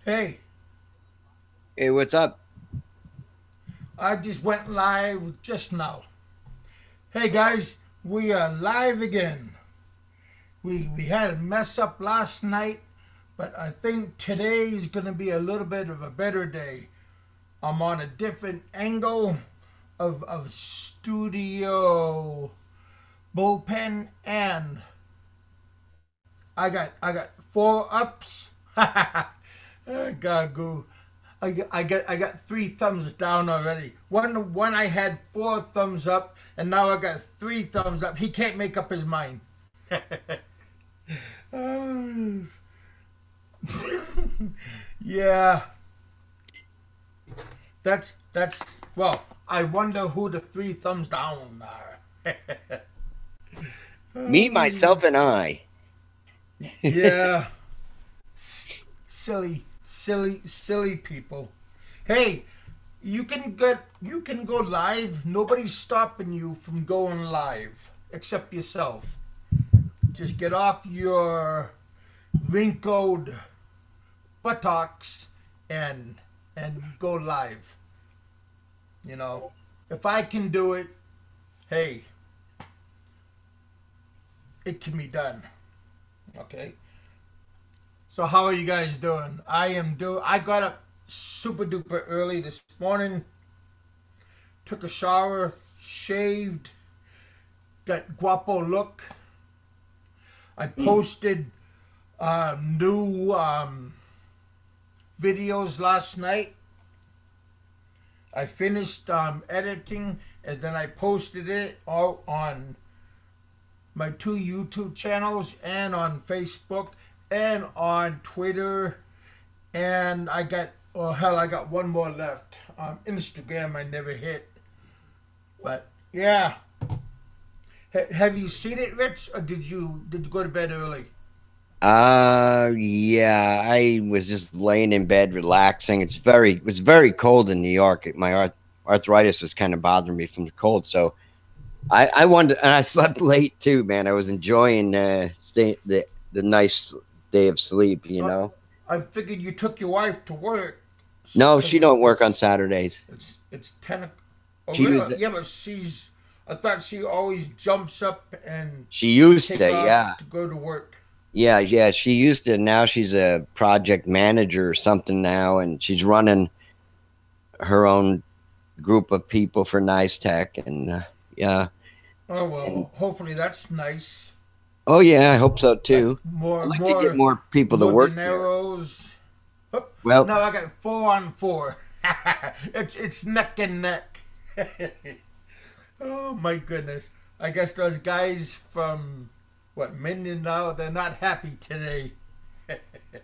Hey, Hey, what's up? I just went live just now. Hey guys, we are live again. We had a mess up last night, but I think today is going to be a little bit of a better day. I'm on a different angle of studio bullpen, and I got four ups. Gagoo. I got three thumbs down already. One I had four thumbs up, and now I got three thumbs up. He can't make up his mind. Oh, yeah, that's well. I wonder who the three thumbs down are. Me, myself, and I. Yeah, silly people. Hey, you can go live. Nobody's stopping you from going live except yourself. Just get off your wrinkled buttocks and go live. You know, if I can do it, hey, it can be done. Okay. So how are you guys doing? I got up super duper early this morning. Took a shower, shaved, got guapo look. I posted new videos last night. I finished editing and then I posted it all on my two YouTube channels and on Facebook and on Twitter. And I got, oh hell, I got one more left. Instagram I never hit. But yeah. Have you seen it, Rich, or did you go to bed early? Yeah, I was just laying in bed relaxing. It was very cold in New York. Arthritis was kind of bothering me from the cold, so I wanted, and I slept late too, man. I was enjoying the nice day of sleep, you Uh, know. I figured you took your wife to work No, because she don't work on it's Saturdays. it's 10 o'clock. Oh She really? was Yeah, but she's. I thought she always jumps up and she used take to, off yeah. to go to work. Yeah, she used to. Now she's a project manager or something now, and she's running her own group of people for Nice Tech, and yeah, Oh and well, hopefully that's nice. oh yeah, I hope so Like too. I'd more like to get more more people to more work there. dineros. Oh, Well, now I got 4 on 4. It's neck and neck. Oh my goodness! I guess those guys from what Mindanao, they're not happy today.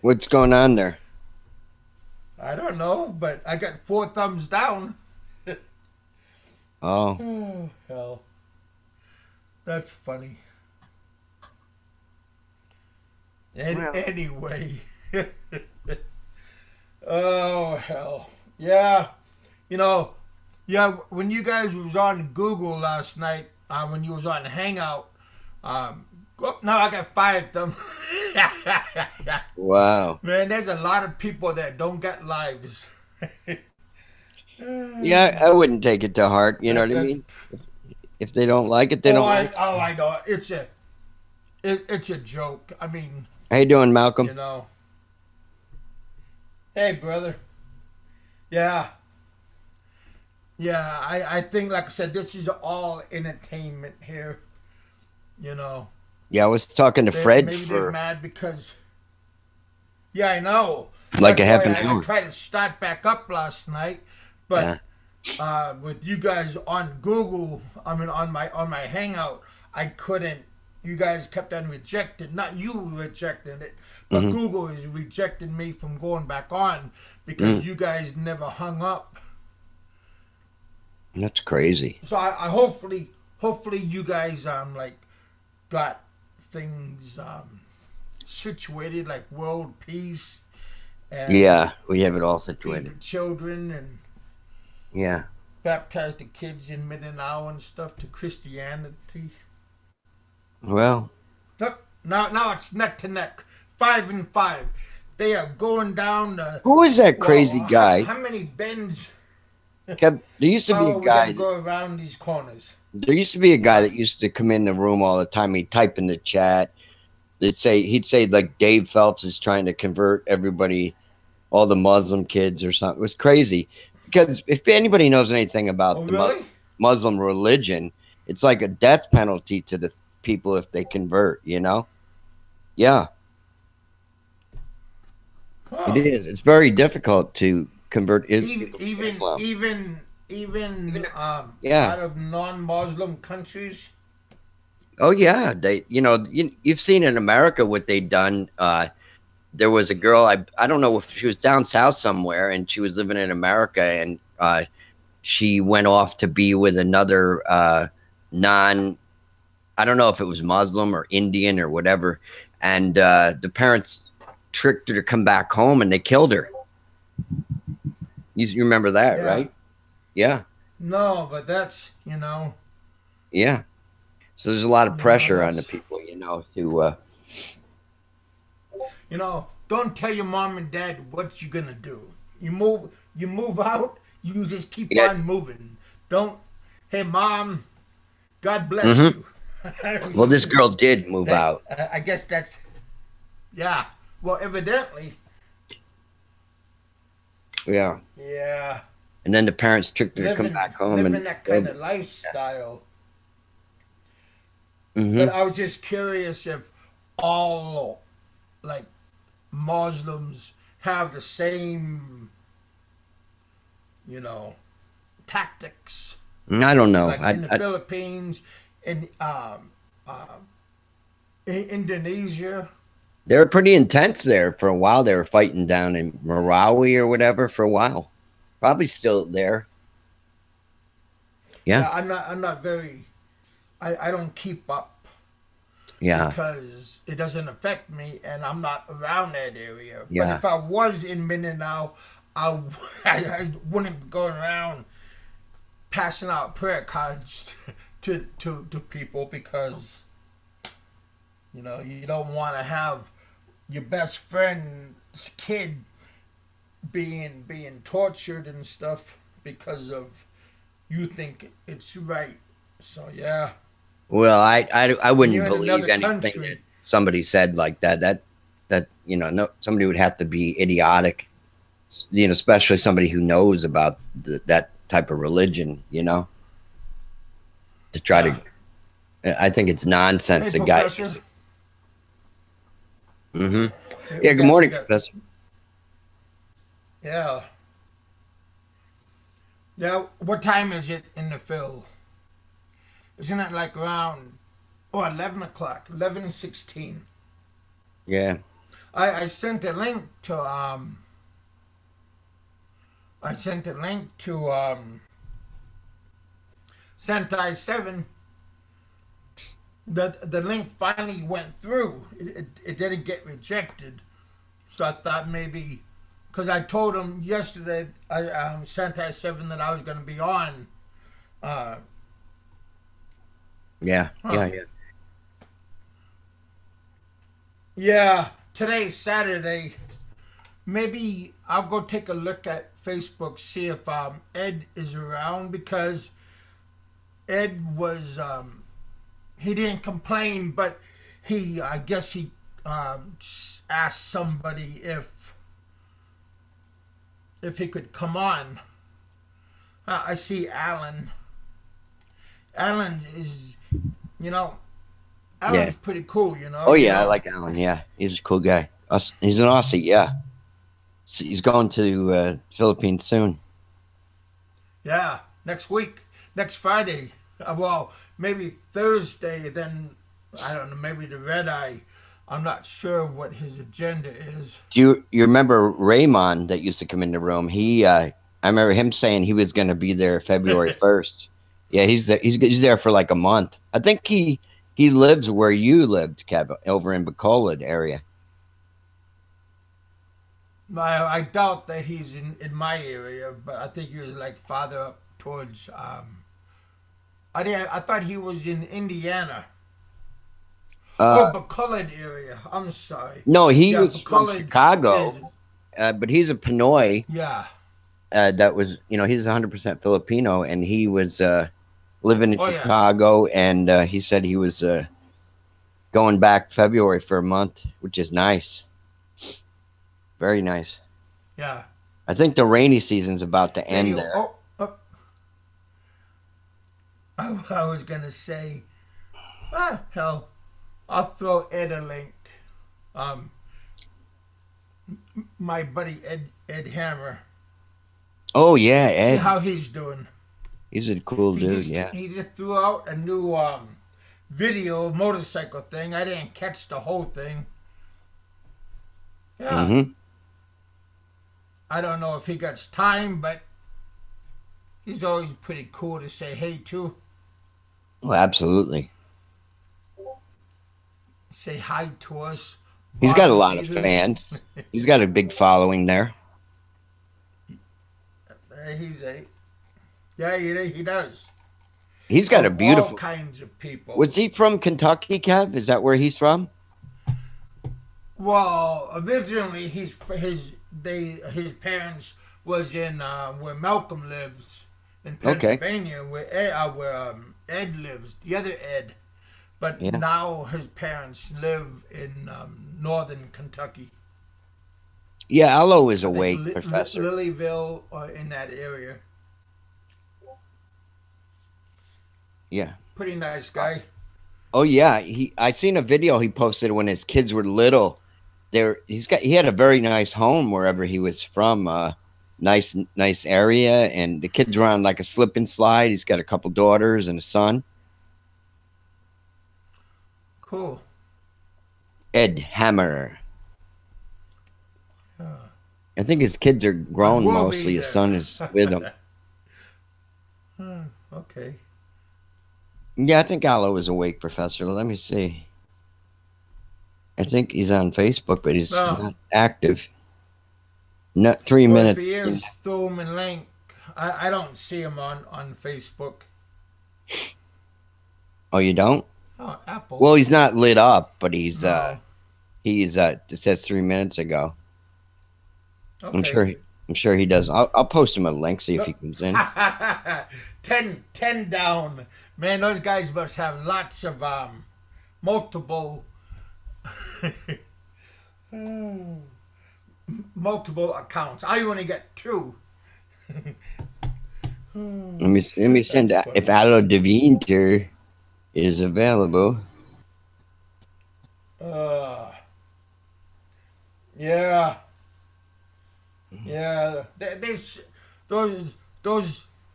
what's going on there? I don't know, but I got four thumbs down. Oh, Oh hell, that's funny. And well, anyway, oh hell, yeah. You know, yeah. When you guys was on Google last night, when you was on Hangout, oh, now I got five of them. wow. Man, there's a lot of people that don't get lives. Yeah, I wouldn't take it to heart. You know what I That's mean? If they don't like it, they don't like it. So. I know it's a joke. I mean, How you doing, you Malcolm? know, hey brother, yeah, yeah. I think like I said, this is all entertainment here. You know, Yeah, I was talking to they Fred maybe they're for mad because yeah, I know. like a That's half why an I hour. tried to start back up last night, but Yeah. with you guys on Google, I mean on my Hangout, I couldn't. You guys kept on rejecting, not you rejecting it, but Hmm. Google is rejecting me from going back on Mm, because you guys never hung up. that's crazy. So I hopefully you guys like got things situated like world peace and Yeah, we have it all feed the situated. children and Yeah. baptize the kids in Mindanao and stuff to Christianity. Well, Look, now it's neck to neck, 5 and 5. They are going down the. Who is that Well, crazy guy? how many bends? Kev, there used to be How a are we gonna guy. go around these corners? There used to be a guy Yeah. that used to come in the room all the time. He'd type in the chat. He'd say like Dave Phelps is trying to convert everybody, all the Muslim kids or something. It was crazy because if anybody knows anything Oh, about the really? Muslim religion, it's like a death penalty to the people if they convert. Yeah, it Oh, is. It's very difficult to convert even people to even Islam. even even Yeah. out of non-Muslim countries. Oh yeah. You've seen in America what they done. There was a girl. I don't know if she was down south somewhere, and she was living in America, and she went off to be with another non. I don't know if it was Muslim or Indian or whatever, and the parents tricked her to come back home, and they killed her. You remember that, Yeah. right? Yeah, No, but that's yeah. So there's a lot of pressure on the that's people, to Don't tell your mom and dad what you're gonna do. You move out. You just keep yeah. on moving. Don't. Hey, mom. God bless Hmm. you. Well, this girl did move that out. I guess that's yeah. Well, evidently, Yeah, yeah. and then the parents tricked her to come Living back home living and that kind killed of her. lifestyle. But Hmm. I was just curious if all like Muslims have the same, you know, tactics I don't know. like in the Philippines, in Indonesia. They were pretty intense there for a while. They were fighting down in Marawi or whatever for a while. Probably still there. Yeah, Yeah, I'm not very. I don't keep up yeah, because it doesn't affect me, and I'm not around that area. But yeah. if I was in Mindanao, I I wouldn't be going around passing out prayer cards to people because you don't want to have your best friend's kid being tortured and stuff because of you think it's right. So yeah, Well, I when wouldn't you're in believe another anything that country, somebody said like that. No, somebody would have to be idiotic. Especially somebody who knows about that type of religion. To try yeah. to. I think it's nonsense. Hey, The guy. professor, Hmm. we Yeah. Good got we morning, got Professor. yeah, yeah. What time is it in the Phil? Isn't it like around 11 o'clock, 11:16? Yeah. I sent a link to I sent a link to Sentai 7. The link finally went through. It didn't get rejected. So I thought maybe, because I told him yesterday, Sentai 7, that I was going to be on. Uh, Yeah. Yeah. huh. Yeah. Yeah, today's Saturday. Maybe I'll go take a look at Facebook, see if Ed is around, because Ed was he didn't complain, but I guess he asked somebody if he could come on. I see Alan. Alan is, you know, Yeah. Alan's pretty cool. Oh yeah, I like Alan. Yeah, he's a cool guy. He's an Aussie. Yeah, he's going to Philippines soon. Yeah, next week, next Friday. Well, maybe Thursday. Then I don't know. Maybe the red eye. I'm not sure what his agenda is. Do you remember Raymond that used to come in the room? I remember him saying he was going to be there February 1st. Yeah, he's there for like a month. I think he lives where you lived, Kev, over in Bacolod area. I doubt that he's in my area, but I think he was like farther up towards. I thought he was in Indiana. Uh, Oh, McCullough area. I'm sorry. no, he Yeah, was from McCullough is. Chicago, but he's a Pinoy. Yeah. That was, he's 100% Filipino, and he was living in Oh yeah. Chicago, and he said he was going back February for a month, which is nice, very nice. Yeah. I think the rainy season's about to Yeah. end You. there. Oh. I was gonna say. Hell. I'll throw Ed a link. Um. My buddy Ed Hammer. Oh yeah, See Ed, how he's doing. he's a cool He dude. just Yeah. he just threw out a new video motorcycle thing. I didn't catch the whole thing. Yeah. Mm-hmm. I don't know if he got time, but he's always pretty cool to say hey to. Well, absolutely. Say hi to us. He's got a Bottom lot of feeders. fans. He's got a big following there. He's a yeah, he does. He's got a Of all beautiful. kinds of people. Was he from Kentucky, Kev? Is that where he's from? Well, originally his parents was in where Malcolm lives in Okay. Pennsylvania, where Ed lives, the other Ed. But Yeah. now his parents live in northern Kentucky. Yeah, Allo is I think awake, Professor. Lilyville or in that area. Yeah. Pretty nice guy. Oh yeah. I seen a video he posted when his kids were little. He had a very nice home wherever he was from. Nice area, and the kids were on like a slip and slide. He's got a couple daughters and a son. Cool. Ed Hammer. Yeah. I think his kids are grown will be mostly. His there. son is with him. Okay. Yeah, I think Allo is awake, Professor. Let me see. I think he's on Facebook, but he's No. not active. Not 3 Well, minutes. if he is, throw him a link. I don't see him on Facebook. Oh, you don't? Oh, Apple. Well, he's not lit up, but he's No. it says 3 minutes ago. Okay. I'm sure he does. I'll post him a link, see if he comes in. 10 down. Man, those guys must have lots of multiple multiple accounts. I only get 2. Let me send That's if funny. Allo Devinter is available. Yeah. Yeah.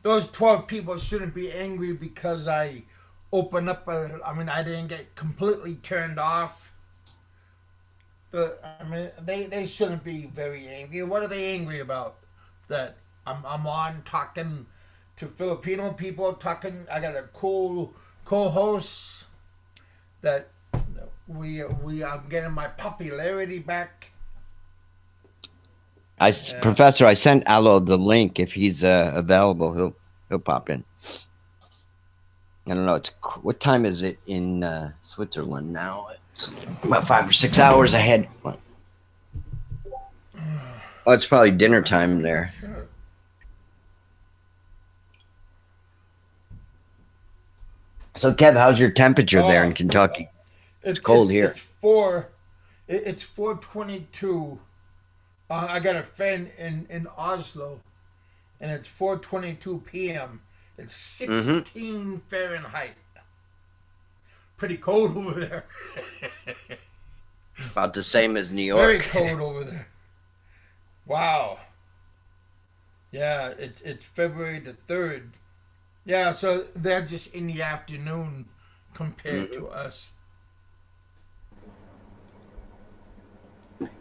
Those 12 people shouldn't be angry because I opened up I didn't get completely turned off. They shouldn't be very angry. What are they angry about? That I'm on talking to Filipino people, talking. I got a cool co-host that I'm getting my popularity back. Professor, I sent Allo the link. If he's available, he'll pop in. I don't know. What time is it in Switzerland now? It's about 5 or 6 hours ahead. Oh, it's probably dinner time there. Sure. So, Kev, how's your temperature there in Kentucky? It's cold here. It's 4:22. I got a friend in Oslo, and it's 4:22 p.m. It's 16 Fahrenheit. Pretty cold over there. About the same as New York. Very cold over there. Wow. Yeah, it's February the 3rd. Yeah, so they're just in the afternoon compared to us.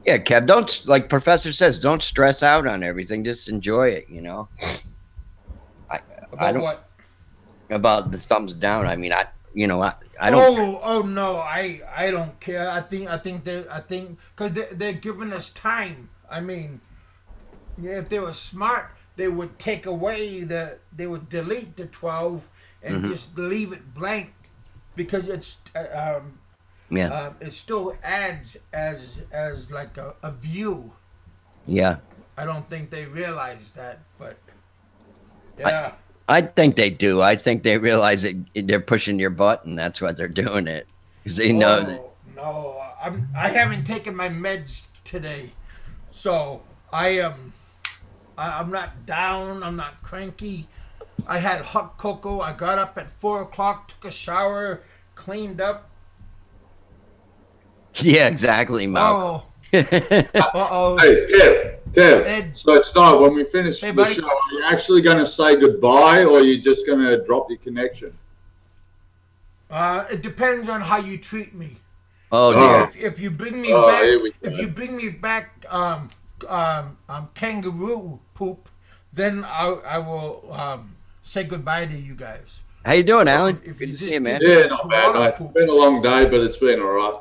Yeah, Kev, don't, like Professor says, don't stress out on everything. Just enjoy it, you know. I About don't what? about the thumbs down. I mean, I don't. Oh no, I don't care. I think because they're giving us time. I mean, if they were smart, they would take away they would delete the 12 and just leave it blank, because it's Yeah. It still adds as like a view. Yeah. I don't think they realize that, but I yeah. I think they do. I think they realize that they're pushing your button. That's what they're doing it because they know that. Oh no, I haven't taken my meds today, so I'm not down. I'm not cranky. I had hot cocoa. I got up at 4 o'clock, took a shower, cleaned up. Yeah, exactly, Malcolm. Oh, uh-oh. Hey, Kev. Ed, So tonight, when we finish hey, the buddy. show, are you actually going to say goodbye, or are you just going to drop your connection? It depends on how you treat me. Oh Oh, dear. If you bring me oh, back, here we if go. you bring me back, kangaroo poop, then I will say goodbye to you guys. How you doing, Alan? If Good you to see just you, man. give Yeah, me not bad, koala mate. It's poop, been a long day, but it's been all right.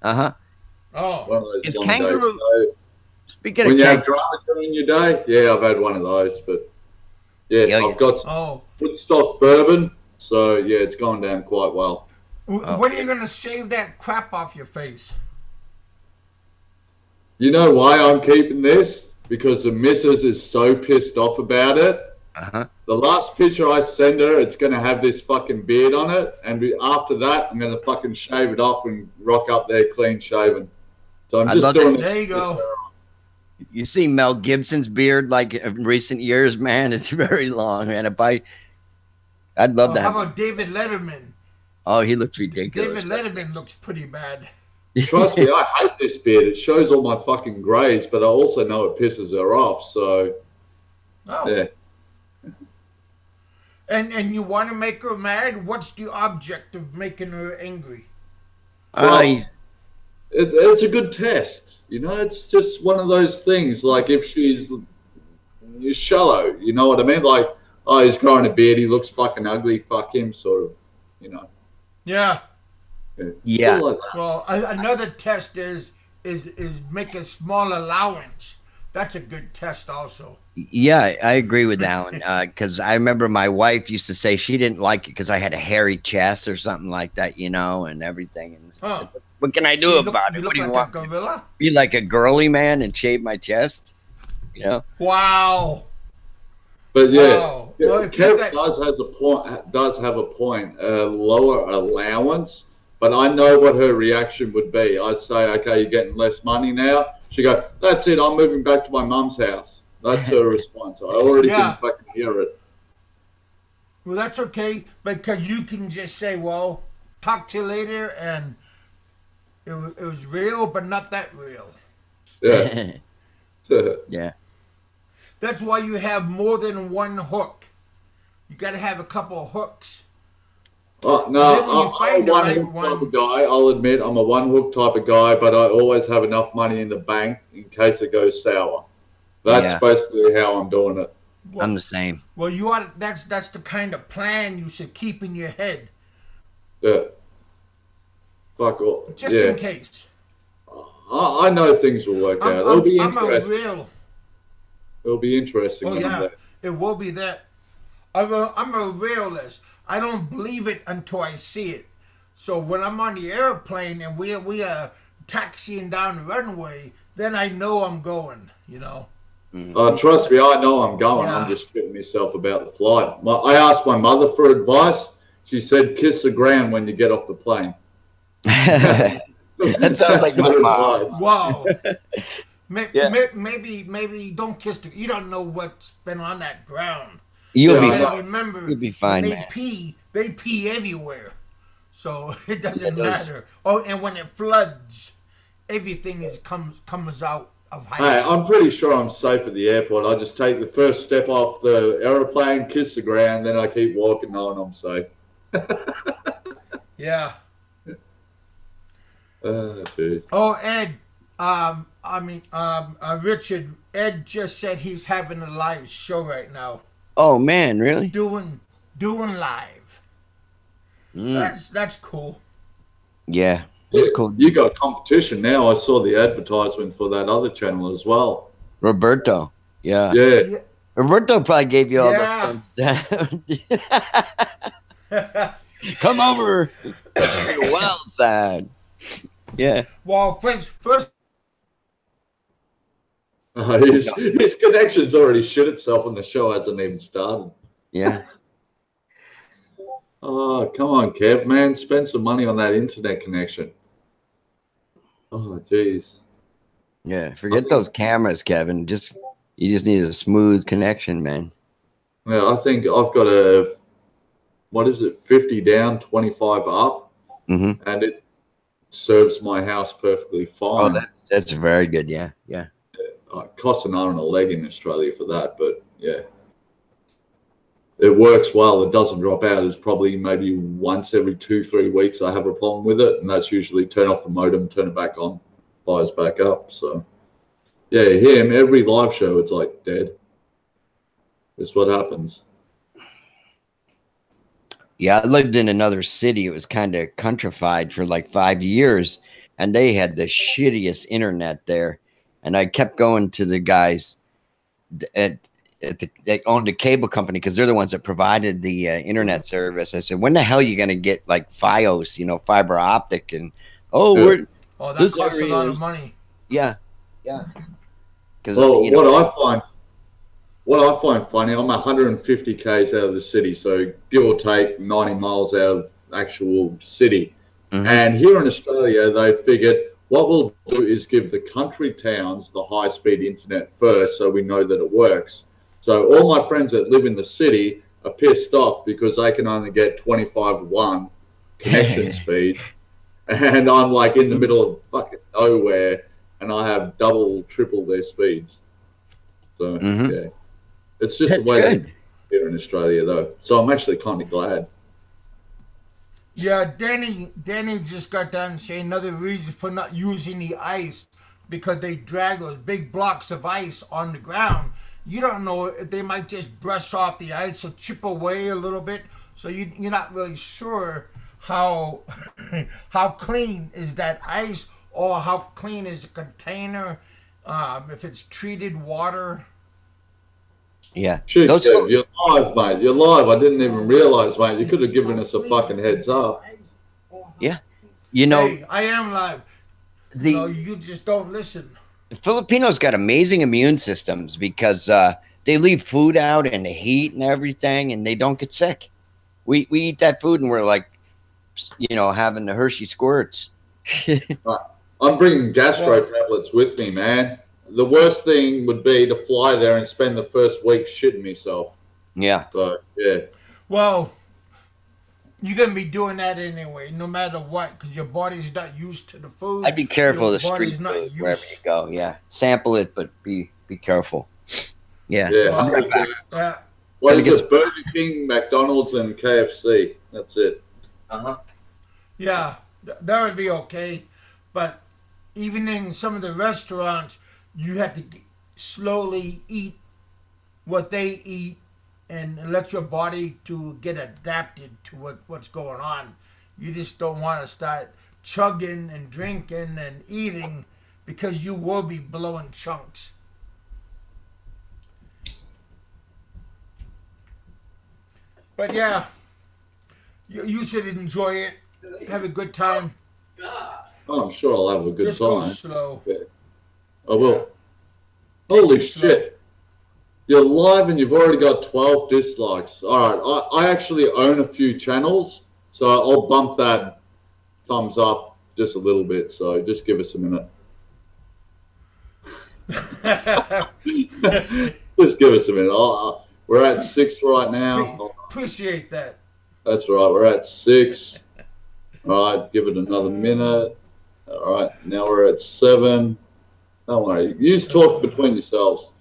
Uh-huh. oh, One of those Is long kangaroo days. So, speaking when of you have kangaroo? drama during your day, yeah, I've had one of those. But yeah, Yeah, I've got some oh. Woodstock bourbon, so yeah, it's gone down quite well. Oh, When are you gonna shave that crap off your face? You know why I'm keeping this? Because the missus is so pissed off about it. uh-huh. The last picture I send her, it's going to have this fucking beard on it. And after that, I'm going to fucking shave it off and rock up there clean shaven. So I'm I just love doing that. it. There you go. You see Mel Gibson's beard like in recent years, man. It's very long, man. I'd love to How have. about David Letterman? Oh, he looks David ridiculous. Letterman looks pretty bad. Trust me, I hate this beard. It shows all my fucking grays, but I also know it pisses her off. So, Oh. yeah. And you want to make her mad? What's the object of making her angry? I It's a good test. You know, it's just one of those things. Like if she's shallow, you know what I mean? Like, oh, he's growing a beard. He looks fucking ugly. Fuck him, sort of. You know. Yeah. Yeah. Something like that. Well, another test is make a small allowance. That's a good test, also. Yeah, I agree with Alan. Because I remember my wife used to say she didn't like it because I had a hairy chest or something like that, you know, and everything. And I Huh. said, what can I do You about it? you What look do you like want? a gorilla. Be like a girly man and shave my chest? You know? Wow. But yeah, Wow. Well, if you Kev got- does has a point. Does have a point. Lower allowance, but I know what her reaction would be. I'd say, okay, you're getting less money now. She go, that's it. I'm moving back to my mum's house. That's her response. I already Yeah. can fucking hear it. Well, that's okay because you can just say, "Well, talk to you later," and it was real, but not that real. Yeah. Yeah. That's why you have more than one hook. You got to have a couple of hooks. Oh, And no, then when you I'm find a the one right hook type one- of guy. I'll admit I'm a one hook type of guy, but I always have enough money in the bank in case it goes sour. That's Yeah. basically how I'm doing it. I'm the same. Well, you ought. That's the kind of plan you should keep in your head, Yeah. Fuck all. just yeah. in case. I know things will work out. It'll be I'm a interesting. real. It'll be interesting. Oh when I'm yeah, there. it will be that. I'm a realist. I don't believe it until I see it. So when I'm on the airplane and we are taxiing down the runway, then I know I'm going. You know. Trust me, I know I'm going. Yeah. I'm just shitting myself about the flight. I asked my mother for advice. She said, kiss the ground when you get off the plane. That sounds like my That's mom. advice. Wow. Yeah. Maybe don't kiss the. You don't know what's been on that ground. You'll Yeah, be I And know. fine. remember, You'll be fine, when man. they pee everywhere, so it doesn't It does. matter. Oh, and when it floods, everything comes out of Hey, height. I'm pretty sure I'm safe at the airport. I just take the first step off the aeroplane, kiss the ground, then I keep walking knowing I'm safe. Yeah. Dude. Oh, Ed. Richard. Ed just said he's having a live show right now, Oh man, really? doing live. That's cool. Yeah. It's cool. You got competition now. I saw the advertisement for that other channel as well. Roberto. Yeah. Yeah. Yeah. Roberto probably gave you all Yeah. the Come over to the wild side. Yeah. Well, first His connection's already shit itself and the show hasn't even started. Yeah. Oh, come on, Kev, man. Spend some money on that internet connection. Oh, jeez. Yeah. Forget those cameras, Kevin. You just need a smooth connection, man. Yeah, I think I've got a, what is it, 50 down, 25 up, Mm-hmm. and it serves my house perfectly Oh, fine. that's very good. Yeah. Yeah. It costs an arm and a leg in Australia for that, but yeah. It works well. It doesn't drop out. It's probably maybe once every 2-3 weeks I have a problem with it, and that's usually turn off the modem, turn it back on, fires back up. So yeah, him every live show, it's like dead. That's what happens. Yeah, I lived in another city. It was kind of countrified for like 5 years, and they had the shittiest internet there. And I kept going to the guys at they owned the cable company because they're the ones that provided the internet service. I said, "When the hell are you going to get like FiOS, fiber optic?" And Yeah. we're oh, that this costs a area lot of is money. yeah, yeah. Because Well, what I find funny, I'm 150 k's out of the city, so give or take 90 miles out of actual city. Mhm. And here in Australia, they figured what we'll do is give the country towns the high-speed internet first, so we know that it works. So all my friends that live in the city are pissed off because they can only get 25.1 connection speed, and I'm like in the middle of fucking nowhere, and I have double, triple their speeds. So Mhm. yeah. It's just That's the way they good. here in Australia, though. So I'm actually kind of glad. Yeah, Danny just got done saying another reason for not using the ice because they drag those big blocks of ice on the ground. You don't know if they might just brush off the ice or chip away a little bit, so you're not really sure how how clean is that ice or how clean is the container, if it's treated water. Yeah, Shit, those Kev, you're live, mate. You're live. I didn't even realize, mate. You could have given us a fucking heads up. yeah, Hey, I am live. the You just don't listen. Filipinos got amazing immune systems because they leave food out in the heat and everything, and they don't get sick. We eat that food and we're like, having the Hershey squirts. Right. I'm bringing gastro Well, tablets with me, man. The worst thing would be to fly there and spend the first week shitting myself. Yeah, So, yeah. well, you're gonna be doing that anyway, no matter what, because your body's not used to the food. I'd be Your careful of the street body's food not wherever you used. go. Yeah, sample it, but be careful. Yeah, Yeah. I'll be Well, right back. yeah, What Gotta is get it? Burger King, McDonald's, and KFC. That's it. uh-huh. yeah, that would be okay. But even in some of the restaurants, you have to slowly eat what they eat and let your body to get adapted to what's going on. You just don't want to start chugging and drinking and eating because you will be blowing chunks. But yeah, you should enjoy it. Have a good time. Oh, I'm sure I'll have a good Just go time. slow. Yeah, I Yeah. will. Holy it slow. shit. You're live and you've already got 12 dislikes. All right. I actually own a few channels, so I'll bump that thumbs up just a little bit. So just give us a minute. Just give us a minute. We're at 6 right now. Appreciate that. That's right. We're at 6. All right. Give it another minute. All right. Now we're at 7. Don't worry. You just talk between yourselves.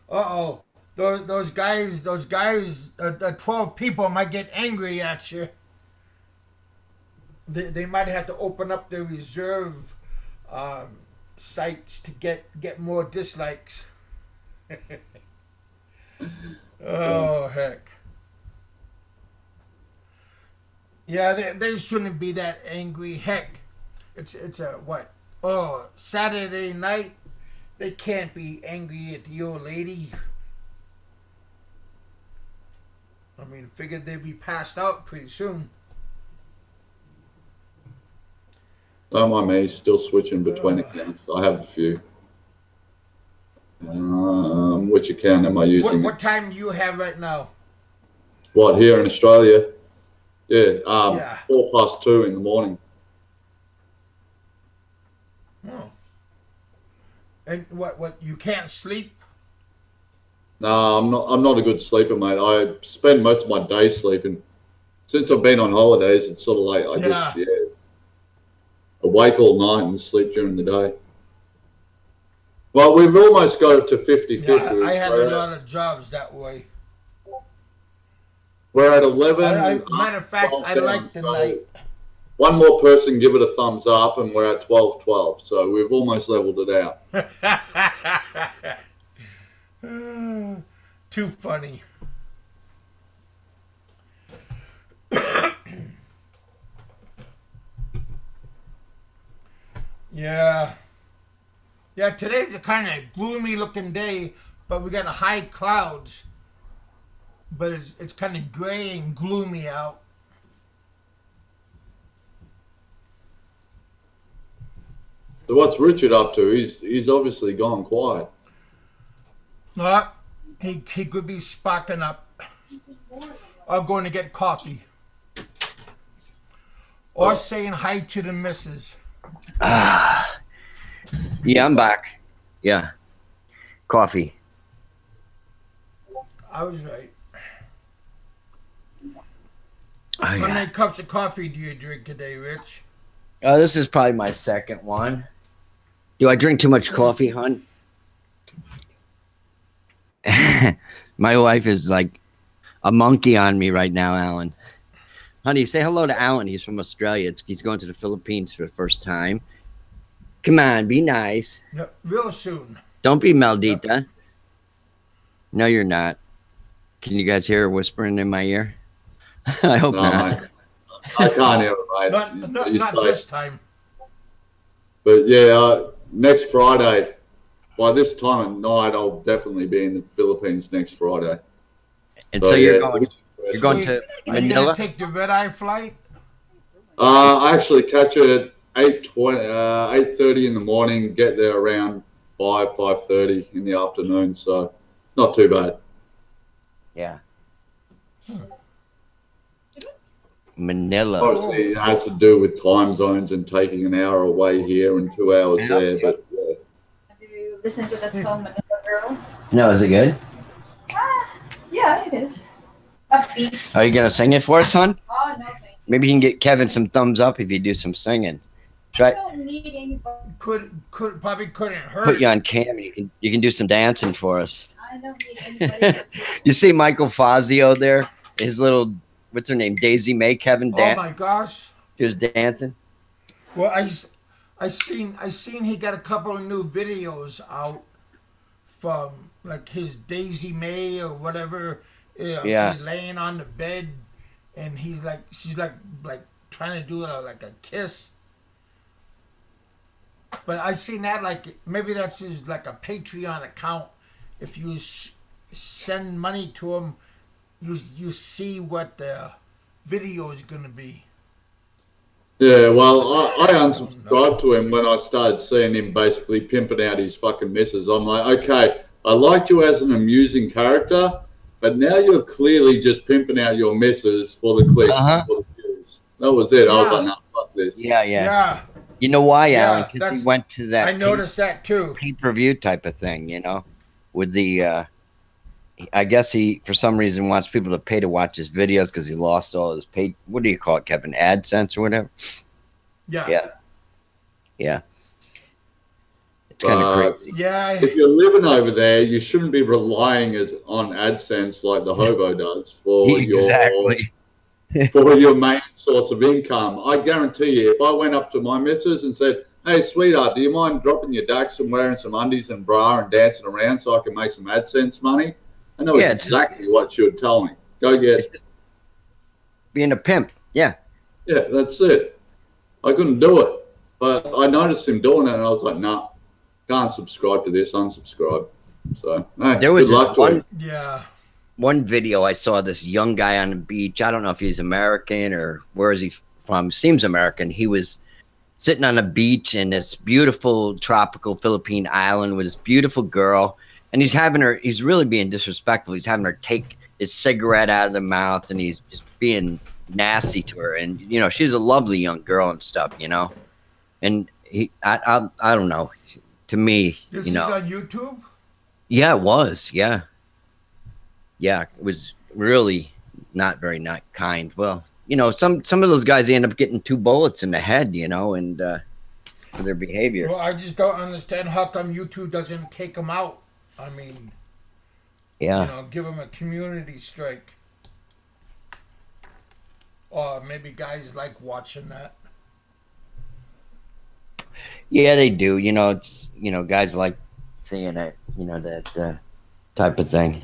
Uh-oh. Those guys, the 12 people might get angry at you. They might have to open up their reserve sites to get more dislikes. Oh, heck. Yeah, they shouldn't be that angry. Heck, it's a what? Oh, Saturday night. They can't be angry at the old lady. I mean, figured they'd be passed out pretty soon. Don't mind me, still switching between accounts. I have a few. Which account am I using? What time do you have right now? What, here in Australia? Yeah, Yeah. 2:04 in the morning. Oh. And what you can't sleep? No, I'm not a good sleeper, mate. I spend most of my day sleeping. Since I've been on holidays, it's sort of like I just awake all night and sleep during the day. Well, we've almost got it to 50-50. Yeah, I had a lot of jobs that way. We're at 11. Matter of fact, I like the night. One more person give it a thumbs up, and we're at 12-12. So we've almost leveled it out. Too funny. Yeah. Yeah, today's a kind of gloomy looking day, but we got high clouds. But it's kind of gray and gloomy out. So what's Richard up to? He's obviously gone quiet. He could be sparking up. Or going to get coffee. Or saying hi to the missus. Yeah, I'm back. Yeah. Coffee. I was right. Oh, yeah. How many cups of coffee do you drink a day, Rich? This is probably my second one. Do I drink too much coffee, hon? My wife is like a monkey on me right now, Alan. Honey, say hello to Alan. He's from Australia. He's going to the Philippines for the first time. Come on, be nice. Yep, real soon. Don't be Maldita. Yep. No, you're not. Can you guys hear her whispering in my ear? I hope not. Mate. I can't hear it, mate. Not this time. But yeah, next Friday, by this time at night, I'll definitely be in the Philippines next Friday. And so you're going to Manila? Are you going to take the red-eye flight? I actually catch it at 8:30 in the morning, get there around 5:30 in the afternoon, so not too bad. Yeah. Manila. Obviously, it has to do with time zones and taking an hour away here and 2 hours there. But yeah. Have you listened to that song, Manila Girl? No, is it good? Yeah, it is. Upbeat. Are you gonna sing it for us, hon? Oh, no, thank you. Maybe you can get Kevin some thumbs up if you do some singing. I don't need anybody. Probably couldn't hurt. Put you on cam. You can do some dancing for us. I don't need anybody. You see Michael Fazio there? His little, what's her name? Daisy May. Kevin. Oh my gosh! He was dancing. Well, I seen he got a couple of new videos out from like his Daisy May or whatever. Yeah. She's laying on the bed, and she's like trying to do like a kiss. But I seen that like maybe that's his like a Patreon account. If you send money to him, you see what the video is gonna be. Yeah, well, I unsubscribed to him when I started seeing him basically pimping out his fucking missus. I'm like, okay, I liked you as an amusing character, but now you're clearly just pimping out your missus for the clicks and for the views. That was it. Yeah. I was like, no, fuck this. Yeah. You know why, Alan? Because he went to that. I noticed that too. Pay-per-view type of thing, you know, with the. I guess he, for some reason, wants people to pay to watch his videos because he lost all his paid. What do you call it, Kevin? AdSense or whatever. Yeah. It's kind of crazy. Yeah. If you're living over there, you shouldn't be relying on AdSense like the hobo does for for your main source of income. I guarantee you, if I went up to my missus and said, "Hey, sweetheart, do you mind dropping your dacks and wearing some undies and bra and dancing around so I can make some AdSense money?" I know exactly what she would tell me. Go get it. Being a pimp. Yeah. Yeah, that's it. I couldn't do it. But I noticed him doing it and I was like, nah, can't subscribe to this, unsubscribe. So, hey, there was good luck to him. One video I saw this young guy on the beach. I don't know if he's American or where is he from. Seems American. He was sitting on a beach in this beautiful tropical Philippine island with this beautiful girl, and he's really being disrespectful. He's having her take his cigarette out of the mouth, and he's just being nasty to her. And you know, she's a lovely young girl and stuff, you know. And I don't know. To me, This you is know, on YouTube? yeah, it was, yeah, it was really not very not kind. Well, you know, some of those guys end up getting 2 bullets in the head, you know, and for their behavior. Well, I just don't understand how come YouTube doesn't take them out. I mean, Yeah. you know, give them a community strike. Or maybe guys like watching that. Yeah, they do. You know, it's, you know, guys like seeing it, you know, that type of thing.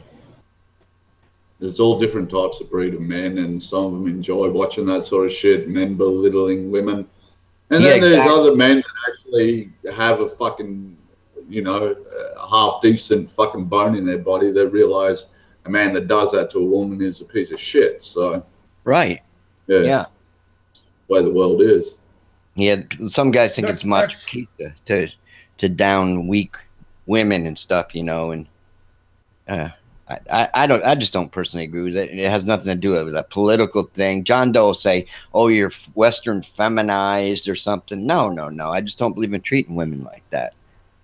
There's all different types of breed of men, and some of them enjoy watching that sort of shit, men belittling women. And Yeah, then there's exactly. other men that actually have a fucking, you know, a half decent fucking bone in their body that realize a man that does that to a woman is a piece of shit. So, Right. yeah, Yeah. the way the world is. Yeah. Some guys think That's- it's much to down weak women and stuff, you know, and I just don't personally agree with it. It has nothing to do with a political thing. John Doe will say, "Oh, you're Western feminized or something." No. I just don't believe in treating women like that.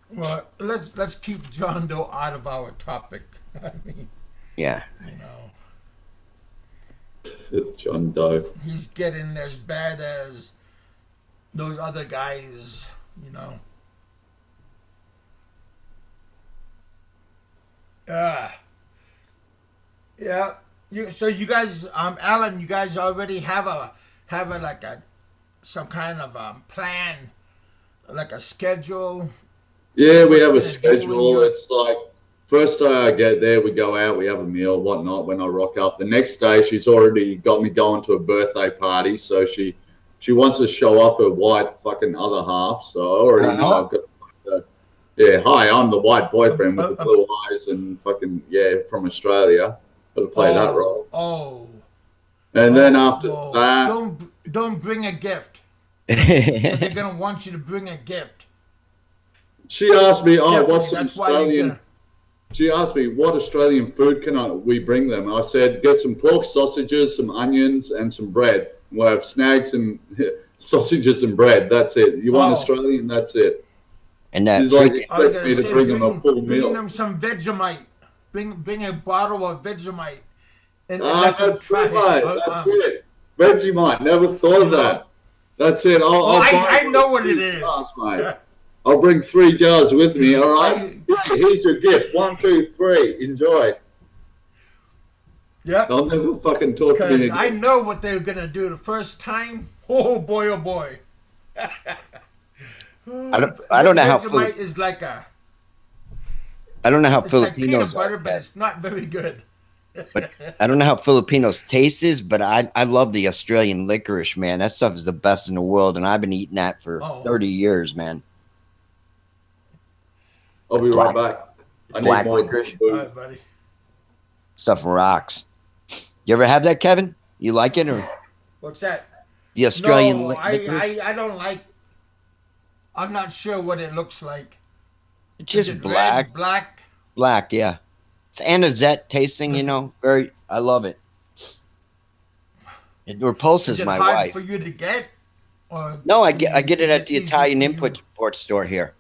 Well, let's keep John Doe out of our topic. I mean, Yeah. you know, John Doe. he's getting as bad as those other guys, you know. Yeah. So you guys, Alan, you guys already have a like a some kind of plan, like a schedule. Yeah, we have a What's gonna do when schedule. you're- It's like first day I get there, we go out, we have a meal, whatnot. When I rock up, the next day she's already got me going to a birthday party, so she wants to show off her white fucking other half. So I already know I've got. Yeah, hi, I'm the white boyfriend with the blue eyes and fucking from Australia. Got to play that role. Oh. And then after no. that, Don't bring a gift. They're gonna want you to bring a gift. she asked me, "Oh, Definitely, what's some that's why you're Australian?" gonna- She asked me, "What Australian food we bring them?" And I said, "Get some pork sausages, some onions, and some bread. We'll have snags and sausages and bread. That's it. You want Australian? That's it." And that She's like, freaking- I was expect gonna me to say, bring them a full bring meal. them some Vegemite. Bring a bottle of Vegemite. And let them That's try it, mate. it. That's it. Vegemite. Never thought of that. That's it. I know what it is. Mate. I'll bring 3 jars with me. All right. Yeah, here's your gift. 1, 2, 3. Enjoy. Yep. I'll never fucking talk to me Because again. I know what they're gonna do the first time. Oh boy, oh boy. I don't know how Vegemite is like a. I don't know how It's like Filipinos peanut butter, are, but it's not very good. but I don't know how Filipinos taste is, but I love the Australian licorice, man. That stuff is the best in the world, and I've been eating that for 30 years, man. I'll be right back. I need Black more licorice. All food. right, buddy. Stuff rocks. You ever have that, Kevin? You like it, or What's that? the Australian No, licorice? I don't like. I'm not sure what it looks like. It's Is just it black. red, black. Black, yeah. It's anisette tasting, you know. I love it. It repulses Is it my hard wife. for you to get? Or No, I get it at the easy Italian for you? import store here.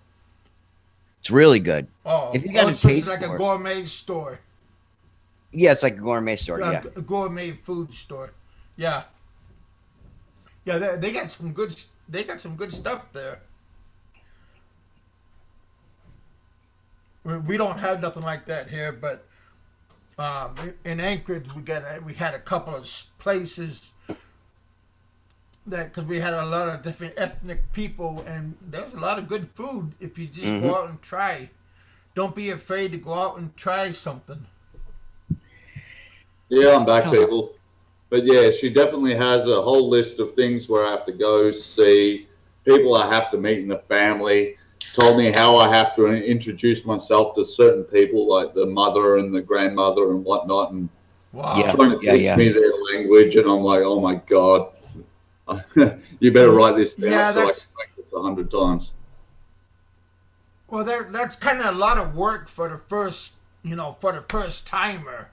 It's really good. Oh, if you got a so taste it's like for a it. gourmet store. Yeah, it's like a gourmet store. Yeah. A gourmet food store. Yeah. Yeah, they got some good. They got some good stuff there. We don't have nothing like that here, but in Anchorage we had a couple of places that because we had a lot of different ethnic people, and there's a lot of good food if you just go out and try. Don't be afraid to go out and try something. Yeah, I'm back, people. But yeah, she definitely has a whole list of things where I have to go see, people I have to meet in the family. Told me how I have to introduce myself to certain people, like the mother and the grandmother and whatnot, and Yeah. trying to teach me their language. And I'm like, oh my God, you better write this down Yeah, so I that's- can practice 100 times. Well, that's kind of a lot of work for the first, for the first timer.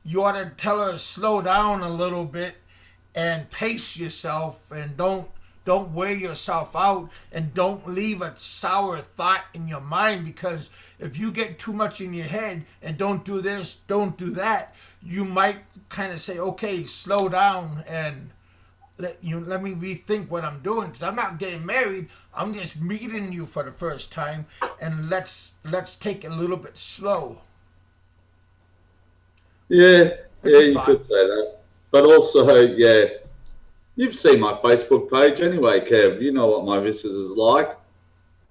You ought to tell her to slow down a little bit and pace yourself, and don't wear yourself out, and don't leave a sour thought in your mind, because if you get too much in your head and don't do this, don't do that, you might kind of say, okay, slow down and let me rethink what I'm doing, because I'm not getting married. I'm just meeting you for the first time, and let's take it a little bit slow. Yeah, you could say that. But also, yeah, you've seen my Facebook page anyway, Kev. You know what my missus is like.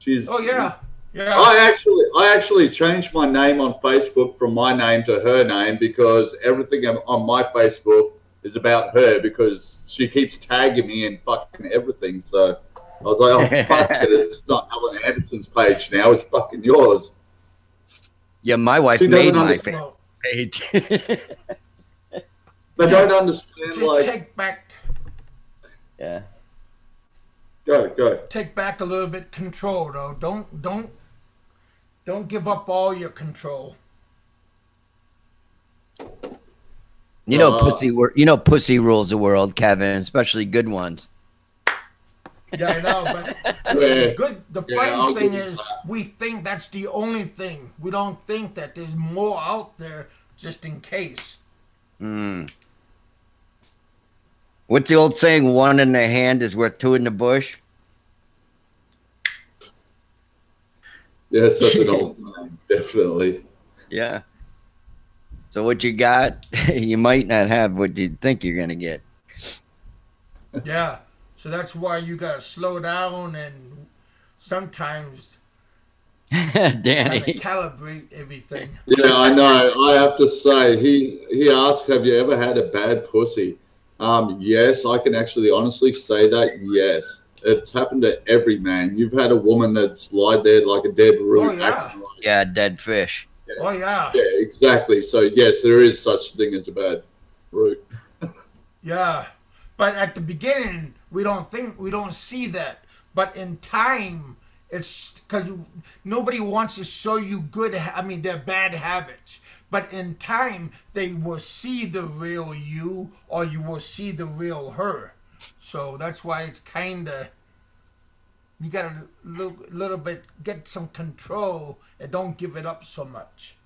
She's yeah. I actually changed my name on Facebook from my name to her name, because everything on my Facebook is about her, because she keeps tagging me in fucking everything. So I was like, oh, fuck it. It's not Alan Anderson's page now. It's fucking yours. Yeah, my wife made my Facebook page. They don't understand. Just take back. Yeah. Go. Take back a little bit control, though. Don't give up all your control. You know, pussy rules the world, Kevin, especially good ones. Yeah, I know, but the funny thing is, we think that's the only thing. We don't think that there's more out there, just in case. What's the old saying? One in the hand is worth two in the bush. Yes, that's an old saying, definitely. Yeah. So what you got, you might not have what you think you're gonna get. Yeah. So that's why you gotta slow down and sometimes Danny calibrate everything. Yeah, I know. I have to say, he asked, have you ever had a bad pussy? Yes, I can actually honestly say that. Yes, it's happened to every man. You've had a woman that's lied there like a dead root. Oh, yeah, dead fish. Yeah. Oh yeah. Yeah, exactly. So yes, there is such thing as a bad root. Yeah, but at the beginning we don't see that. But in time, it's because nobody wants to show you their bad habits. But in time, they will see the real you, or you will see the real her. So that's why it's kind of, you got to little bit, get some control and don't give it up so much.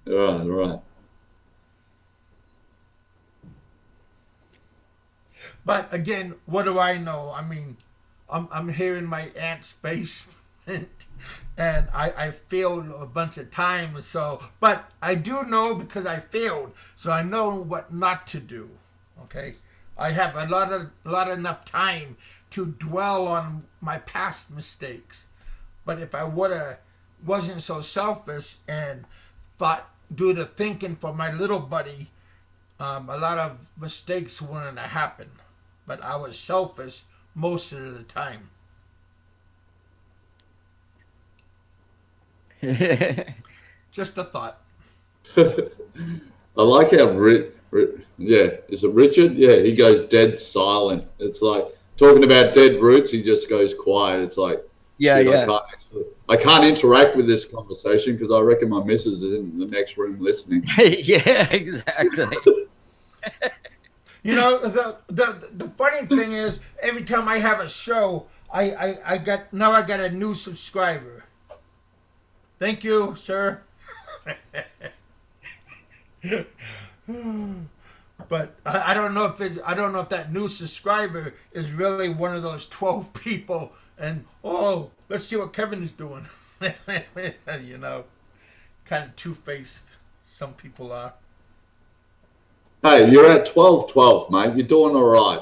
Right. But again, what do I know? I mean, I'm here in my aunt's basement, and I failed a bunch of times. So, but I do know because I failed, so I know what not to do. Okay, I have a lot enough time to dwell on my past mistakes. But if I wasn't so selfish and do the thinking for my little buddy, a lot of mistakes wouldn't have happened. But I was selfish most of the time. Just a thought. I like how is it Richard? Yeah, he goes dead silent. It's like talking about dead roots. He just goes quiet. It's like, I can't interact with this conversation because I reckon my missus is in the next room listening. Yeah, exactly. You know, the funny thing is, every time I have a show, I got a new subscriber. Thank you, sir. But I don't know if that new subscriber is really one of those 12 people. And let's see what Kevin is doing. You know, kind of two-faced. Some people are. Hey, you're at 12, mate. You're doing all right.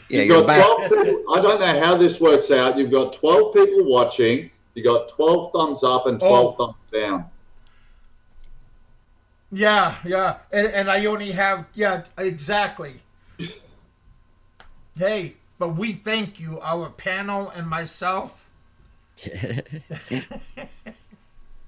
Yeah, You've got 12 people. I don't know how this works out. You've got 12 people watching. You got 12 thumbs up and 12 thumbs down. Yeah. And I only have, exactly. Hey, but we thank you, our panel and myself.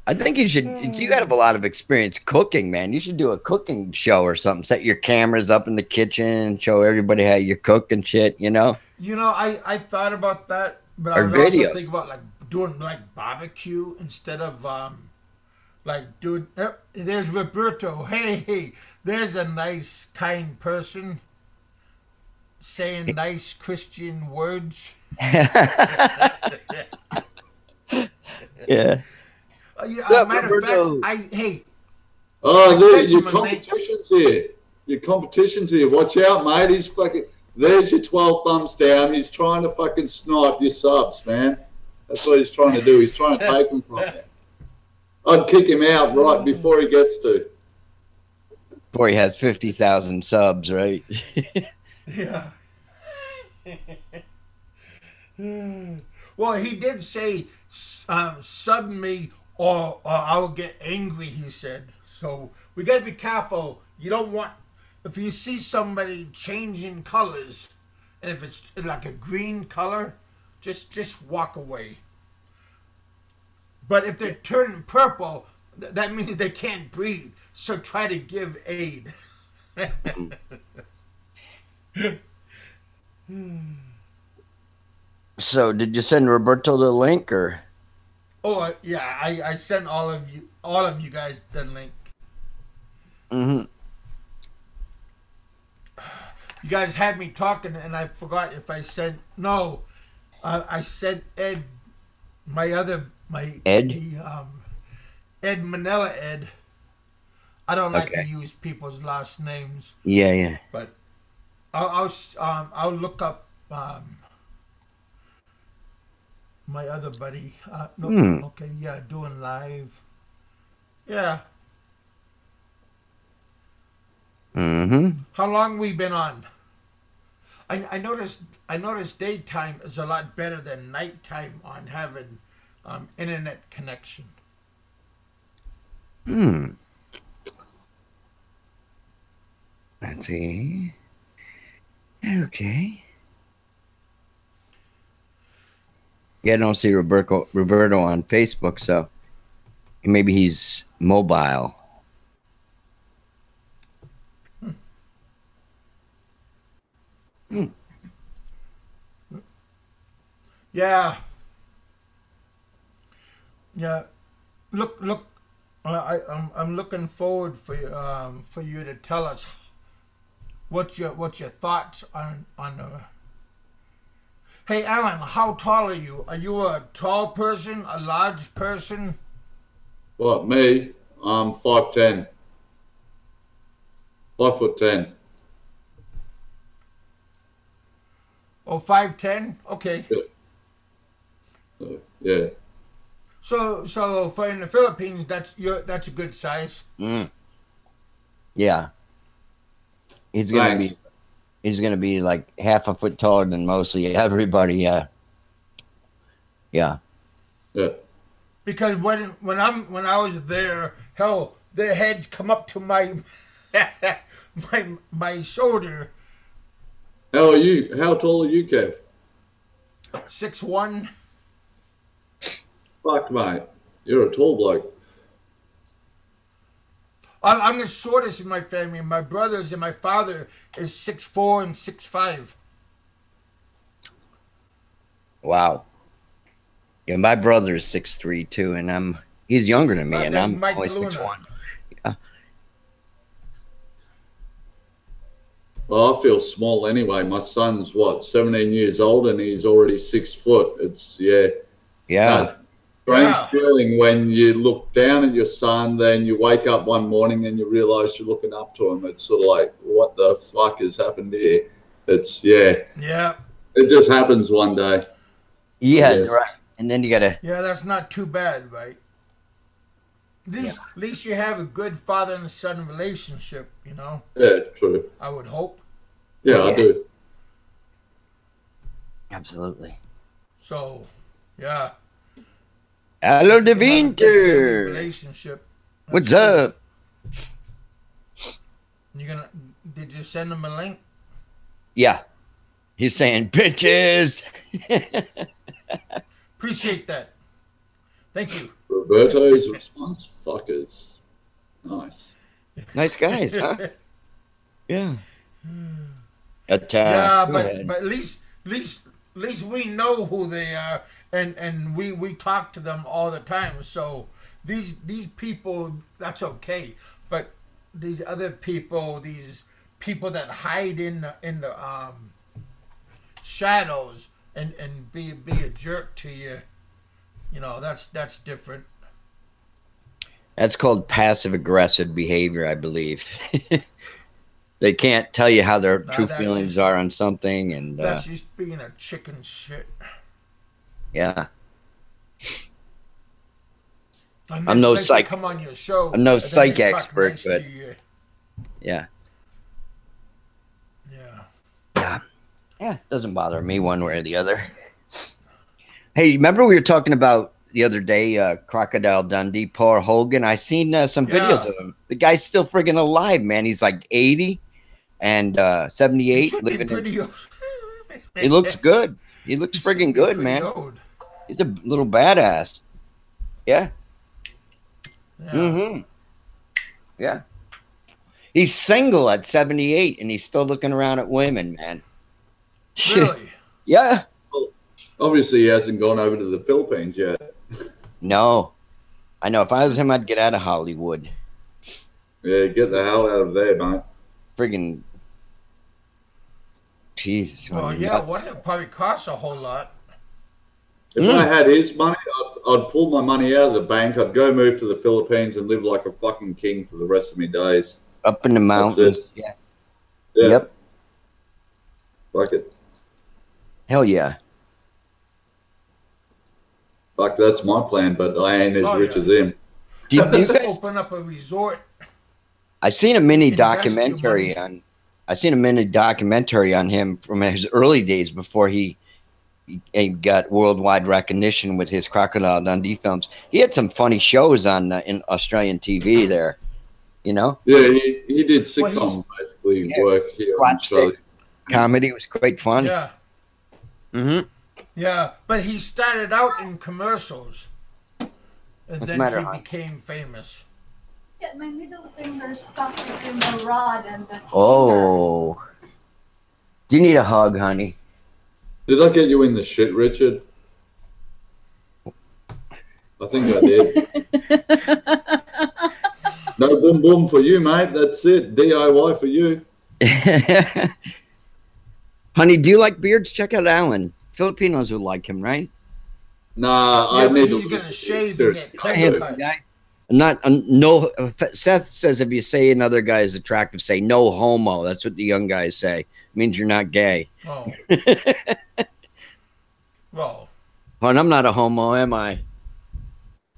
I think you should. You have a lot of experience cooking, man. You should do a cooking show or something. Set your cameras up in the kitchen and show everybody how you cook and shit. You know. You know, I thought about that, but I Or was also videos. thinking about like doing like barbecue instead of like dude. There's Roberto. Hey, there's a nice, kind person saying nice Christian words. Yeah. Yeah, What's up, matter of fact, Roberto? Oh, I sent your him a link. competition's here. Your competition's here. Watch out, mate. He's fucking. There's your 12 thumbs down. He's trying to fucking snipe your subs, man. That's what he's trying to do. He's trying to take them from you. I'd kick him out right before he gets to. Before he has 50,000 subs, right? Yeah. Well, he did say, sub me or I will get angry, he said. So we got to be careful. You don't want, if you see somebody changing colors, and if it's like a green color, just walk away. But if they're turning purple, that means they can't breathe. So try to give aid. So, did you send Roberto the link or? Oh yeah, I sent all of you guys the link. Mm-hmm. You guys had me talking, and I forgot if I sent. No, I sent Ed, my Ed? Ed Manila Ed. I don't like to Okay. use people's last names, Yeah. but I'll look up my other buddy. No, okay, yeah, doing live. Yeah. Mm-hmm. How long we been on? I noticed daytime is a lot better than nighttime on having internet connection. Let's see. Okay. Yeah, I don't see Roberto on Facebook, so maybe he's mobile. Yeah, yeah. Look. I'm looking forward for you to tell us what's your thoughts on the. Hey, Alan, how tall are you? Are you a tall person, a large person? What, me? I'm 5'10". 5'10". Oh, 5'10"? Okay. Yeah. So for in the Philippines, that's a good size. Yeah. He's gonna be like half a foot taller than mostly everybody. Yeah. Yeah. Because when I was there, hell, their heads come up to my my shoulder. How are you? How tall are you, Kev? 6'1". Fuck, mate. You're a tall bloke. I'm the shortest in my family. My brothers and my father is 6'4" and 6'5". Wow. Yeah, my brother is 6'3" too, and he's younger than me, and There's I'm Mike only Luna. 6'1". Yeah. Well, I feel small anyway. My son's, 17 years old, and he's already 6 foot. It's, Yeah. that strange Yeah. feeling when you look down at your son, then you wake up one morning and you realize you're looking up to him. It's sort of like, what the fuck has happened here? It's, Yeah. it just happens one day. Yeah, Yes. right. And then you gotta. Yeah, that's not too bad, right? At least you have a good father and son relationship, you know? Yeah, true. I would hope. Yeah, Yeah. I do. Absolutely. So, yeah. Hello, You have a good family Devinter. relationship. That's What's good. up? Did you send him a link? Yeah. He's saying bitches. Appreciate that. Thank you. Roberto's response, fuckers. Nice. Nice guys, huh? Yeah. Yeah, Go but ahead. at least at least we know who they are, and we talk to them all the time. So these people, that's okay. But these other people, these people that hide in the shadows and be a jerk to you, you know, that's different. That's called passive aggressive behavior, I believe. They can't tell you how their true feelings are on something, and that's just being a chicken shit. Yeah. I'm no psych. Come on your show. I'm no psych expert, nice but yeah. Yeah, it doesn't bother me one way or the other. Hey, remember we were talking about the other day, Crocodile Dundee, Paul Hogan? I seen some videos of him. The guy's still friggin' alive, man. He's like 80 and 78. He living pretty old. He looks good. He looks friggin' good, man. Old. He's a little badass. Yeah. Yeah. He's single at 78, and he's still looking around at women, man. Really? Yeah. Well, obviously, he hasn't gone over to the Philippines yet. No. I know. If I was him, I'd get out of Hollywood. Yeah, get the hell out of there, mate. Friggin' Jesus. Oh, yeah. Wouldn't it probably cost a whole lot? If I had his money, I'd pull my money out of the bank. I'd go move to the Philippines and live like a fucking king for the rest of my days. Up in the mountains. Yeah. Yep. Fuck it. Hell yeah. Fuck, that's my plan, but I ain't as rich as him. Do you guys open up a resort? I seen a mini documentary on. I seen a mini documentary on him from his early days before he got worldwide recognition with his Crocodile Dundee films. He had some funny shows on in Australian TV there. You know? Yeah, he did sitcom basically work here in Australia. Comedy was great fun. Yeah. Yeah, but he started out in commercials, and then he became famous. Get my middle finger stuck in the rod and the finger. Do you need a hug, honey? Did I get you in the shit, Richard? I think I did. No boom boom for you, mate. That's it. DIY for you. Honey, do you like beards? Check out Alan. Filipinos would like him, right? Nah, yeah, I need he's gonna shave and get cut. No. Seth says if you say another guy is attractive, say no homo. That's what the young guys say. It means you're not gay. Oh. Well. Well, I'm not a homo, am I?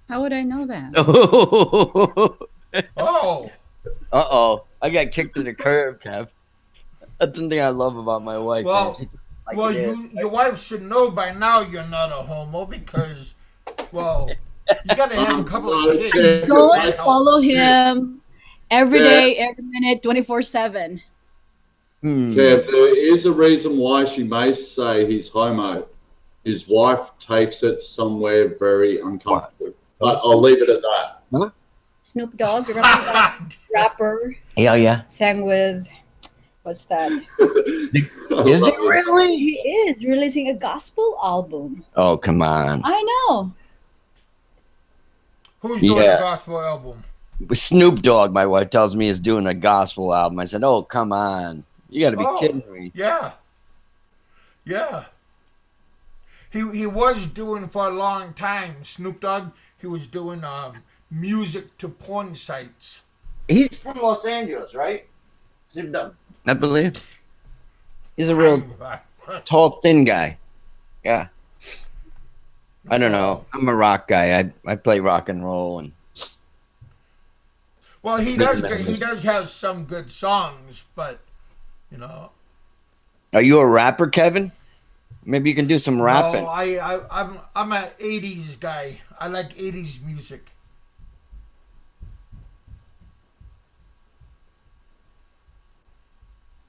How would I know that? Oh. Uh-oh. I got kicked to the curb, Kev. That's something I love about my wife. Well, your wife should know by now you're not a homo because, well, you got to have a couple of kids. Go and follow him every day, every minute, 24/7. Kev, there is a reason why she may say he's homo. His wife takes it somewhere very uncomfortable. But I'll leave it at that. Huh? Snoop Dogg, remember that rapper? Yeah. Sang with, what's that? Is he really? He is releasing a gospel album. Oh, come on. I know. Who's doing a gospel album? Snoop Dogg, my wife tells me, is doing a gospel album. I said, oh, come on. You got to be kidding me. Yeah. He was doing for a long time, Snoop Dogg. He was doing music to porn sites. He's from Los Angeles, right? Snoop Dogg, I believe. He's a real tall, thin guy. Yeah. I don't know. I'm a rock guy. I play rock and roll and. Well, he does have some good songs, but you know. Are you a rapper, Kevin? Maybe you can do some rapping. No, I'm an 80s guy. I like 80s music.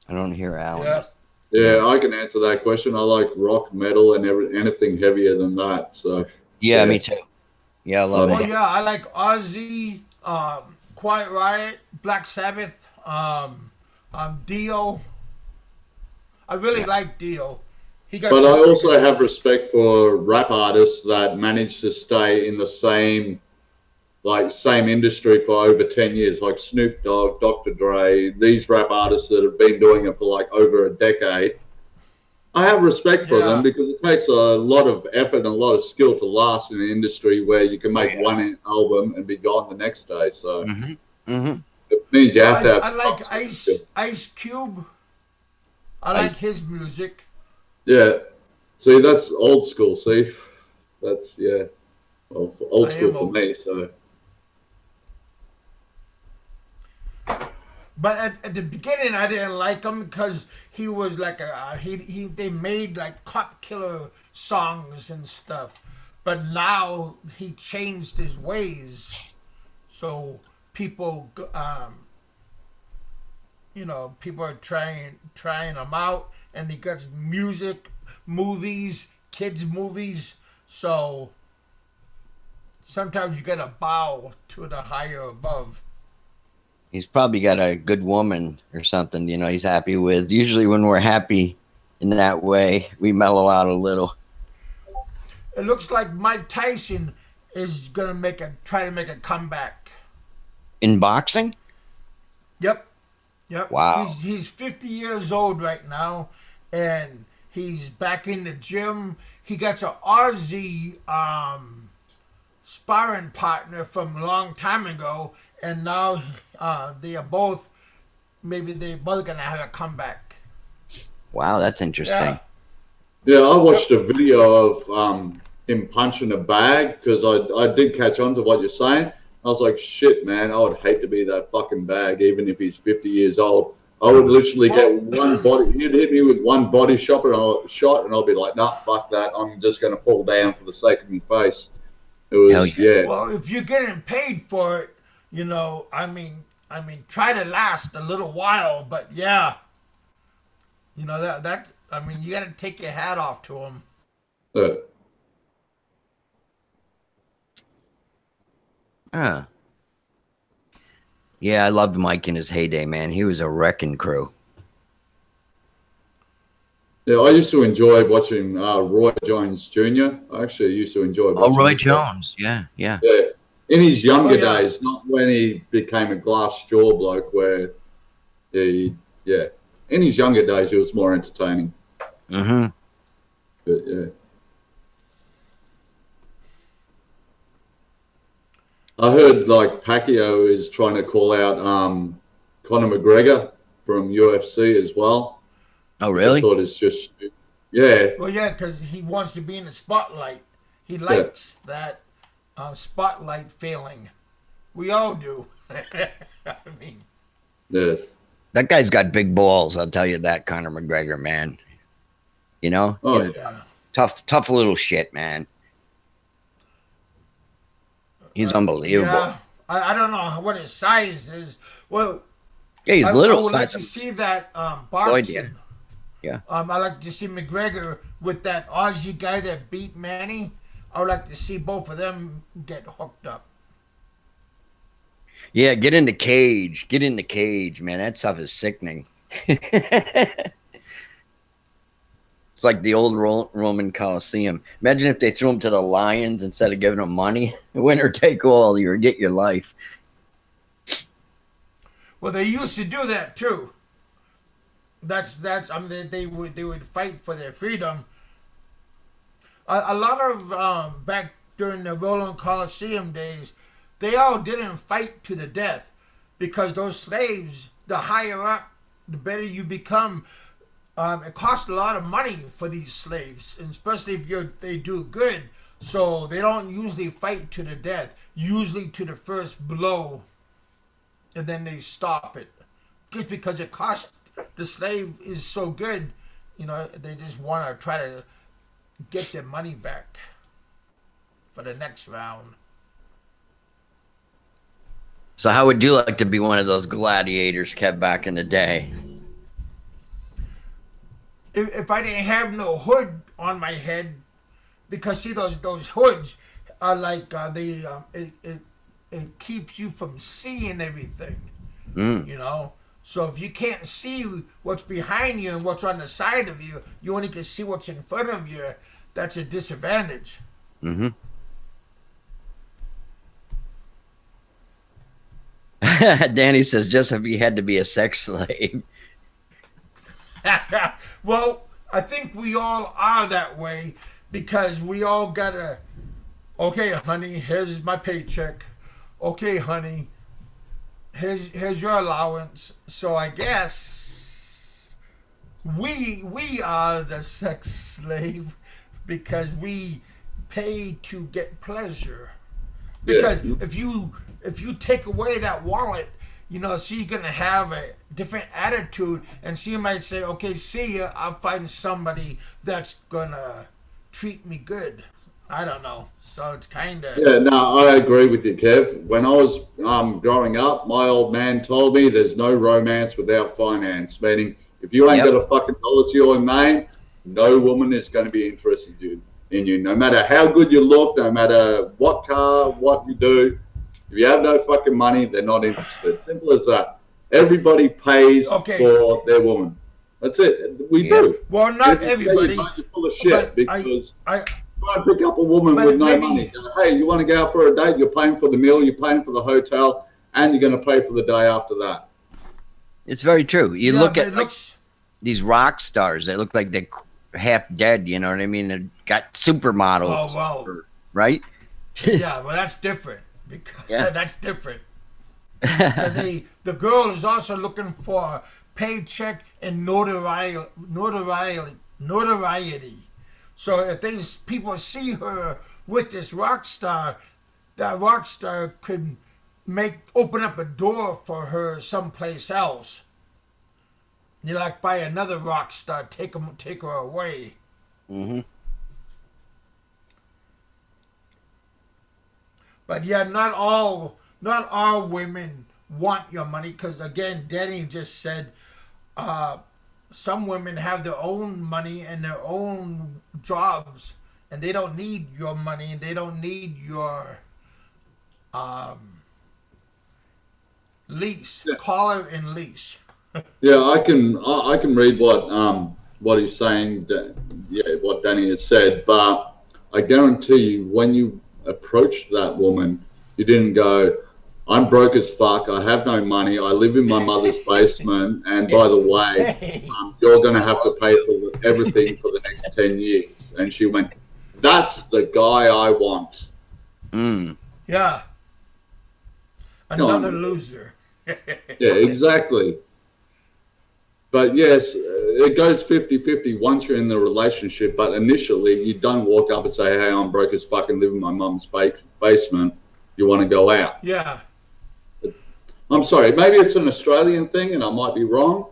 I don't hear Alan. Yeah, I can answer that question. I like rock, metal, and anything heavier than that. So yeah, me too. Yeah, I love it. Oh yeah, I like Ozzy, Quiet Riot, Black Sabbath, Dio. I really like Dio. He got But some I pretty also good have music. respect for rap artists that manage to stay in the same industry for over 10 years, like Snoop Dogg, Dr. Dre, these rap artists that have been doing it for like over a decade. I have respect for them Yeah. because it takes a lot of effort and a lot of skill to last in an industry where you can Oh make yeah. one album and be gone the next day. So Mm-hmm. Mm-hmm. it means you Well, have to have I some like sort of skill. Ice Cube. I I like his music. Yeah. See, that's old school. See, that's well, old I school am for old. me. So But at the beginning, I didn't like him because he was like they made like cop killer songs and stuff. But now he changed his ways, so people, people are trying him out, and he got music, movies, kids movies. So sometimes you gotta bow to the higher above. He's probably got a good woman or something, he's happy with. Usually when we're happy in that way, we mellow out a little. It looks like Mike Tyson is gonna try to make a comeback. In boxing? Yep, yep. Wow. He's 50 years old right now, and he's back in the gym. He got an Aussie sparring partner from a long time ago, and now they are both maybe they both gonna have a comeback. Wow, that's interesting. yeah, I watched a video of him punching a bag because I did catch on to what you're saying. I was like, shit, man, I would hate to be that fucking bag, even if he's 50 years old. I would literally get one body. He'd hit me with one body shot, and I'll be like, nah, fuck that. I'm just gonna fall down for the sake of my face. It was Well, if you're getting paid for it, try to last a little while, but yeah, that you got to take your hat off to him. Uh, Huh. Yeah, I loved Mike in his heyday, man. He was a wrecking crew. yeah, I used to enjoy watching Roy Jones Jr. I actually used to enjoy Oh, watching Roy this guy. Jones. Yeah. Yeah, in his younger yeah. days, not when he became a glass jaw bloke. Where in his younger days, he was more entertaining. Mm-hmm. But yeah, I heard like Pacquiao is trying to call out Conor McGregor from UFC as well. Oh, Which really? I thought is just stupid. Yeah, Well, yeah, because he wants to be in the spotlight. He likes that spotlight feeling. We all do. I mean, yes. That guy's got big balls, I'll tell you that, Conor McGregor, man. Oh, He's yeah. tough little shit, man. He's unbelievable. Yeah, I don't know what his size is. Well, Yeah, he's I little. would like Size to of see that idea. boxing. Yeah. I like to see McGregor with that Aussie guy that beat Manny. I would like to see both of them get hooked up. Yeah, get in the cage. Get in the cage, man. That stuff is sickening. It's like the old Roman Coliseum. Imagine if they threw him to the lions instead of giving him money. Winner take all, you get your life. Well, they used to do that too. That's they would fight for their freedom. A lot of back during the Roman Coliseum days, they all didn't fight to the death because those slaves, the higher up, the better you become. It costs a lot of money for these slaves, and especially if they do good. So they don't usually fight to the death. Usually to the first blow, and then they stop it, just because it costs. The slave is so good, they just want to try to get their money back for the next round. So how would you like to be one of those gladiators kept back in the day? If I didn't have no hood on my head, because see those hoods are like it keeps you from seeing everything, Mm. So if you can't see what's behind you and what's on the side of you, you only can see what's in front of you. That's a disadvantage. Mm-hmm. Danny says, just if you had to be a sex slave. Well, I think we all are that way because we all gotta. Okay, honey, here's my paycheck. Okay, honey, here's your allowance. So I guess we are the sex slave because we pay to get pleasure. Because if you take away that wallet, you know, she's gonna have a different attitude, and she might say, "Okay, see ya. I'll find somebody that's gonna treat me good." I don't know. So it's kind of Yeah, no, I agree with you, Kev. When I was growing up, my old man told me there's no romance without finance. Meaning, if you ain't got a fucking dollar to your name, no woman is going to be interested in you. No matter how good you look, no matter what car, what you do, if you have no fucking money, they're not interested. Simple as that. Everybody pays for their woman. That's it. We do. Well, not everybody. You're full of shit because try and pick up a woman with no money. Hey, you want to go out for a date? You're paying for the meal, you're paying for the hotel, and you're going to pay for the day after that. It's very true. You look at these rock stars. They look like they're half dead. You know what I mean? They've got supermodels. Oh, well. Right? Yeah, well, that's different. Because that's different. The girl is also looking for paycheck and notoriety. So if these people see her with this rock star, that rock star could open up a door for her someplace else. You like buy another rock star, take her away. Mm-hmm. But yeah, not all women want your money because again, Danny just said some women have their own money and their own jobs, and they don't need your money and they don't need your leash, collar and leash. Yeah, I can read what he's saying. What Danny has said, but I guarantee you, when you approached that woman, you didn't go, "I'm broke as fuck. I have no money. I live in my mother's basement. And by the way, you're going to have to pay for everything for the next 10 years." And she went, "That's the guy I want." Yeah. Another loser. Yeah, exactly. But yes, it goes 50-50 once you're in the relationship. But initially, you don't walk up and say, "Hey, I'm broke as fuck and live in my mum's basement. You want to go out?" Yeah. I'm sorry, maybe it's an Australian thing and I might be wrong,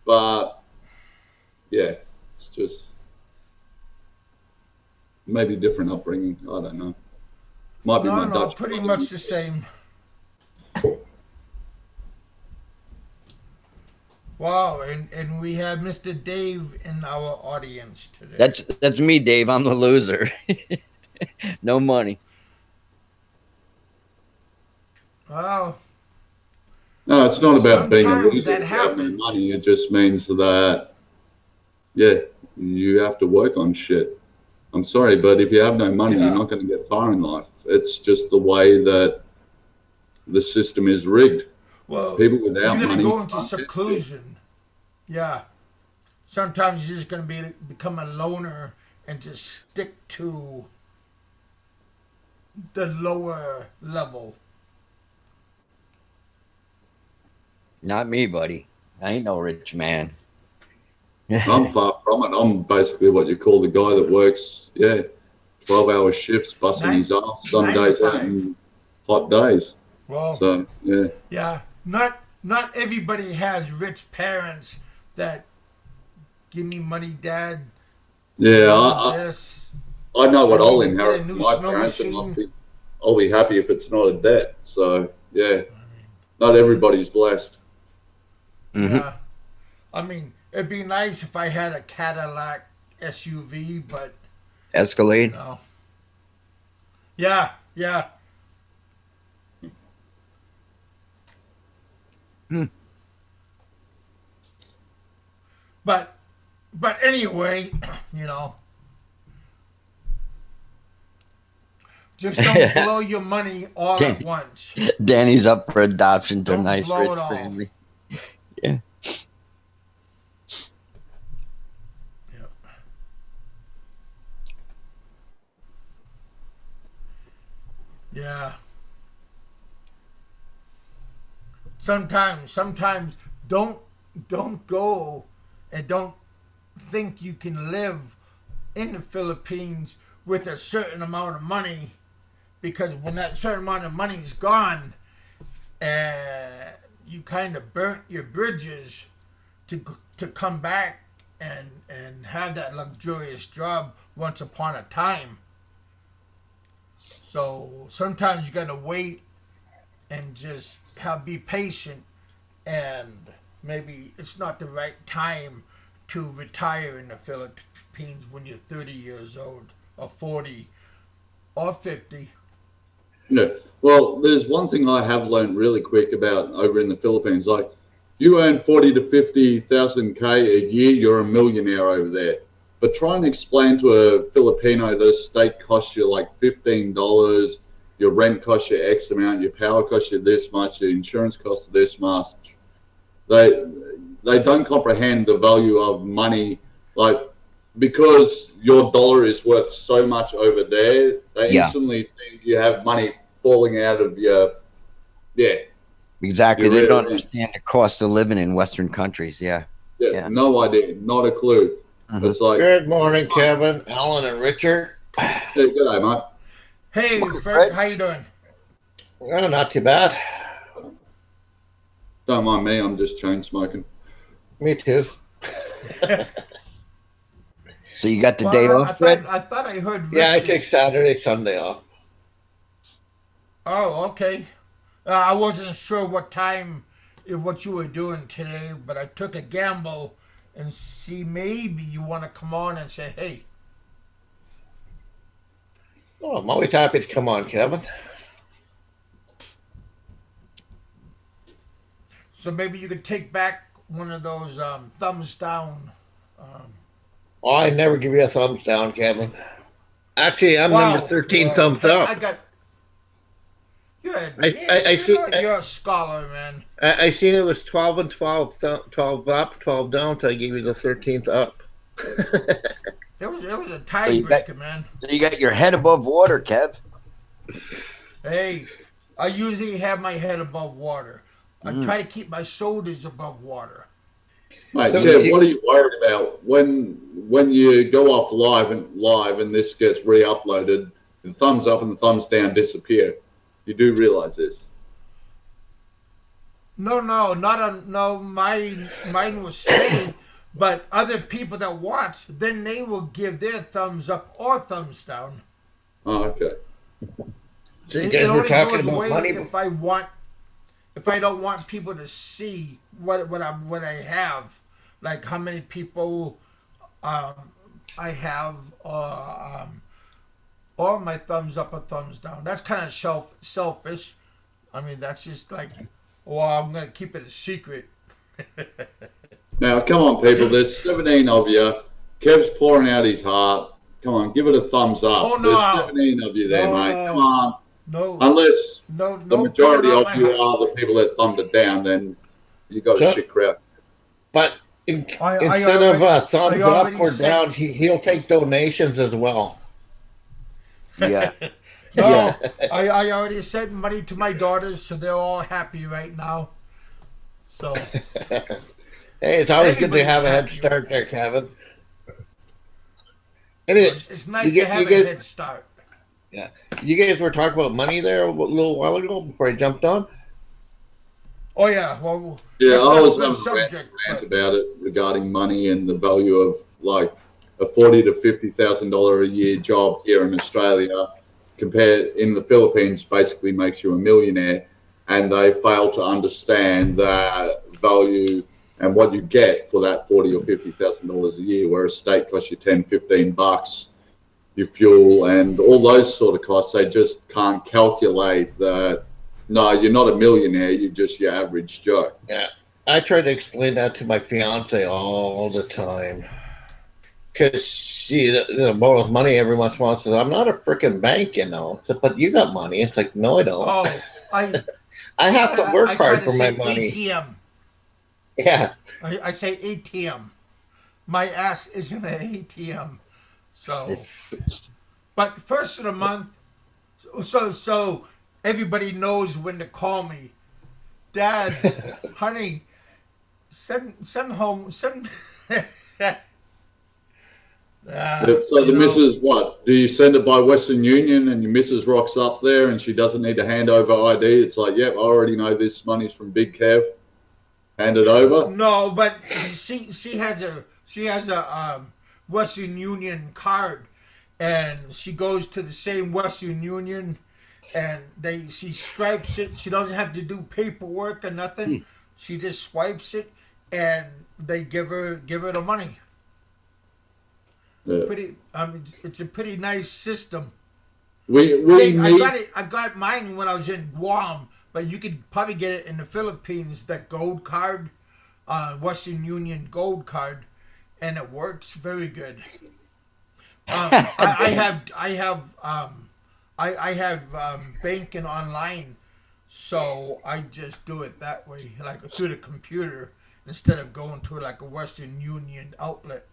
but yeah, it's just maybe different upbringing. I don't know. Might be my Dutch. Pretty much the same. Wow, and we have Mr. Dave in our audience today. That's me, Dave. I'm the loser. No money. Wow. No, it's not about being a loser. That happens. Money. It just means that, you have to work on shit. I'm sorry, but if you have no money, you're not going to get far in life. It's just the way that the system is rigged. Well, people without you're money going to go into seclusion. Yeah. Sometimes you're just going to become a loner and just stick to the lower level. Not me, buddy. I ain't no rich man. I'm far from it. I'm basically what you call the guy that works, 12-hour shifts, busting his ass some days out in hot days. Well, so, yeah. Yeah. Not everybody has rich parents that give me money, Dad. Yeah, I know what I'll inherit from my parents, and I'll be happy if it's not a debt. So, yeah, not everybody's blessed. Mm-hmm. Yeah. I mean, it'd be nice if I had a Cadillac SUV, but... Escalade? No. Yeah. but anyway, you know, just don't blow your money all at once. Danny's up for adoption to a Don't nice blow rich it all. family. Yeah. Yeah. Sometimes don't go and don't think you can live in the Philippines with a certain amount of money, because when that certain amount of money is gone, you kind of burnt your bridges to come back and have that luxurious job once upon a time. So sometimes you gotta wait and just be patient, and maybe it's not the right time to retire in the Philippines when you're 30 years old or 40 or 50. No. Well, there's one thing I have learned really quick about over in the Philippines. Like, you earn 40 to 50,000 K a year, you're a millionaire over there. But try and explain to a Filipino that a steak costs you like $15, your rent costs you X amount, your power costs you this much, your insurance costs you this much. They don't comprehend the value of money. Like, because your dollar is worth so much over there, they instantly think you have money falling out of your, Exactly. They don't understand the cost of living in Western countries. Yeah. No idea, not a clue. It's like, good morning, Kevin, Alan, and Richard. hey, good day, mate. Hey, Fred, how you doing? Well, not too bad. Don't mind me, I'm just chain smoking. Me too. So you got the day off, Fred? I thought I heard Richard. Yeah, I take Saturday, Sunday off. Oh, okay. I wasn't sure what you were doing today, but I took a gamble and see maybe you want to come on and say, hey. Oh, I'm always happy to come on, Kevin. So maybe you could take back one of those thumbs down. Oh, I never give you a thumbs down, Kevin. Actually, I'm number 13 thumbs up. I got. You're a scholar, man. I seen it was 12 and 12, 12 up, 12 down, so I gave you the 13th up. It was a tiebreaker, man. So you got your head above water, Kev. Hey, I usually have my head above water. I try to keep my shoulders above water. Mate, Kev, what are you worried about when you go off live and this gets re-uploaded? The thumbs up and the thumbs down disappear. You do realize this? No, mine was staying, but other people that watch, then they will give their thumbs up or thumbs down. Oh, okay. So you guys were talking about money. If I don't want people to see what I have, like how many people I have, or my thumbs up or thumbs down. That's kind of selfish. I mean, that's just like, well, I'm going to keep it a secret. Now, come on, people. There's 17 of you. Kev's pouring out his heart. Come on, give it a thumbs up. Oh, no. There's 17 of you there, mate. Come on. No. Unless the majority of you are the people that thumbed it down, then you got a shit crowd. But instead of thumbs up or down, he'll take donations as well. Yeah. No, I already sent money to my daughters, so they're all happy right now. So, hey, it's always good to have a head start there, Kevin. It's nice to have a head start. Yeah, you guys were talking about money there a little while ago before I jumped on. Oh yeah, well, yeah, I was having a rant about it regarding money and the value of like a $40,000 to $50,000 a year job here in Australia, compared in the Philippines, basically makes you a millionaire, and they fail to understand that value and what you get for that $40,000 or $50,000 a year, where a steak costs you $10-15, your fuel and all those sort of costs. They just can't calculate that. No, you're not a millionaire. You're just your average Joe. Yeah. I try to explain that to my fiance all the time. Because she, borrows money every once in a while. Says, "I'm not a freaking bank, you know." I said, "But you got money." It's like, "No, I don't. Oh, I I have to work I try hard to for my say money." ATM. Yeah. I say ATM. My ass isn't an ATM. So, but first of the month, so everybody knows when to call me. Dad, honey, send home send. Yep. So You the know, missus, what? Do you send it by Western Union and your missus rocks up there and she doesn't need to hand over ID? It's like, yep, I already know this money's from Big Kev. Hand it over. no, but she has a Western Union card, and she goes to the same Western Union, and she stripes it. She doesn't have to do paperwork or nothing. She just swipes it, and they give her the money. Yeah. It's a pretty nice system. We need. I got mine when I was in Guam, but you could probably get it in the Philippines. That gold card, Western Union gold card, and it works very good. I have banking online, so I just do it that way, like through the computer, instead of going to like a Western Union outlet.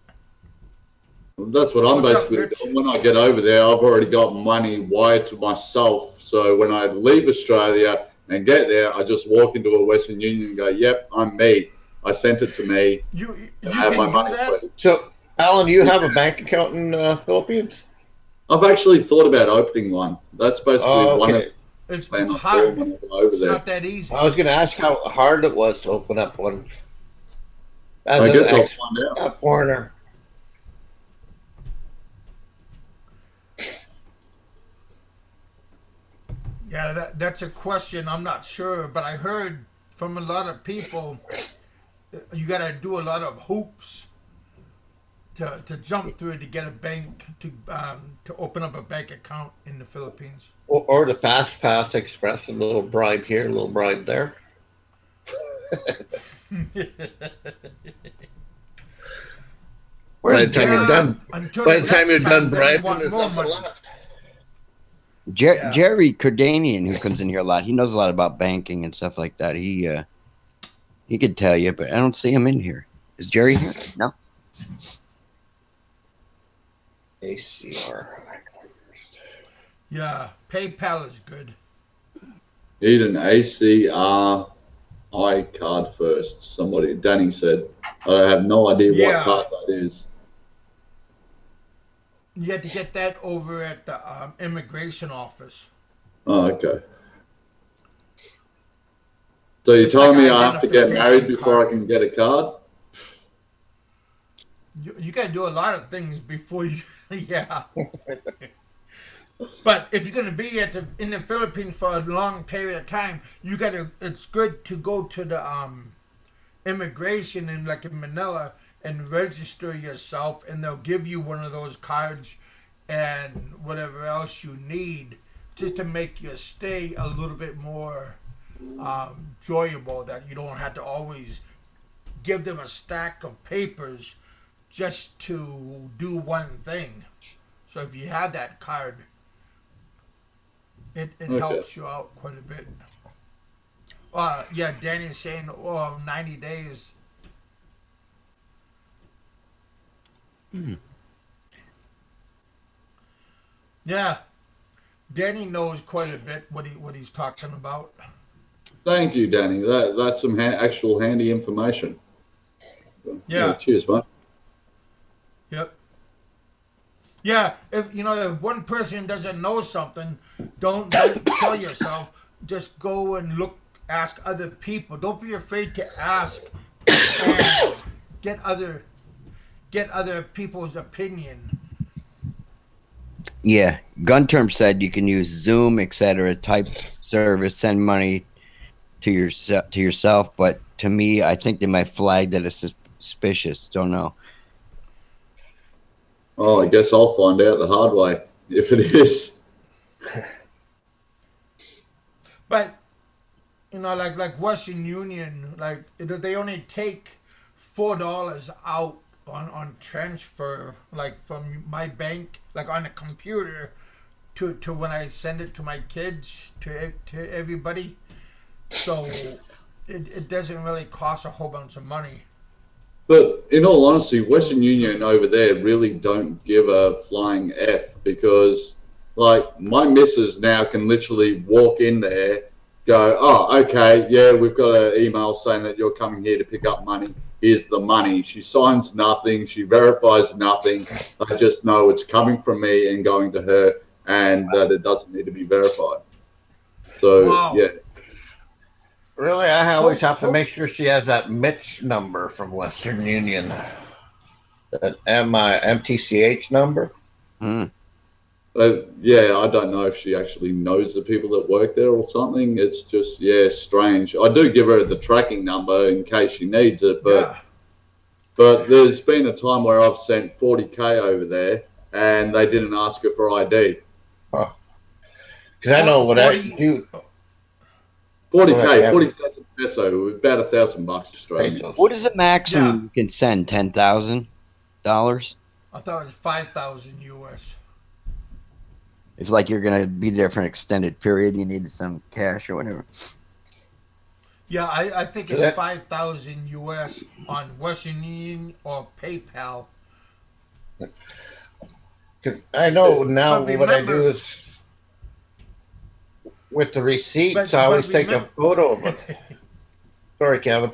That's what I'm What's up, basically Rich? doing. When I get over there, I've already got money wired to myself. So when I leave Australia and get there, I just walk into a Western Union and go, "Yep, I'm me. I sent it to me. You And I have can my do money, that. please." So, Alan, you have a bank account in Philippines? I've actually thought about opening one. That's basically Oh, one of okay. the It's plans I'm hard. doing when I go over It's there. not that easy. I was going to ask how hard it was to open up one as I an guess I'll find out. a foreigner. Yeah, that's a question. I'm not sure, but I heard from a lot of people you got to do a lot of hoops to jump through to get a bank to open up a bank account in the Philippines. Or the Fast Pass Express, a little bribe here, a little bribe there. Where's By the time you're done, Until by the the time next you're done time, then they bribing, want there's more nothing money. left. Yeah. Jerry Kardanian, who comes in here a lot, he knows a lot about banking and stuff like that. He could tell you, but I don't see him in here. Is Jerry here? No. ACR. Yeah, PayPal is good. Need an ACRI card first. Danny said. I have no idea what Yeah. card that is. You had to get that over at the immigration office. Oh, okay. So you're It's telling like me an I have to get married identification before card. I can get a card? You got to do a lot of things before you. Yeah. But if you're going to be in the Philippines for a long period of time, you got to. It's good to go to the immigration in Manila and register yourself, and they'll give you one of those cards and whatever else you need just to make your stay a little bit more enjoyable. That you don't have to always give them a stack of papers just to do one thing. So if you have that card, it Okay. helps you out quite a bit. Yeah, Danny's saying, 90 days. Yeah, Danny knows quite a bit what he's talking about. Thank you, Danny. That's some actual handy information. Yeah. Cheers, mate. Yep. Yeah, if one person doesn't know something, don't tell yourself. Just go and ask other people. Don't be afraid to ask and get other people's opinion. Yeah, Gunterm said you can use Zoom, etc. type service, send money to yourself, but to me, I think they might flag that as suspicious. Don't know. Oh, I guess I'll find out the hard way if it is. But like Western Union, like they only take $4 out on transfer, like from my bank, like on the computer, to when I send it to my kids, to everybody. So it doesn't really cost a whole bunch of money. But in all honesty, Western Union over there really don't give a flying F, because like my missus now can literally walk in there, go, oh, okay, yeah, we've got an email saying that you're coming here to pick up money. Here's the money. She signs nothing. She verifies nothing. I just know it's coming from me and going to her, and that it doesn't need to be verified. So, Wow. yeah. Really, I always have to make sure she has that Mitch number from Western Union. That MTCH number. Mm. Yeah, I don't know if she actually knows the people that work there or something. It's just, yeah, strange. I do give her the tracking number in case she needs it, but there's been a time where I've sent 40K over there and they didn't ask her for ID. Because I know what 40, I do. 40K, 40,000 peso, about $1,000 Australian. What is the maximum you can send? $10,000? I thought it was 5,000 US. If like you're gonna be there for an extended period, you need some cash or whatever. Yeah, I think it's 5,000 US on Western Union or PayPal. I know now what I do is with the receipts, I always take a photo of it. Sorry, Kevin.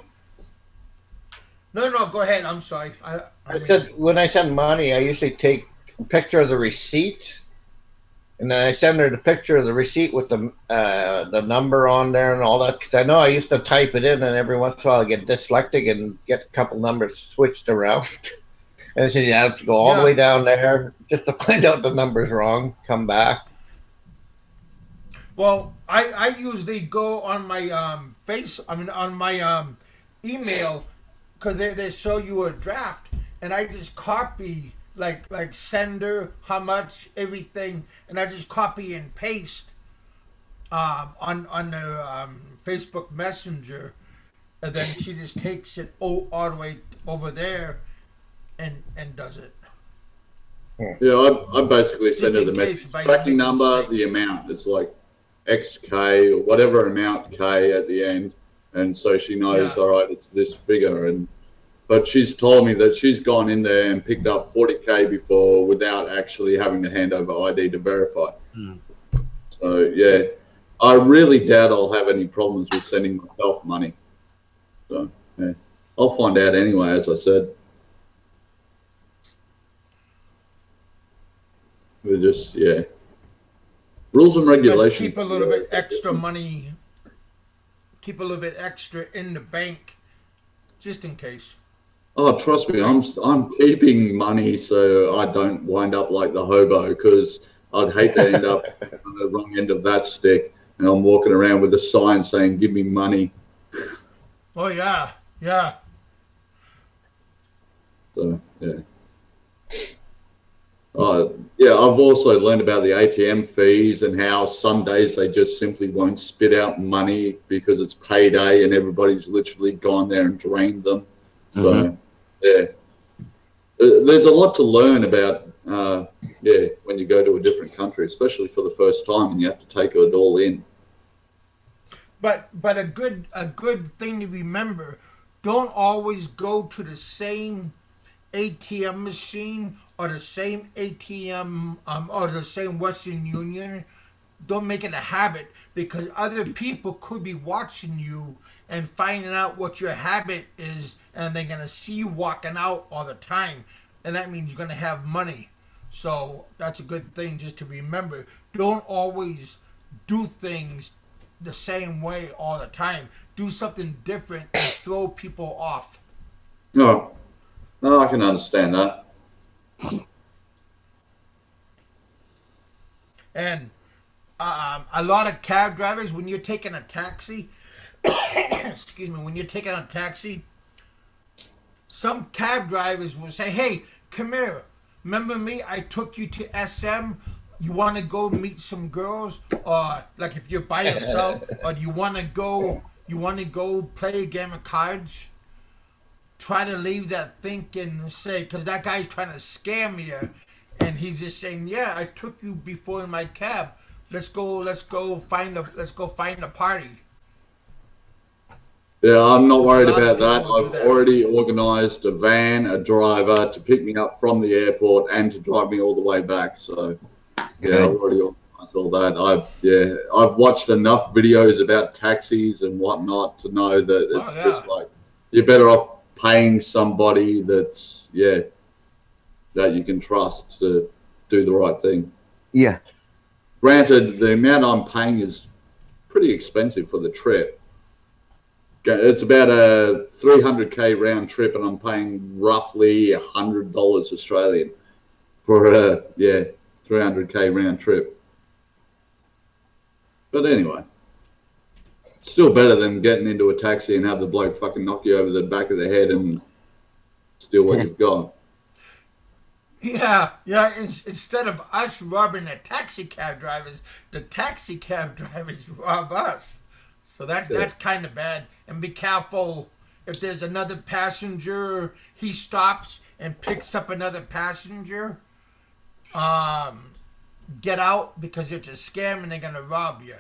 No, go ahead. I'm sorry. I said when I send money, I usually take a picture of the receipt, and then I send her the picture of the receipt with the number on there and all that. Because I know I used to type it in, and every once in a while I get dyslexic and get a couple numbers switched around. And I said you have to go all the way down there just to find out the number's wrong. Come back. Well, I usually go on my on my email, because they show you a draft, and I just copy like sender, how much, everything, and I just copy and paste on the Facebook Messenger, and then she just takes it all the way over there and does it. Yeah, I basically send her the message, tracking number, the amount. It's like XK or whatever amount K at the end, and so she knows, all right, it's this figure. But she's told me that she's gone in there and picked up 40K before without actually having to hand over ID to verify. So yeah, I really doubt I'll have any problems with sending myself money. So yeah, I'll find out anyway, as I said. We're just, rules and regulations. Keep a little bit extra money. Keep a little bit extra in the bank, just in case. Oh, trust me, I'm keeping money so I don't wind up like the hobo, because I'd hate to end up on the wrong end of that stick and I'm walking around with a sign saying, "Give me money." Oh yeah. So yeah. I've also learned about the ATM fees and how some days they just simply won't spit out money because it's payday and everybody's literally gone there and drained them. So, there's a lot to learn about, when you go to a different country, especially for the first time, and you have to take it all in. But a good thing to remember: don't always go to the same ATM machine or the same ATM or the same Western Union. Don't make it a habit, because other people could be watching you and finding out what your habit is, and they're going to see you walking out all the time, and that means you're going to have money. So that's a good thing just to remember. Don't always do things the same way all the time. Do something different and throw people off. No, I can understand that. And a lot of cab drivers, when you're taking a taxi, when you're taking a taxi, some cab drivers will say, "Hey, come here. Remember me? I took you to SM. You want to go meet some girls? Or like if you're by yourself, or do you want to go you want to go play a game of cards, try to leave that thinking and say, because that guy's trying to scam you, and he's just saying, yeah, I took you before in my cab. Let's go find a party. Yeah, I'm not worried A lot of about that. people do I've that. already organised a van, a driver to pick me up from the airport and to drive me all the way back. So, yeah, Good. I've already organised all that. I've watched enough videos about taxis and whatnot to know that it's just like you're better off paying somebody that you can trust to do the right thing. Yeah. Granted, the amount I'm paying is pretty expensive for the trip. It's about a 300k round trip, and I'm paying roughly $100 Australian for a 300k round trip. But anyway, still better than getting into a taxi and have the bloke fucking knock you over the back of the head and steal what you've got. Yeah. Instead of us robbing the taxi cab drivers rob us. So that's kind of bad. And be careful if there's another passenger. He stops and picks up another passenger. Get out, because it's a scam and they're gonna rob you.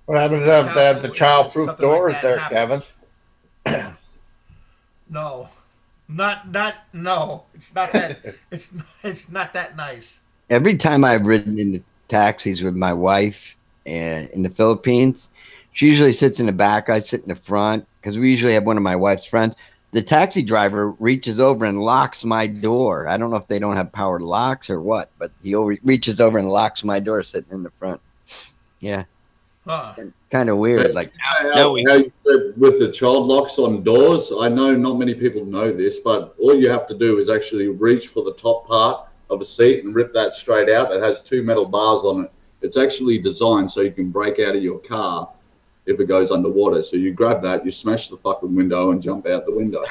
What happens if they have the child-proof doors like there, happens. Kevin? No, no. It's not that. It's not that nice. Every time I've ridden in the taxis with my wife and in the Philippines, she usually sits in the back. I sit in the front because we usually have one of my wife's friends. The taxi driver reaches over and locks my door. I don't know if they don't have power locks or what, but he reaches over and locks my door sitting in the front. Yeah. Kind of weird. Like how you said with the child locks on doors, I know not many people know this, but all you have to do is actually reach for the top part of a seat and rip that straight out. It has 2 metal bars on it. It's actually designed so you can break out of your car if it goes underwater. So you grab that, you smash the fucking window and jump out the window.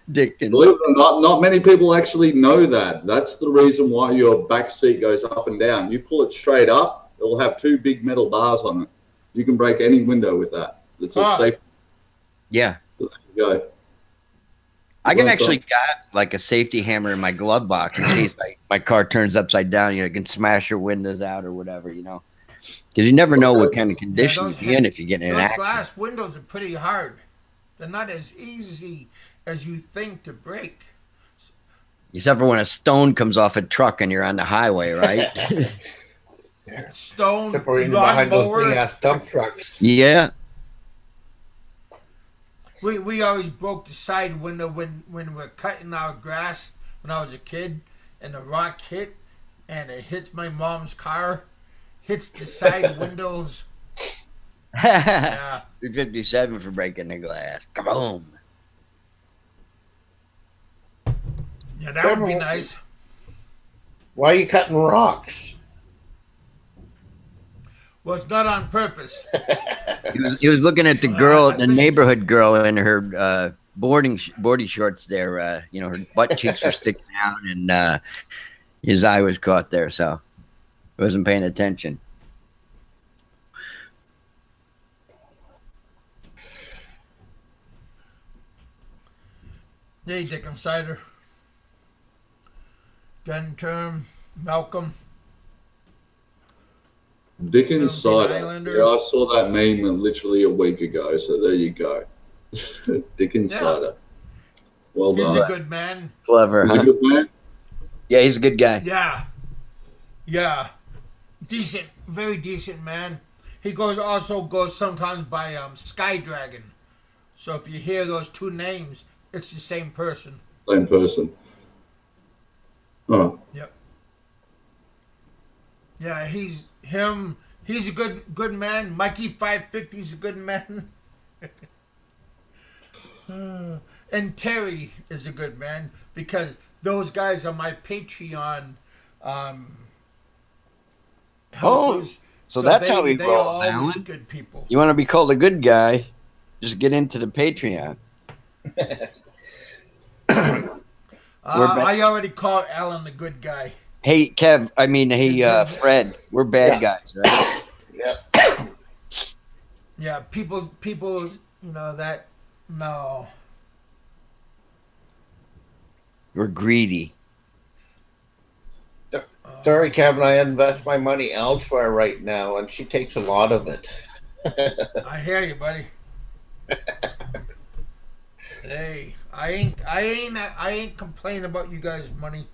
Believe it or not, not many people actually know that. That's the reason why your back seat goes up and down. You pull it straight up, it'll have 2 big metal bars on it. You can break any window with that. It's a safe. Yeah. So there you go. I can actually got like a safety hammer in my glove box in case my car turns upside down. You know, I can smash your windows out or whatever, you know. Because you never know what kind of condition you're in if you get in an accident. Those glass windows are pretty hard. They're not as easy as you think to break. Except for when a stone comes off a truck and you're on the highway, right? Stone, behind those big-ass dump trucks. Yeah. We always broke the side window when we're cutting our grass when I was a kid, and the rock hit, and it hits my mom's car, hits the side windows. Yeah. 357 for breaking the glass. Kaboom. Yeah, that would be nice. Why are you cutting rocks? Well, it's not on purpose. He was looking at the girl, the neighborhood girl in her boarding shorts there. You know, her butt cheeks were sticking out, and his eye was caught there, so he wasn't paying attention. Hey, Dick Insider. Gun Term, Malcolm. Dick Insider. Yeah, I saw that meme literally a week ago, so there you go. Dick Insider. Yeah. Well done. He's a good man. Clever, He's a good man? Yeah, he's a good guy. Yeah. Decent, very decent man. He also goes sometimes by Sky Dragon. So if you hear those 2 names, it's the same person. Same person. Oh. Yep. Yeah, he's a good man. Mikey 550 is a good man. And Terry is a good man because those guys are my Patreon helpers. So that's how he rolls, Alan. Good people. You want to be called a good guy, just get into the Patreon. I already called Alan a good guy. Hey, Kev. I mean, hey, Fred. We're bad guys, right? Yeah, people, you know that. No. We're greedy. Sorry, Kevin, I invest my money elsewhere right now, and she takes a lot of it. I hear you, buddy. Hey, I ain't complaining about you guys' money.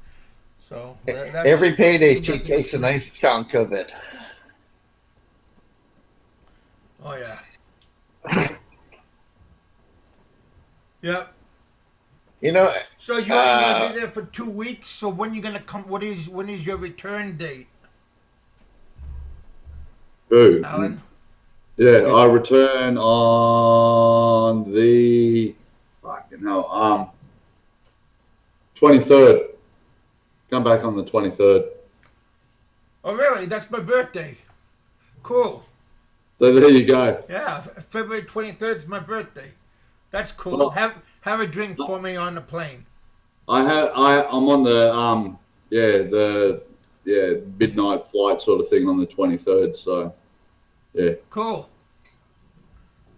So that's Every payday, you she got to go takes a through. nice chunk of it. Oh yeah. Yep. You know, So you're gonna be there for 2 weeks. So when you gonna come? When is your return date, Who? Alan? Yeah, I return on the fucking hell, 23rd. Come back on the 23rd. Oh really? That's my birthday. Cool. So there you go. Yeah, February 23rd is my birthday. That's cool. Well, Have a drink for me on the plane. I'm on the midnight flight sort of thing on the 23rd. So yeah. Cool.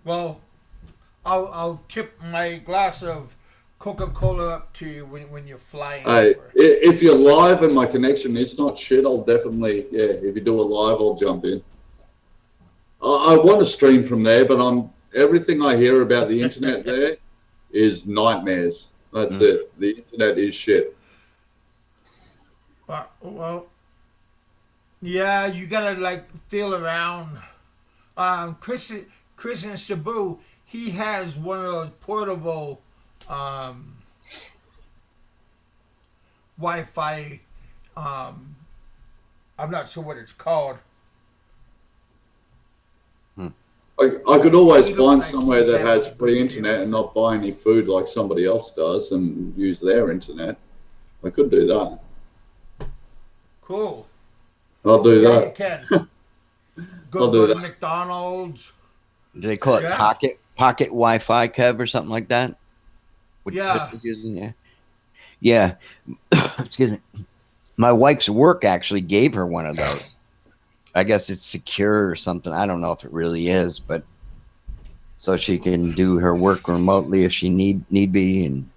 Well, I'll tip my glass of Coca-Cola up to you when you're flying Hey, over. if you're live and my connection is not shit, I'll definitely if you do a live, I'll jump in. I want to stream from there, but everything I hear about the internet there is nightmares. That's it. The internet is shit. Well, yeah, you gotta like feel around. Chris in Cebu, he has one of those portable Wi-Fi. I'm not sure what it's called. I could always He find looks like somewhere he's that having has a free good deal internet and with it. not buy any food like somebody else does and use their internet. I could do that. Cool. I'll do Yeah, you that. can. I'll Go do to that. McDonald's. Do they call it Yeah. pocket Wi-Fi, Kev, or something like that? What Yeah. Chris is using, yeah. Yeah. Excuse me. My wife's work actually gave her one of those. I guess it's secure or something. I don't know if it really is, but so she can do her work remotely if she need be. And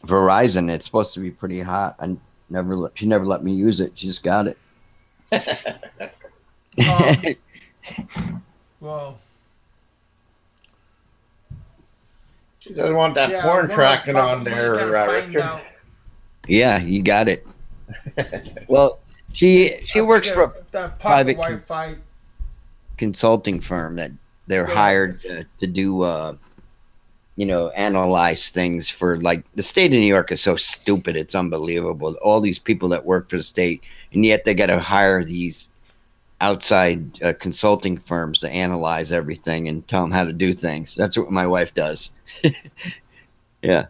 Verizon, it's supposed to be pretty hot. She never let me use it. She just got it. Well, she doesn't want that yeah, porn one of tracking the on problems there, you gotta find Richard. out. Yeah, you got it. Well, she works for a that private pocket Wi-Fi. consulting firm that they're Yeah, hired to do analyze things for, like, the state of New York is so stupid, it's unbelievable. All these people that work for the state, and yet they got to hire these outside consulting firms to analyze everything and tell them how to do things. That's what my wife does. Yeah.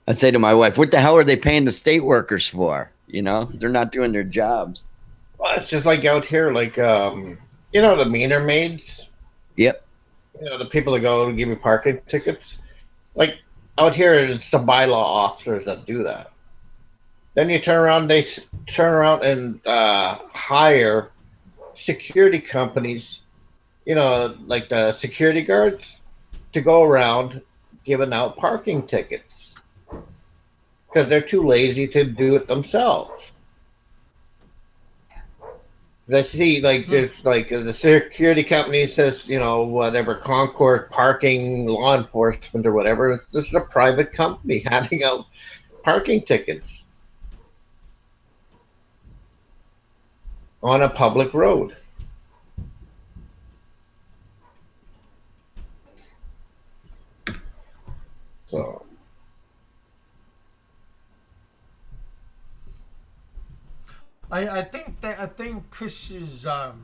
I say to my wife, what the hell are they paying the state workers for? They're not doing their jobs. Well, it's just like out here, like the meter maids. Yep. The people that go to give you parking tickets. Like out here, it's the bylaw officers that do that. Then you turn around, and hire security companies, like the security guards, to go around giving out parking tickets because they're too lazy to do it themselves. I see, like, there's like the security company says, whatever, Concord Parking Law Enforcement or whatever. This is a private company handing out parking tickets on a public road. So I think Chris's that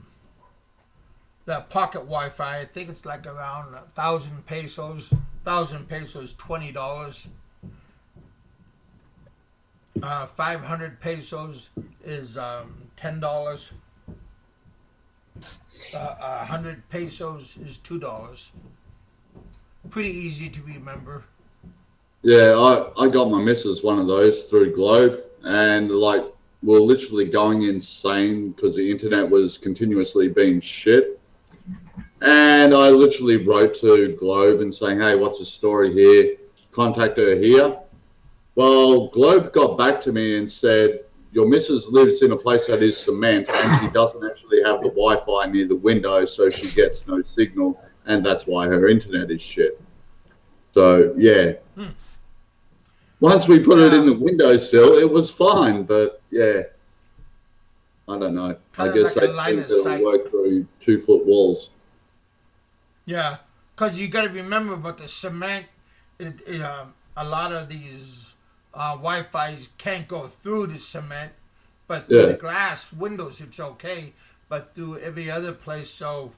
pocket Wi-Fi. I think it's like around 1,000 pesos. 1,000 pesos, $20. 500 pesos is $10. 100 pesos is $2. Pretty easy to remember. Yeah, I got my missus one of those through Globe, and like were literally going insane because the internet was continuously being shit. And I literally wrote to Globe and saying, hey, what's the story here? Contact her here. Well, Globe got back to me and said, your missus lives in a place that is cement and she doesn't actually have the Wi-Fi near the window, so she gets no signal, and that's why her internet is shit. So, yeah. Once we put it in the windowsill, it was fine, but, yeah. I don't know. I guess they think it'll work through 2-foot walls. Yeah, because you got to remember about the cement, a lot of these Wi-Fis can't go through the cement, but through the glass windows it's okay, but through every other place, so...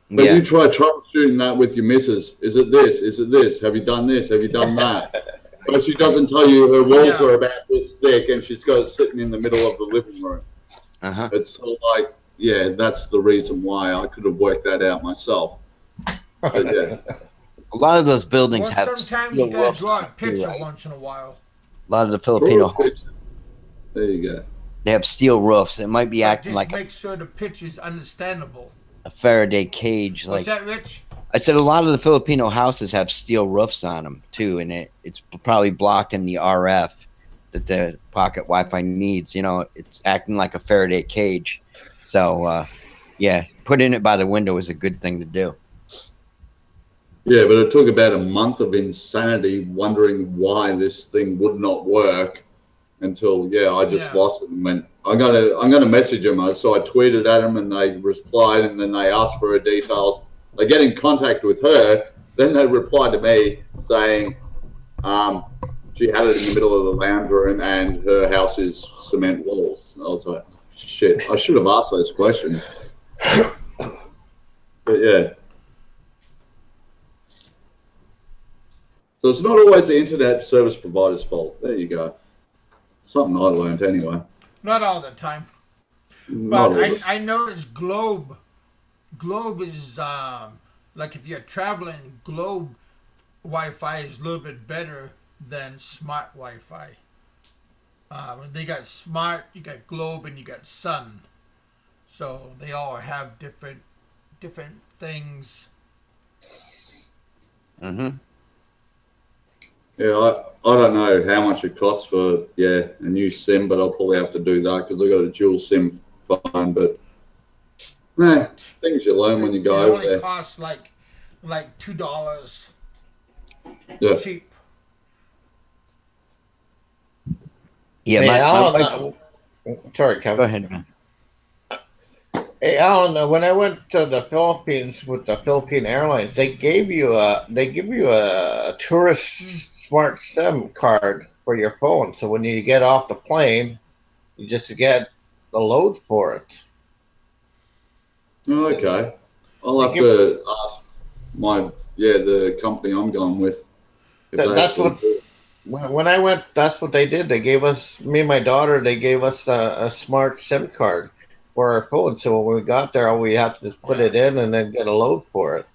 But you try troubleshooting that with your missus. Is it this? Is it this? Have you done this? Have you done that? But she doesn't tell you her walls are about this thick and she's got it sitting in the middle of the living room. It's sort of like, yeah, that's the reason why. I could have worked that out myself. But, yeah. A lot of those buildings have. Sometimes you gotta draw a picture once in a while. A lot of the Filipino homes. There you go. They have steel roofs. It might be acting like make sure the picture's understandable. A Faraday cage. What's that, Rich? I said a lot of the Filipino houses have steel roofs on them too, and it's probably blocking the RF that the pocket Wi-Fi needs. You know, it's acting like a Faraday cage. So, yeah, putting it by the window is a good thing to do. Yeah, but it took about a month of insanity wondering why this thing would not work until, I just lost it and went, I'm gonna message them. So I tweeted at them and they replied, and then they asked for her details. They get in contact with her, then they replied to me saying she had it in the middle of the lounge room and her house is cement walls. I was like, shit, I should have asked those questions. But yeah. So it's not always the internet service provider's fault. There you go. Something I learned anyway. Not all the time. But I noticed Globe is, like if you're traveling, Globe Wi-Fi is a little bit better than smart Wi-Fi. They got smart, you got Globe, and you got Sun. So they all have different things. Yeah, I don't know how much it costs for a new SIM, but I'll probably have to do that because I got a dual SIM phone. But things you learn when you go over there. It only costs like $2. Yeah. Cheap. Yeah, hey, Alan, sorry, Kevin. Go ahead, man. Hey, Alan, when I went to the Philippines with the Philippine Airlines, they give you a tourist smart SIM card for your phone. So when you get off the plane, you just get the load for it. Okay, I'll have to ask the company I'm going with. That's what. When I went, that's what they did. They gave us, me and my daughter, they gave us a smart SIM card for our phone. So when we got there, all we had to just put it in and then get a load for it.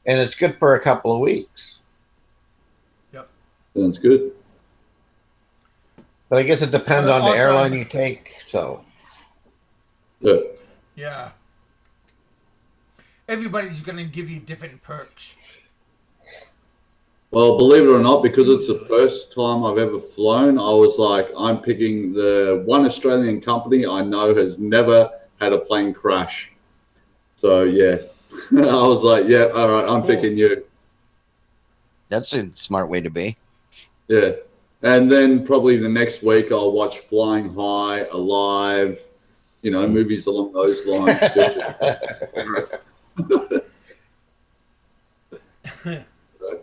And it's good for a couple of weeks. Yep. Sounds good. But I guess it depends on the airline you take. So. Yeah. Yeah. Everybody's going to give you different perks. Well, believe it or not, because it's the first time I've ever flown, I was like, I'm picking the one Australian company I know has never had a plane crash. So, yeah, I was like, yeah, all right, I'm picking you. That's a smart way to be. Yeah. And then probably the next week I'll watch Flying High, Alive, movies along those lines.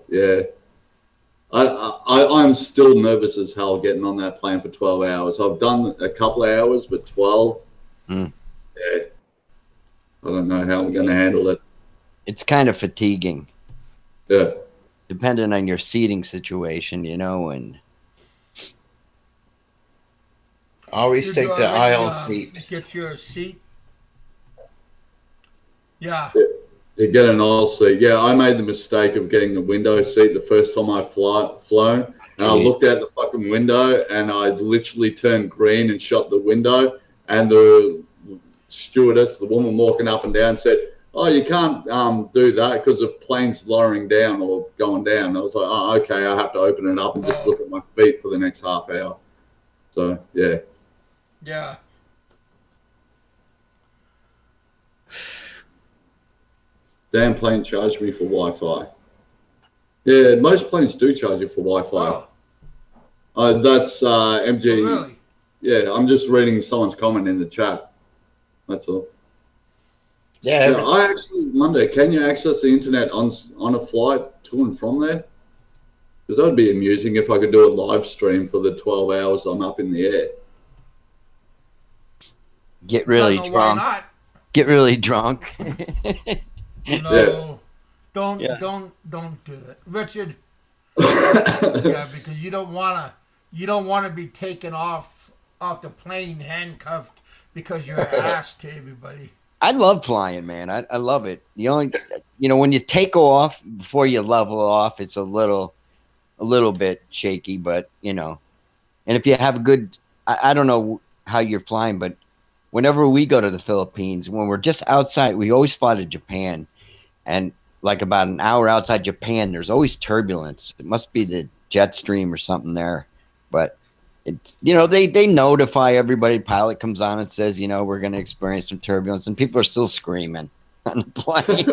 Yeah. I'm still nervous as hell getting on that plane for 12 hours. I've done a couple of hours, but 12, yeah, I don't know how I'm going to handle it. It's kind of fatiguing. Yeah. Depending on your seating situation, and... Always take the aisle seat. Get your seat. Yeah. You get an aisle seat. Yeah, I made the mistake of getting the window seat the first time I flown, and I looked out the fucking window, and I literally turned green and shut the window, and the stewardess, the woman walking up and down, said, "Oh, you can't do that because of planes lowering down or going down." And I was like, "Oh, okay, I have to open it up and just look at my feet for the next half hour." So, yeah. Yeah. Damn plane charged me for Wi-Fi. Yeah, most planes do charge you for Wi-Fi. Oh. That's MG. Oh, really? Yeah, I'm just reading someone's comment in the chat. That's all. Yeah. I actually wonder, can you access the internet on a flight to and from there? Because that would be amusing if I could do a live stream for the 12 hours I'm up in the air. Get really Why drunk. not? Get really drunk. No, don't do that, Richard. Yeah, because you don't wanna be taken off the plane handcuffed because you're ass to everybody. I love flying, man. I love it. The only, when you take off before you level off, it's a little bit shaky, but and if you have a good, I don't know how you're flying, but whenever we go to the Philippines, when we're just outside, we always fly to Japan. And like about an hour outside Japan, there's always turbulence. It must be the jet stream or something there. But it's, they notify everybody. Pilot comes on and says, we're going to experience some turbulence, and people are still screaming on the plane.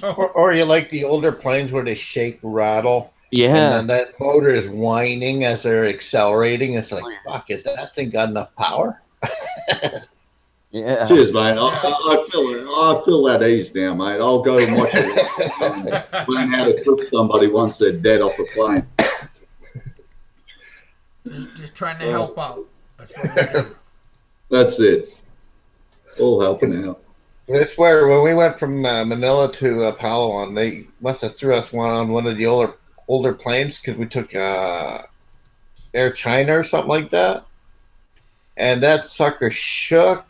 Or you like the older planes where they shake, rattle. Yeah. And then that motor is whining as they're accelerating. It's like, fuck, is that thing got enough power? Yeah. Cheers, mate. I feel that ease now, mate. I'll go and watch it. Learn how to cook somebody once they're dead off a plane. Just trying to help out. That's what we do. That's it. All helping out. I swear, when we went from Manila to Palawan, they must have threw us one on one of the older planes because we took Air China or something like that. And that sucker shook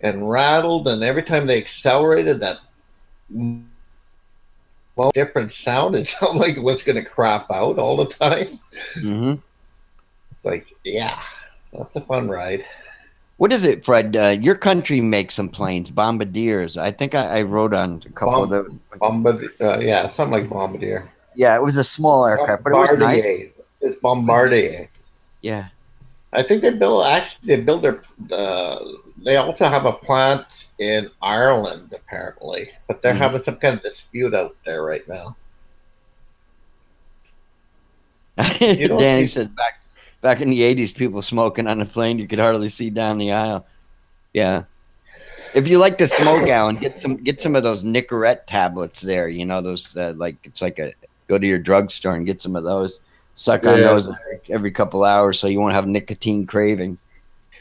and rattled, and every time they accelerated, that different sound. It sounded like it was going to crap out all the time. Mm-hmm. It's like, yeah, that's a fun ride. What is it, Fred? Your country makes some planes, Bombardiers. I think I wrote on a couple of those. Yeah, something like Bombardier. Yeah, it was a small aircraft, but it was nice. It's Bombardier. Yeah. I think they build their. They also have a plant in Ireland, apparently, but they're having some kind of dispute out there right now. Danny says back in the 80s, people smoking on the plane, you could hardly see down the aisle. Yeah. If you like to smoke, Alan, get some of those Nicorette tablets there. Those it's like go to your drugstore and get some of those. Suck on those every couple hours so you won't have nicotine craving.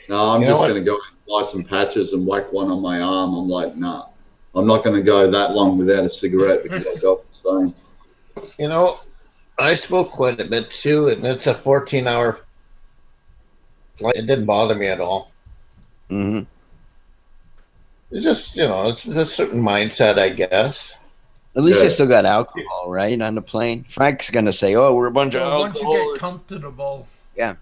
No, I'm just going to go and buy some patches and whack one on my arm. I'm like, nah, I'm not going to go that long without a cigarette because I'll go insane. I smoke quite a bit too, and it's a 14-hour flight. It didn't bother me at all. Mm-hmm. It's just, it's a certain mindset, I guess. At least they still got alcohol, right, on the plane. Frank's going to say, oh, we're a bunch of alcoholics. Once you get comfortable. Yeah.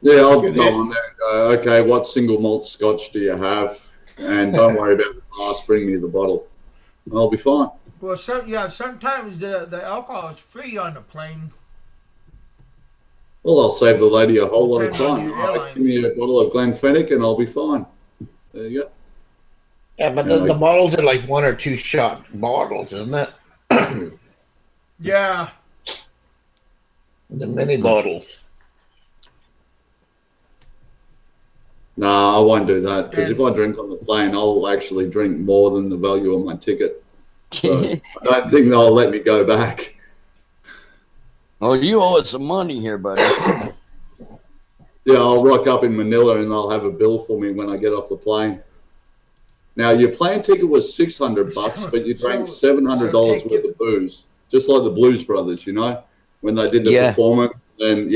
Yeah, I'll go on there and go, okay, what single malt scotch do you have? And don't worry about the glass, bring me the bottle. And I'll be fine. Well, sometimes the alcohol is free on the plane. Well, I'll save the lady a whole lot of time. Right, give me a bottle of Glenfiddich and I'll be fine. There you go. Yeah, but the bottles are like 1 or 2 shot bottles, isn't it? Yeah. The mini bottles. No, I won't do that because if I drink on the plane, I'll actually drink more than the value of my ticket. So I don't think they'll let me go back. Oh, you owe us some money here, buddy. Yeah, I'll rock up in Manila and they'll have a bill for me when I get off the plane. Now, your plane ticket was $600, but you drank $700 worth of booze, just like the Blues Brothers, when they did the performance. And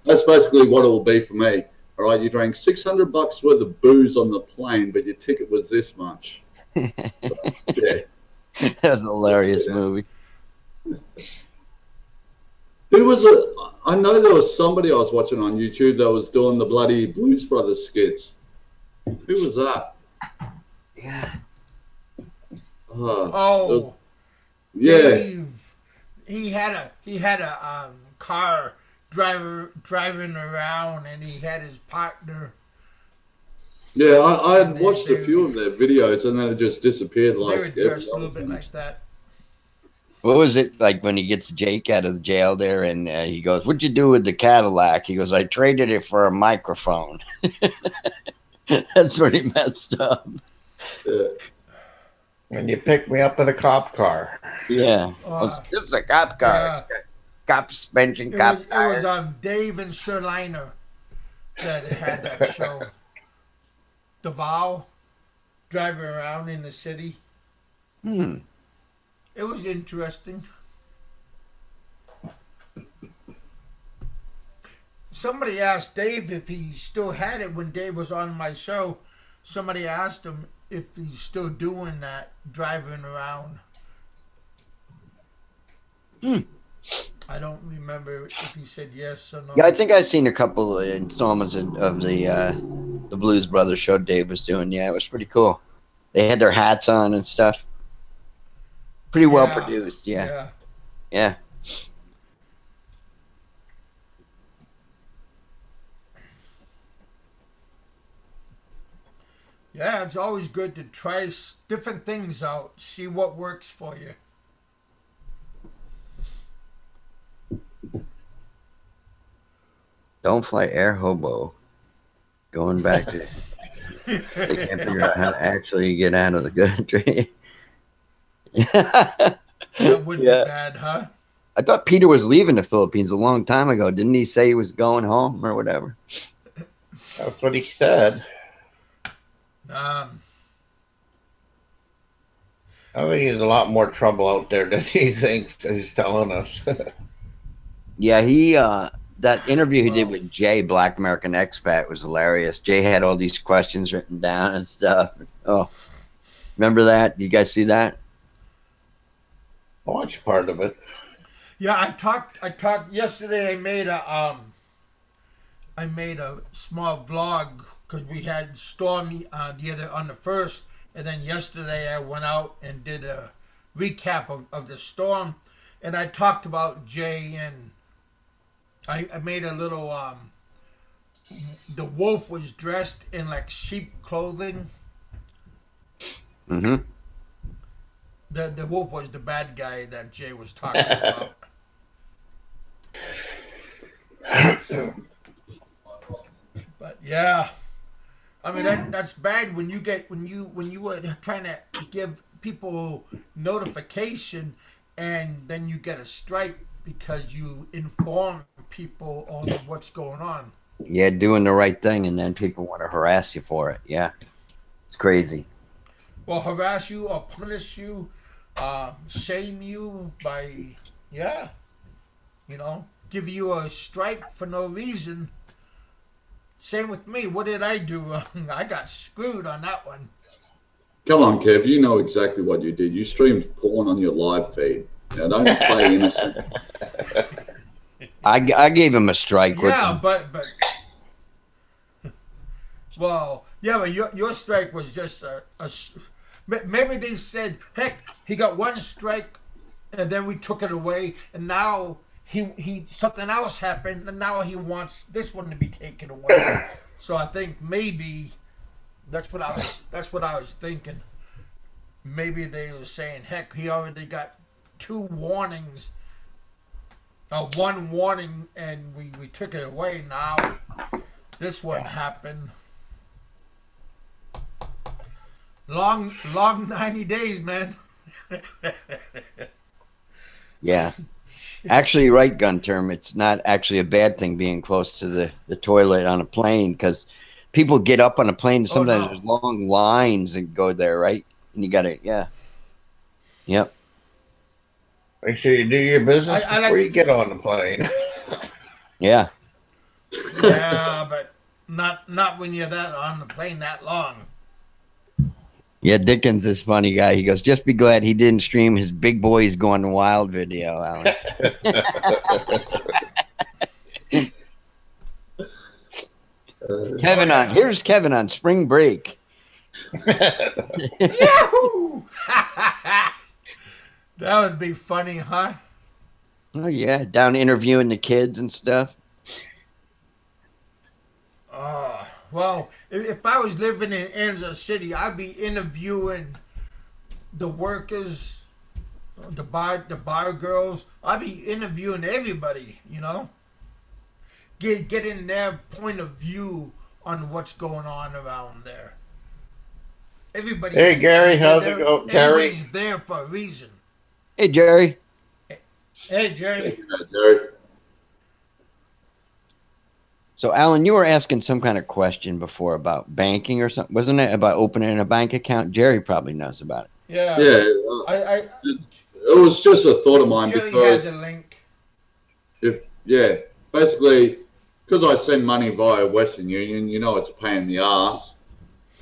that's basically what it will be for me. All right, you drank $600 worth of booze on the plane, but your ticket was this much. Yeah. That was a hilarious movie. Who was it? I know there was somebody I was watching on YouTube that was doing the bloody Blues Brothers skits. Who was that? Yeah. Oh, yeah. Dave. He had a car driving around, and he had his partner. Yeah, I had watched a few of their videos, and then it just disappeared. They Like were dressed a little bit like that. What was it like when he gets Jake out of the jail there, and he goes, "What'd you do with the Cadillac?" He goes, "I traded it for a microphone." That's where he messed up. Yeah. And you picked me up in a cop car. Yeah, this is a cop car. Yeah. Cop suspension, It cop was, tire. it was Dave and Sherliner that had that show. Duval driving around in the city. It was interesting. Somebody asked Dave if he still had it when Dave was on my show. Somebody asked him if he's still doing that, driving around. I don't remember if he said yes or no. Yeah, I think I've seen a couple of installments of the Blues Brothers show Dave was doing. Yeah, it was pretty cool. They had their hats on and stuff. Pretty well produced. Yeah. Yeah. Yeah, it's always good to try different things out, see what works for you. Don't fly air hobo. Going back to they can't figure out how to actually get out of the country. That would be bad, huh? I thought Peter was leaving the Philippines a long time ago. Didn't he say he was going home or whatever? That's what he said. I think he's a lot more trouble out there than he thinks he's telling us. Yeah, he that interview he did with Jay, Black American Expat, was hilarious. Jay had all these questions written down and stuff. Oh, remember that? You guys see that? I watched part of it. Yeah, I talked yesterday. I made a small vlog because we had storm on the first, and then yesterday I went out and did a recap of the storm, and I talked about Jay, and I made a little the wolf was dressed in like sheep clothing. Mm-hmm. The wolf was the bad guy that Jay was talking about. But yeah, I mean that's bad when you were trying to give people notification and then you get a strike because you inform people on what's going on. Yeah, doing the right thing, and then people want to harass you for it. Yeah, it's crazy. Well, harass you or punish you, shame you by give you a strike for no reason. Same with me. What did I do? I got screwed on that one. Come on, Kev. You know exactly what you did. You streamed porn on your live feed. Now, don't play innocent. I gave him a strike. Yeah, but well, yeah, but your strike was just a maybe they said, heck, he got one strike, and then we took it away, and now he something else happened, and now he wants this one to be taken away. So I think maybe that's what I was thinking. Maybe they were saying, heck, he already got 2 warnings, 1 warning, and we took it away. Now this one happened. Long 90 days, man. Yeah. Actually, right, gun term, it's not actually a bad thing being close to the toilet on a plane, because people get up on a plane and sometimes there's long lines and go there, right? And you got to, Yep. Make sure you do your business before you get on the plane. Yeah. Yeah, but not when you're on the plane that long. Yeah, Dickens is funny guy. He goes, just be glad he didn't stream his Big Boys Going Wild video, Alan. Here's Kevin on spring break. Yahoo! That would be funny, huh? Oh yeah, down interviewing the kids and stuff. Well, if I was living in Kansas City, I'd be interviewing the workers, the bar girls. I'd be interviewing everybody, you know. Getting their point of view on what's going on around there. Everybody. Hey Gary, how's it going, Jerry? Everybody's there for a reason. Hey Jerry. Hey Jerry. Jerry. So Alan, you were asking some kind of question before about banking or something, wasn't it? About opening a bank account. Jerry probably knows about it. Yeah. Yeah. It was just a thought of mine Jerry because has a link. basically, because I send money via Western Union, you know, it's a pain in the ass.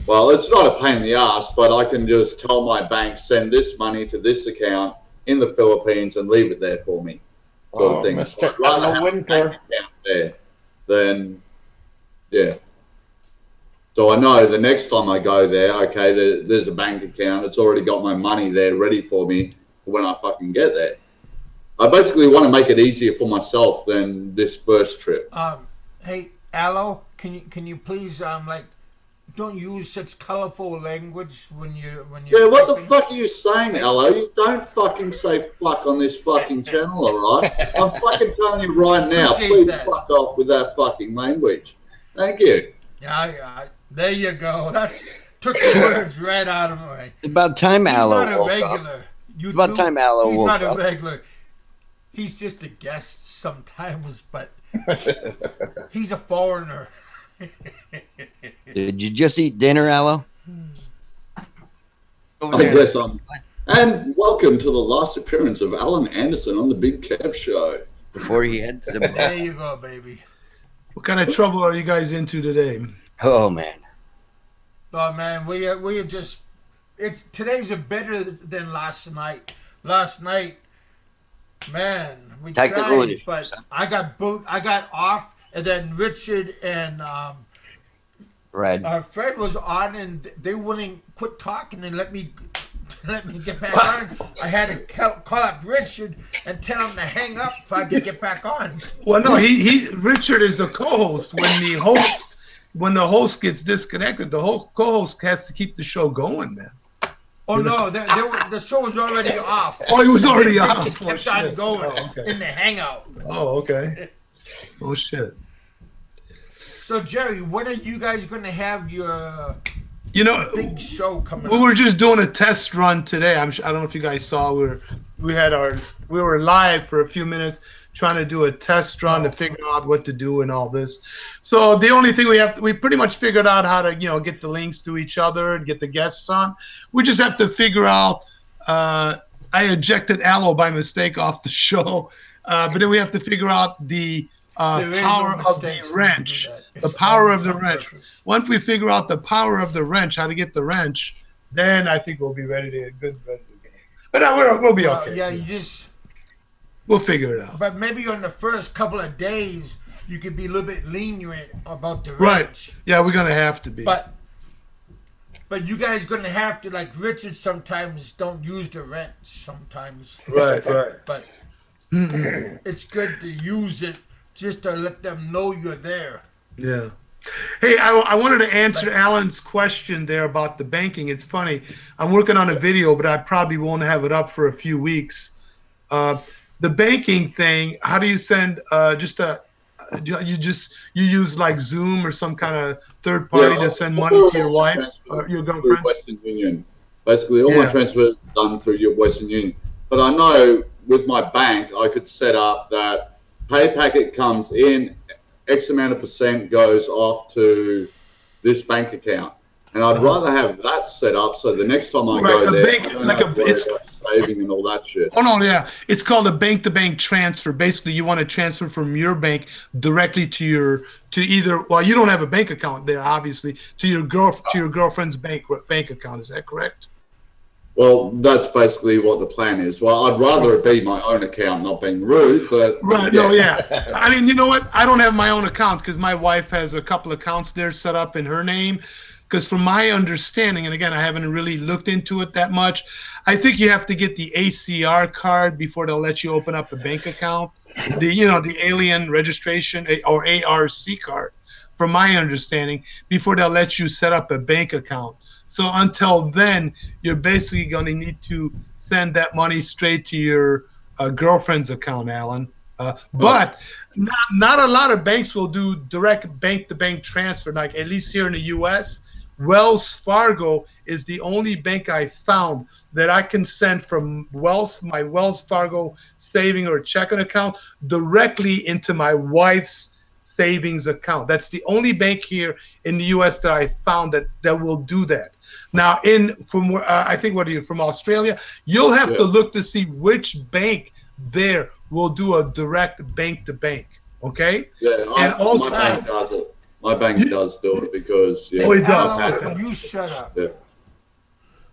Well, it's not a pain in the ass, but I can just tell my bank, send this money to this account in the Philippines and leave it there for me, sort of thing. Mr. I'd rather have a Winter. bank account there than, yeah. So I know the next time I go there, okay, there's a bank account. It's already got my money there ready for me when I fucking get there. I basically want to make it easier for myself than this first trip. Hey, Aloe, can you please don't use such colorful language when you Yeah, what the typing. fuck are you saying, Aloe? You don't fucking say fuck on this fucking channel, all right? I'm fucking telling you right now, Appreciate please that. fuck off with that fucking language. Thank you. Yeah, there you go. That's took the words right out of my. It's about time He's Aloe not a woke up. regular. You It's about too? time Aloe He's woke not a up. regular. He's just a guest sometimes, but he's a foreigner. Did you just eat dinner, Aloe? Over I there. guess and welcome to the last appearance of Alan Anderson on the Big Kev Show. Before he heads to bed. There you go, baby. What kind of trouble are you guys into today? Oh man. Oh man, we are just. Today's a better than last night. Last night, man, we Technical tried, issues, but huh? I got off, and then Richard and Fred. Fred was on, and they wouldn't quit talking and let me get back on. I had to call up Richard and tell him to hang up so I could get back on. Well, no, Richard is the co-host. When the host gets disconnected, the whole co-host has to keep the show going, man. Oh no, the show was already off. Oh, he was already They off. just kept Oh, on shit. going Oh, okay. in the hangout. Oh, okay. Oh shit. So Jerry, when are you guys going to have your You know, big show coming we up? were just doing a test run today. I don't know if you guys saw. We were live for a few minutes trying to do a test run to figure out what to do and all this. So the only thing we pretty much figured out how to get the links to each other and get the guests on. We just have to figure out. I ejected Aloe by mistake off the show, but then we have to figure out the There is no power of the mistakes when you wrench. do that. The It's power always of the on wrench. purpose. Once we figure out the power of the wrench, how to get the wrench, then I think we'll be ready to game. But no, we'll be okay. Yeah, We'll figure it out. but maybe on the first couple of days you could be a little bit lenient about the Right. wrench. Yeah, we're gonna have to be. But you guys gonna have to, like Richard sometimes don't use the wrench sometimes. Right. But it's good to use it just to let them know you're there. Yeah. Hey, I wanted to answer Alan's question there about the banking. It's funny. I'm working on a video, but I probably won't have it up for a few weeks. The banking thing. How do you send? You use like Zoom or some kind of third party to send money to your wife or your Through girlfriend? Western Union. Basically, all my transfers are done through your Western Union. But I know with my bank, I could set up that pay packet comes in, X amount of percent goes off to this bank account. And I'd rather have that set up so the next time I go there, I don't have to worry about saving and all that shit. Oh, no, yeah. It's called a bank-to-bank transfer. Basically, you want to transfer from your bank directly to either, well, you don't have a bank account there, obviously, to your girlfriend's bank account. Is that correct? Well, that's basically what the plan is. Well, I'd rather it be my own account, not being rude, but... Right, yeah. No, yeah. I mean, you know what? I don't have my own account because my wife has a couple accounts there set up in her name. Because from my understanding, and again, I haven't really looked into it that much, I think you have to get the ACR card before they'll let you open up a bank account. The alien registration or ARC card, from my understanding, before they'll let you set up a bank account. So until then, you're basically going to need to send that money straight to your girlfriend's account, Alan. But not a lot of banks will do direct bank-to-bank transfer, like at least here in the U.S., Wells Fargo is the only bank I found that I can send from my Wells Fargo saving or checking account directly into my wife's savings account. That's the only bank here in the U.S. that I found that will do that. Now, I think from Australia, you'll have to look to see which bank there will do a direct bank-to-bank. Okay? Yeah, and also my bank does it. My bank does do it because it does. You shut up. Yeah.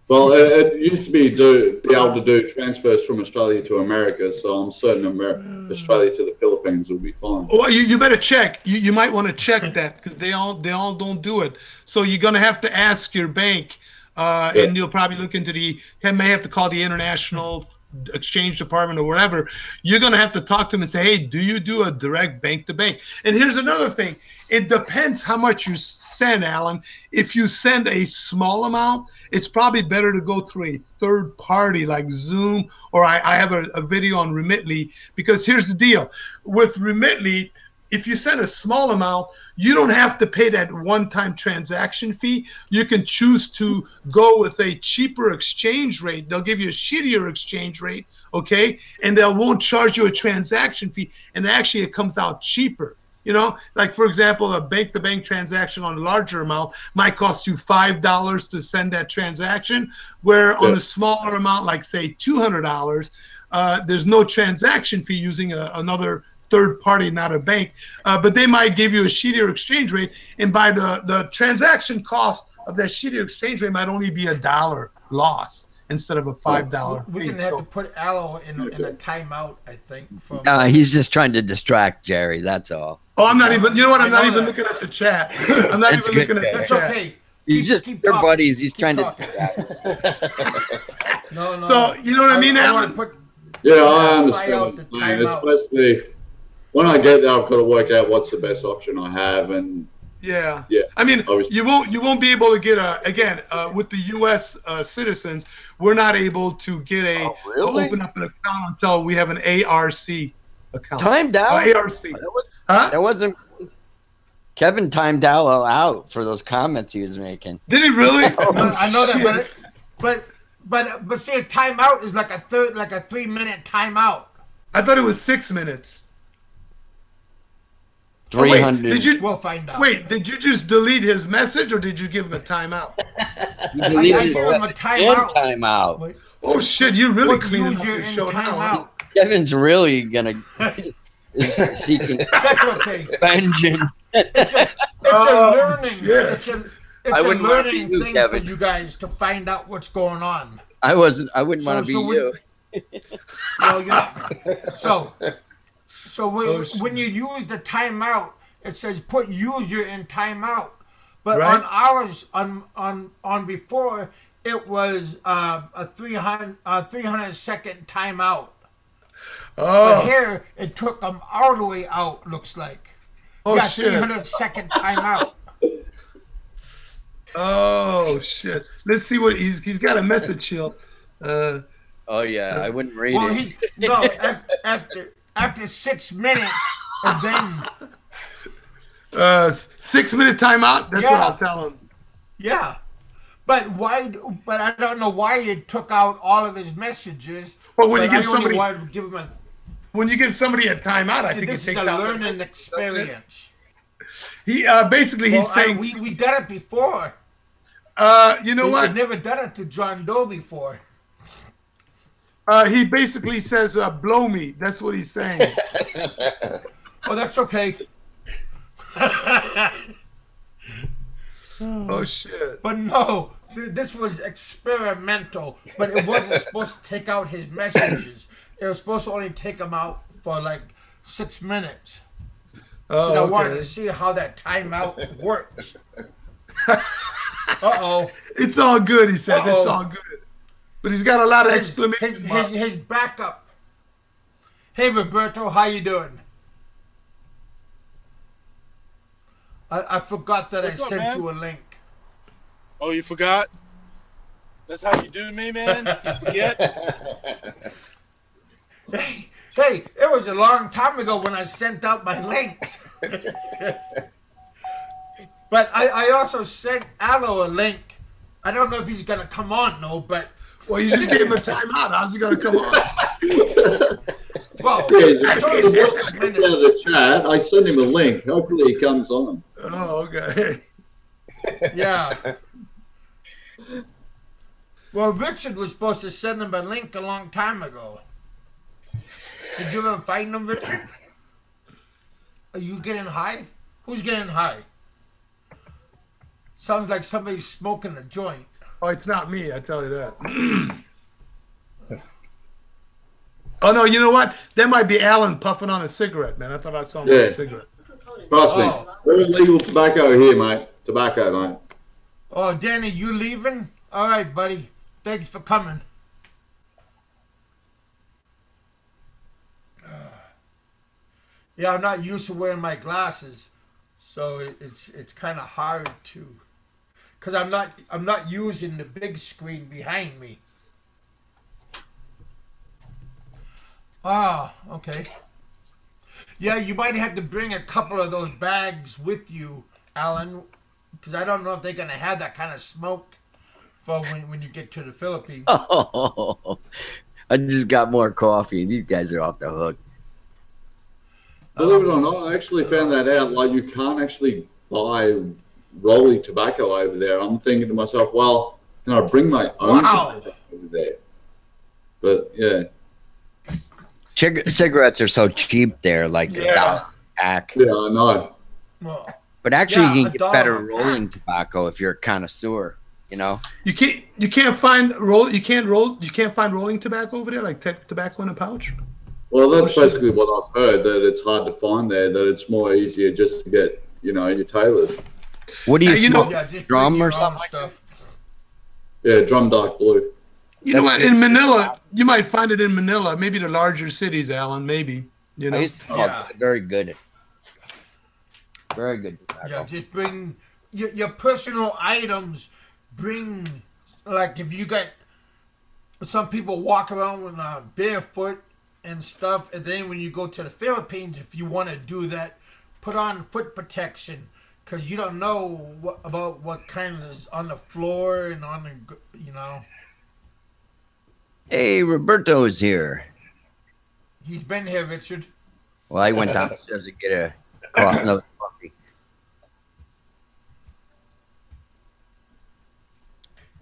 Well, it used to be able to do transfers from Australia to America, so I'm certain Australia to the Philippines will be fine. Well, you better check. You might want to check that because they all don't do it. So you're gonna have to ask your bank, and you'll probably look into may have to call the International Exchange Department or whatever. You're gonna have to talk to them and say, hey, do you do a direct bank to bank? And here's another thing. It depends how much you send, Alan. If you send a small amount, it's probably better to go through a third party like Zoom, or I have a video on Remitly, because here's the deal. With Remitly, if you send a small amount, you don't have to pay that one-time transaction fee. You can choose to go with a cheaper exchange rate. They'll give you a shittier exchange rate, okay? And they won't charge you a transaction fee, and actually it comes out cheaper. You know, like, for example, a bank-to-bank transaction on a larger amount might cost you $5 to send that transaction, where on a smaller amount, like, say, $200, there's no transaction fee using another third party, not a bank. But they might give you a shittier exchange rate, and by the transaction cost of that shittier exchange rate might only be $1 loss instead of a $5 fee. We're going to have to put Aloe in a timeout, I think. He's just trying to distract Jerry, that's all. Oh, I'm not even, you know what, I'm not even looking at the chat. I'm not even looking at the chat. Okay. They're buddies, he's trying to distract. No. So, you know what I mean, Alan? I understand what you're saying. It's basically, when I get there, I've got to work out what's the best option I have, and yeah. I mean, you won't be able to get with the U.S. Citizens, we're not able to get open up an account until we have an ARC account. Timed out. ARC. That wasn't. Kevin timed Allo out for those comments he was making. Did he really? I know that, but say a timeout is like a 3-minute timeout. I thought it was 6 minutes. 300. We'll find out. Wait, did you just delete his message, or did you give him a timeout? I gave him a timeout. Timeout. Oh shit! You really cleaned up your show now. Kevin's really gonna is seeking That's okay. vengeance. It's a learning. Yeah. It's a learning thing Kevin. For you guys to find out what's going on. I wouldn't want to be you. Well, you're not. So when you use the timeout, it says put user in timeout. But on ours, on before, it was a 300-second timeout. Oh. But here, it took them all the way out, looks like. Oh, yeah, shit. 300-second timeout. Oh, shit. Let's see what he's got a message here. Oh, yeah, I wouldn't read it. After 6 minutes, and then 6 minute timeout. That's what I'll tell him. Yeah, but why? But I don't know why it took out all of his messages. Well, when you give somebody a timeout, I think it takes out. This is a learning experience. He basically he's saying we did it before. You know I've what? never done it to John Doe before. He basically says, "Blow me." That's what he's saying. Oh, that's okay. Oh shit! But no, this was experimental. But it wasn't supposed to take out his messages. It was supposed to only take them out for like 6 minutes. Oh, I wanted okay. to see how that timeout works. Uh-oh. It's all good, he says. Uh-oh. It's all good. But he's got a lot of exclamation marks. His backup. Hey, Roberto, how you doing? I forgot that What's I up, sent man? you a link. Oh, you forgot? That's how you do me, man? You forget? Hey, it was a long time ago when I sent out my links. But I also sent Aloe a link. I don't know if he's going to come on, no, but... Well, you just gave him a timeout. How's he going to come on? Well, Yeah, it's only 6 minutes. the chat. I sent him a link. Hopefully he comes on. Oh, okay. Yeah. Well, Richard was supposed to send him a link a long time ago. Did you ever find him, Richard? Are you getting high? Who's getting high? Sounds like somebody's smoking a joint. Oh, it's not me. I tell you that. Oh no, you know what? That might be Alan puffing on a cigarette, man. I thought I saw him with a cigarette. Trust me. Oh. All legal tobacco here, mate. Tobacco, mate. Oh, Danny, you leaving? All right, buddy. Thanks for coming. Yeah, I'm not used to wearing my glasses, so it's kind of hard to, cause I'm not using the big screen behind me. Ah, okay. Yeah, you might have to bring a couple of those bags with you, Alan, because I don't know if they're gonna have that kind of smoke for when you get to the Philippines. Oh, I just got more coffee. These guys are off the hook. Believe it or not, I actually found that out. Like, you can't actually buy rolling tobacco over there. I'm thinking to myself, well, can I bring my own tobacco over there? But yeah. Cigarettes are so cheap there, like $1 a pack. Yeah, I know. Well, But actually, yeah, you can get $1 better a pack. rolling tobacco if you're a connoisseur. You know, You can't find rolling tobacco over there, like tobacco in a pouch. Well, that's basically what I've heard, that it's hard to find there, that it's more easier just to get, your tailors. what do you you know- smoke? yeah, just Drum bring or your own something like stuff. Yeah, drum dark blue. You know That's what? good. In Manila, you might find it in Manila, maybe the larger cities, Alan. Maybe you I know. used to smoke Yeah. it. Very good. Very good tobacco. Yeah, just bring your personal items. Bring, like, if you got, some people walk around with barefoot and stuff, and then when you go to the Philippines, if you want to do that, put on foot protection, because you don't know about what kind is on the floor and on the, Hey, Roberto is here. He's been here, Richard. Well, I went downstairs to get another coffee.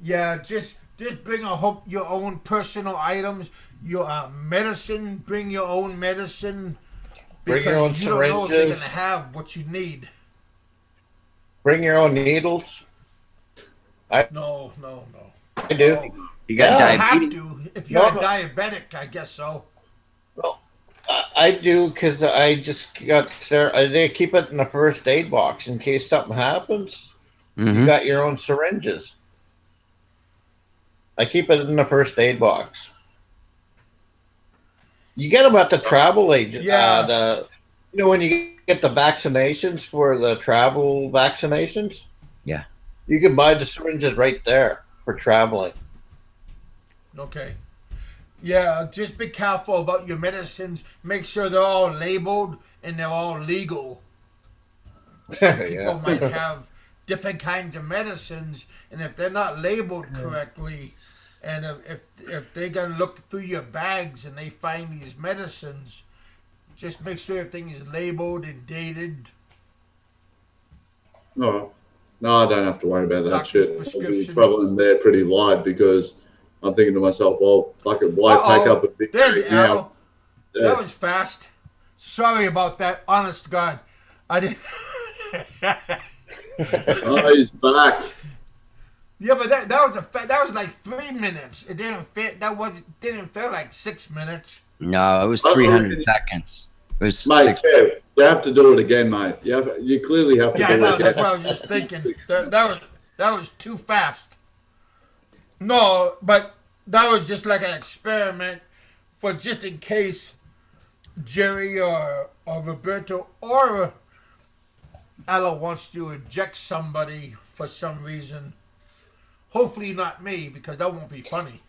Yeah, just bring your own personal items, your medicine. Bring your own medicine. Bring your own because you don't know if they're syringes. gonna have what you need. Bring your own needles. No. I do. No. You got Yeah, You have diabetes? to. If you're No, a but- diabetic, I guess so. I do because I just got they keep it in the first aid box in case something happens. You Mhm. got your own syringes. I keep it in the first aid box. You get them at the travel agent. Yeah. When you get the vaccinations for the travel vaccinations. Yeah. You can buy the syringes right there for traveling. Okay. Yeah, just be careful about your medicines. Make sure they're all labeled and they're all legal. People might have different kinds of medicines, and if they're not labeled correctly, and if they're gonna look through your bags and they find these medicines, just make sure everything is labeled and dated. No. No, I don't have to worry about that Doctor's shit. I'll be prescription. traveling there pretty light because I'm thinking to myself, well, fuck it, why pack up a big There's bag now? Al. That was fast. Sorry about that. Honest to God, I didn't. Oh, he's back. Yeah, but that was like 3 minutes. It didn't fit. Didn't feel like 6 minutes. No, it was 300 seconds. It was Mate, Kev, you have to do it again, mate. You clearly have to Yeah, I do know. it again. That's what I was just thinking. That was too fast. No, but that was just like an experiment for just in case Jerry or Roberto or Ella wants to eject somebody for some reason. Hopefully not me, because that won't be funny.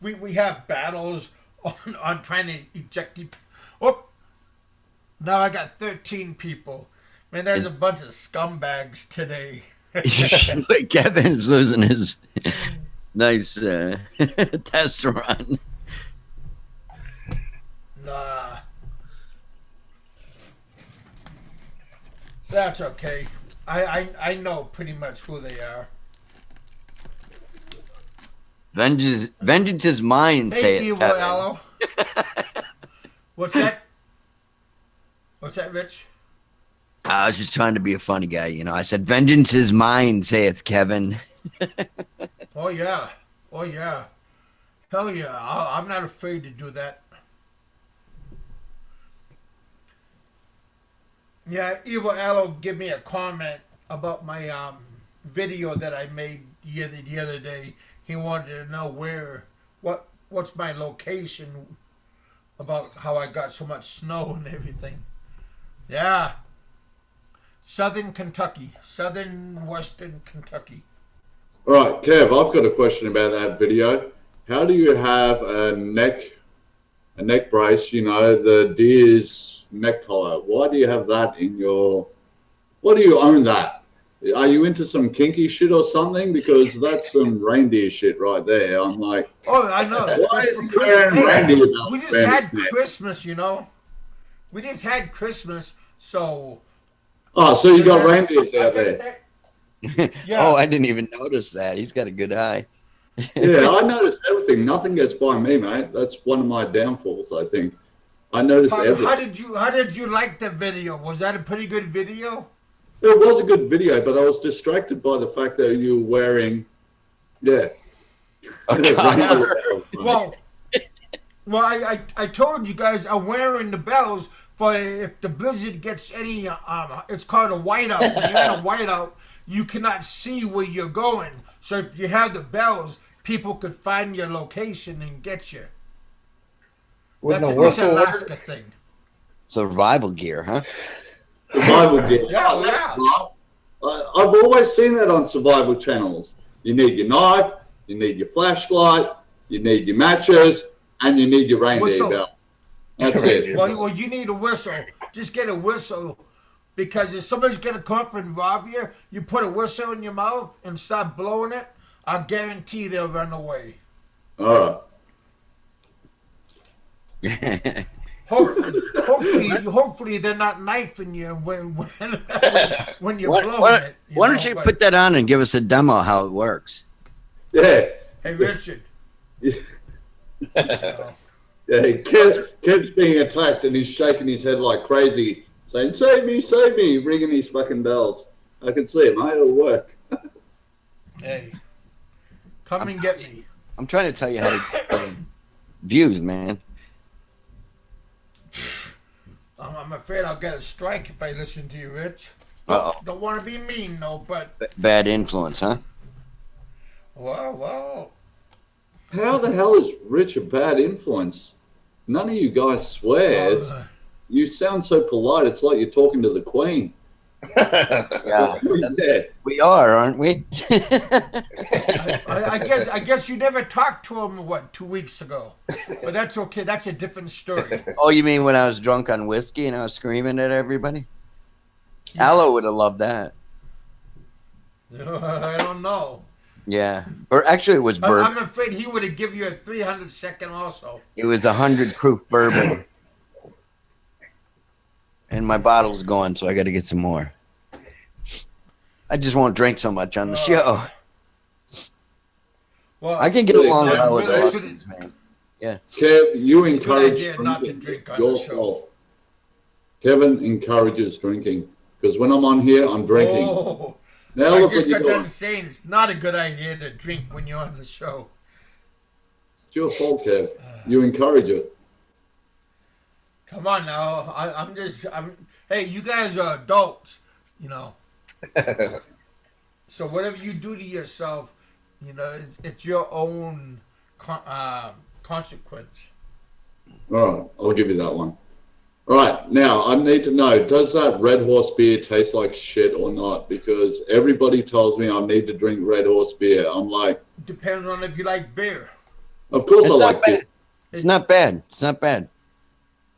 we have battles on trying to eject people. Oh, now I got 13 people. Man, there's a bunch of scumbags today. Kevin's losing his nice test run. Nah. That's okay. I know pretty much who they are. Vengeance is mine, say Hey, it, Evil Kevin. Aloe. What's that? What's that, Rich? I was just trying to be a funny guy, you know. I said, vengeance is mine, saith Kevin. Oh, yeah. Oh, yeah. Hell yeah. I'm not afraid to do that. Yeah, Evil Aloe give me a comment about my video that I made the other day. He wanted to know what's my location, about how I got so much snow and everything. Yeah. Southern Western Kentucky. All right, Kev, I've got a question about that video. How do you have a neck brace, you know, the deer's neck collar? Why do you have that in your... Why do you own that? Are you into some kinky shit or something? Because that's some reindeer shit right there. I'm like... Oh, I know. Why That's is for he Christmas. wearing Hey, reindeer belts we just around had his neck? Christmas, you know. We just had Christmas, so... Oh, so you got reindeers out there. Yeah. Oh, I didn't even notice that. He's got a good eye. Yeah, I noticed everything. Nothing gets by me, mate. That's one of my downfalls, I think. I noticed everything. How did you like the video? Was that a pretty good video? It was a good video, but I was distracted by the fact that you were wearing, yeah. Well, I told you guys I'm wearing the bells for if the blizzard gets any. It's called a whiteout. When you're in a whiteout, you cannot see where you're going. So if you have the bells, people could find your location and get you. Wouldn't That's a an whistle Alaska work? thing. Survival gear, huh? Survival gear. Yeah, Oh, that's yeah. right. I've always seen that on survival channels. You need your knife, you need your flashlight, you need your matches, and you need your reindeer Whistle. belt. That's it. Well, you need a whistle. Just get a whistle, because if somebody's gonna come up and rob you, you put a whistle in your mouth and start blowing it. I guarantee they'll run away. All right. Hopefully they're not knifing you when you're blowing it. Why don't you put that on and give us a demo how it works? Yeah. Hey, Richard. Yeah, Kev's being attacked and he's shaking his head like crazy, saying, save me, ringing his fucking bells. I can see it, mate. It'll work. Hey, come and get me. I'm trying to tell you how to get views, man. I'm afraid I'll get a strike if I listen to you, Rich. Uh-oh. Don't want to be mean, though, but... Bad influence, huh? Well... How the hell is Rich a bad influence? None of you guys swear. You sound so polite. It's like you're talking to the Queen. Yeah. Yeah. We are, aren't we? I guess you never talked to him, 2 weeks ago? But that's okay. That's a different story. Oh, you mean when I was drunk on whiskey and I was screaming at everybody? Yeah. Aloe would have loved that. I don't know. Yeah. Actually, it was bourbon. I'm afraid he would have given you a 300-second also. It was 100 proof bourbon. and my bottle's gone, so I got to get some more. I just won't drink so much on the show. Well, I can get along Kev, well with really Aussies, man. Yeah. Kev, you It's a good encourage idea not to drinking. drink on Your the show. fault. Kevin encourages drinking because when I'm on here, I'm drinking. Oh, Now I look just what you're got doing. done saying it's not a good idea to drink when you're on the show. It's your fault, Kev. You encourage it. Come on now. Hey, you guys are adults, you know. So whatever you do to yourself, you know, it's your own consequence. All right, I'll give you that one. All right, now I need to know, does that Red Horse beer taste like shit or not? Because everybody tells me I need to drink Red Horse beer. I'm like, Depends on if you like beer. of course It's I not like beer. bad. It's not bad. It's not bad.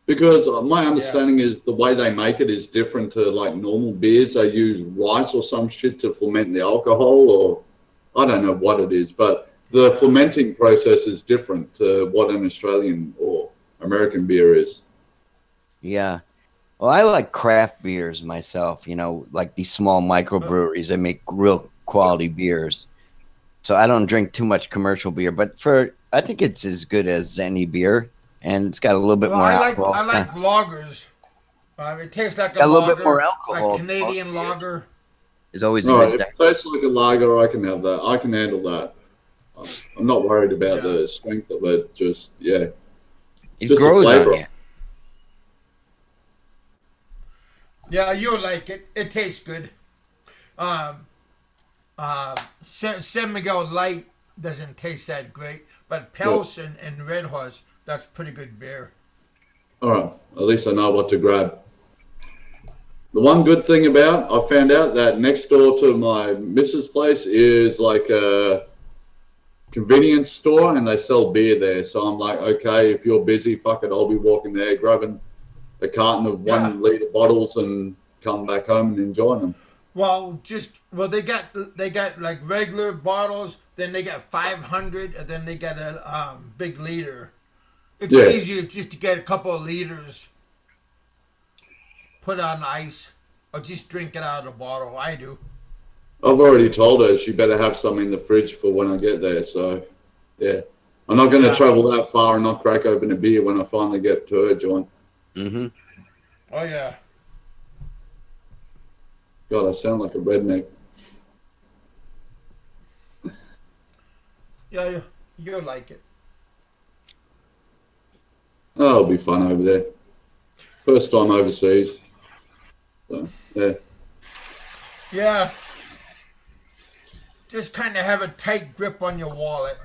Because my understanding is the way they make it is different to like normal beers. They use rice or some shit to ferment the alcohol, or I don't know what it is, but the fermenting process is different to what an Australian or American beer is. Yeah. Well, I like craft beers myself, you know, like these small microbreweries that make real quality beers. So I don't drink too much commercial beer, but I think it's as good as any beer, and it's got a little bit Well, more I alcohol. like lagers. It tastes like Got a a little lager, bit more alcohol. like Canadian lager. It's always a All good right, if thing. it tastes like a lager, I can have that. I can handle that. I'm not worried about Yeah. the strength of it. Just, yeah. It just the grows flavor. on you. Yeah, you'll like it. It tastes good. San Miguel Light doesn't taste that great, but Pils and Red Horse, that's pretty good beer. All right, at least I know what to grab. The one good thing about, I found out that next door to my missus' place is like a convenience store and they sell beer there. So I'm like, okay, if you're busy, fuck it, I'll be walking there, grabbing a carton of 1 liter bottles and come back home and enjoying them. Well, they got like regular bottles, then they got 500, and then they got a big liter. It's easier just to get a couple of liters, put on ice, or just drink it out of the bottle. I do. I've already told her she better have some in the fridge for when I get there. So, yeah. I'm not going to travel that far and not crack open a beer when I finally get to her joint. Mm-hmm. Oh, yeah. God, I sound like a redneck. Yeah, you'll like it. Oh, it'll be fun over there. First time overseas. So, yeah. Yeah. Just kind of have a tight grip on your wallet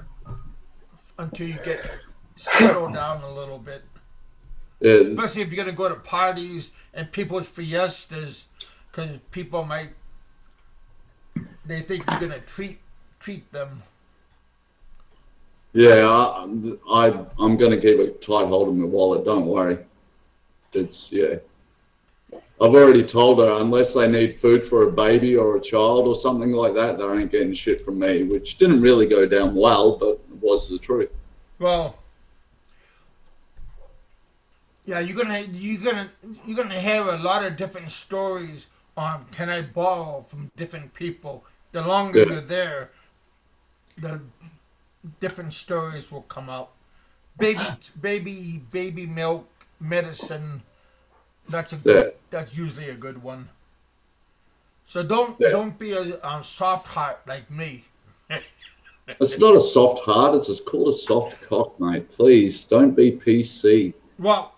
until you get settled down a little bit. Yeah. Especially if you're going to go to parties and people's fiestas, because people they think you're going to treat them. Yeah, I'm going to keep a tight hold of my wallet. Don't worry. I've already told her unless they need food for a baby or a child or something like that, they ain't getting shit from me, which didn't really go down well, but it was the truth. Well, yeah, you're gonna have a lot of different stories on can I borrow from different people. The longer you're there, the different stories will come out. Baby milk, medicine. That's usually a good one. So don't be a soft heart like me. It's not a soft heart. It's called a soft cock, mate. Please don't be PC. Well,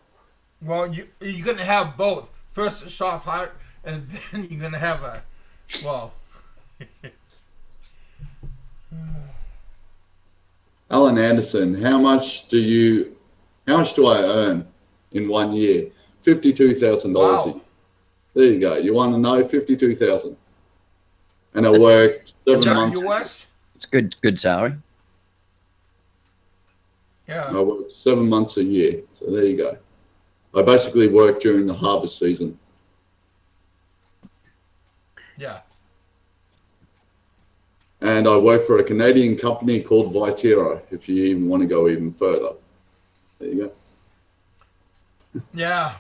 you're gonna have both. First a soft heart, and then you're gonna have a Alan Anderson, how much do I earn in 1 year? $52,000 a year. There you go. You want to know? $52,000. And I worked 7 months. US? It's good salary. Yeah. I worked 7 months a year. So there you go. I basically worked during the harvest season. Yeah. And I work for a Canadian company called Vitera, if you even want to go even further. There you go. Yeah.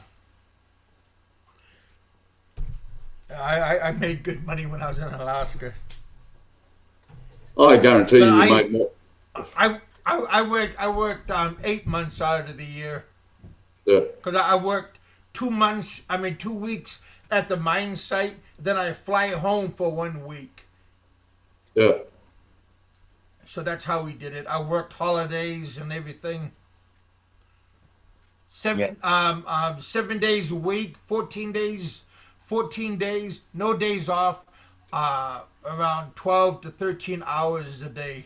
I made good money when I was in Alaska. I guarantee But you make more. I worked 8 months out of the year Yeah, because I worked 2 months. I mean 2 weeks at the mine site. Then I fly home for 1 week. yeah. So that's how we did it. I worked holidays and everything. Seven Yeah. 7 days a week, 14 days, no days off. Around 12 to 13 hours a day.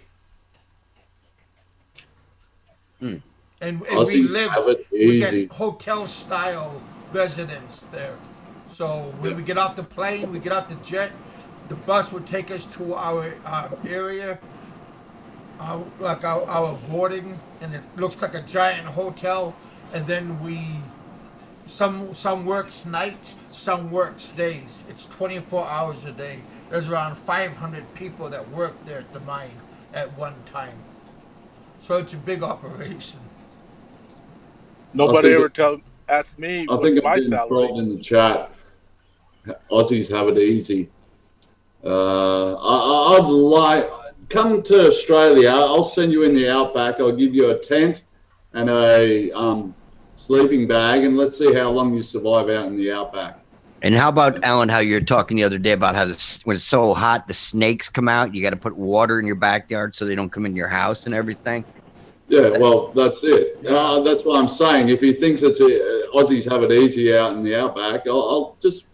Hmm. And we Aussies have lived, it we had easy. hotel style residence there. So when we get off the plane, we get off the jet, the bus would take us to our area, like our boarding, and it looks like a giant hotel. And then some works nights, some works days. It's 24 hours a day. There's around 500 people that work there at the mine at one time. So it's a big operation. Nobody think ever asked me I what's think I'm my getting salary. trolled in the chat. Aussies have it easy. I'd like come to Australia. I'll send you in the outback. I'll give you a tent and a sleeping bag, and let's see how long you survive out in the outback. And how about, Alan, how you're talking the other day about how when it's so hot, the snakes come out. You got to put water in your backyard so they don't come in your house and everything. Yeah, well, that's it. That's what I'm saying. If he thinks it's Aussies have it easy out in the outback, I'll just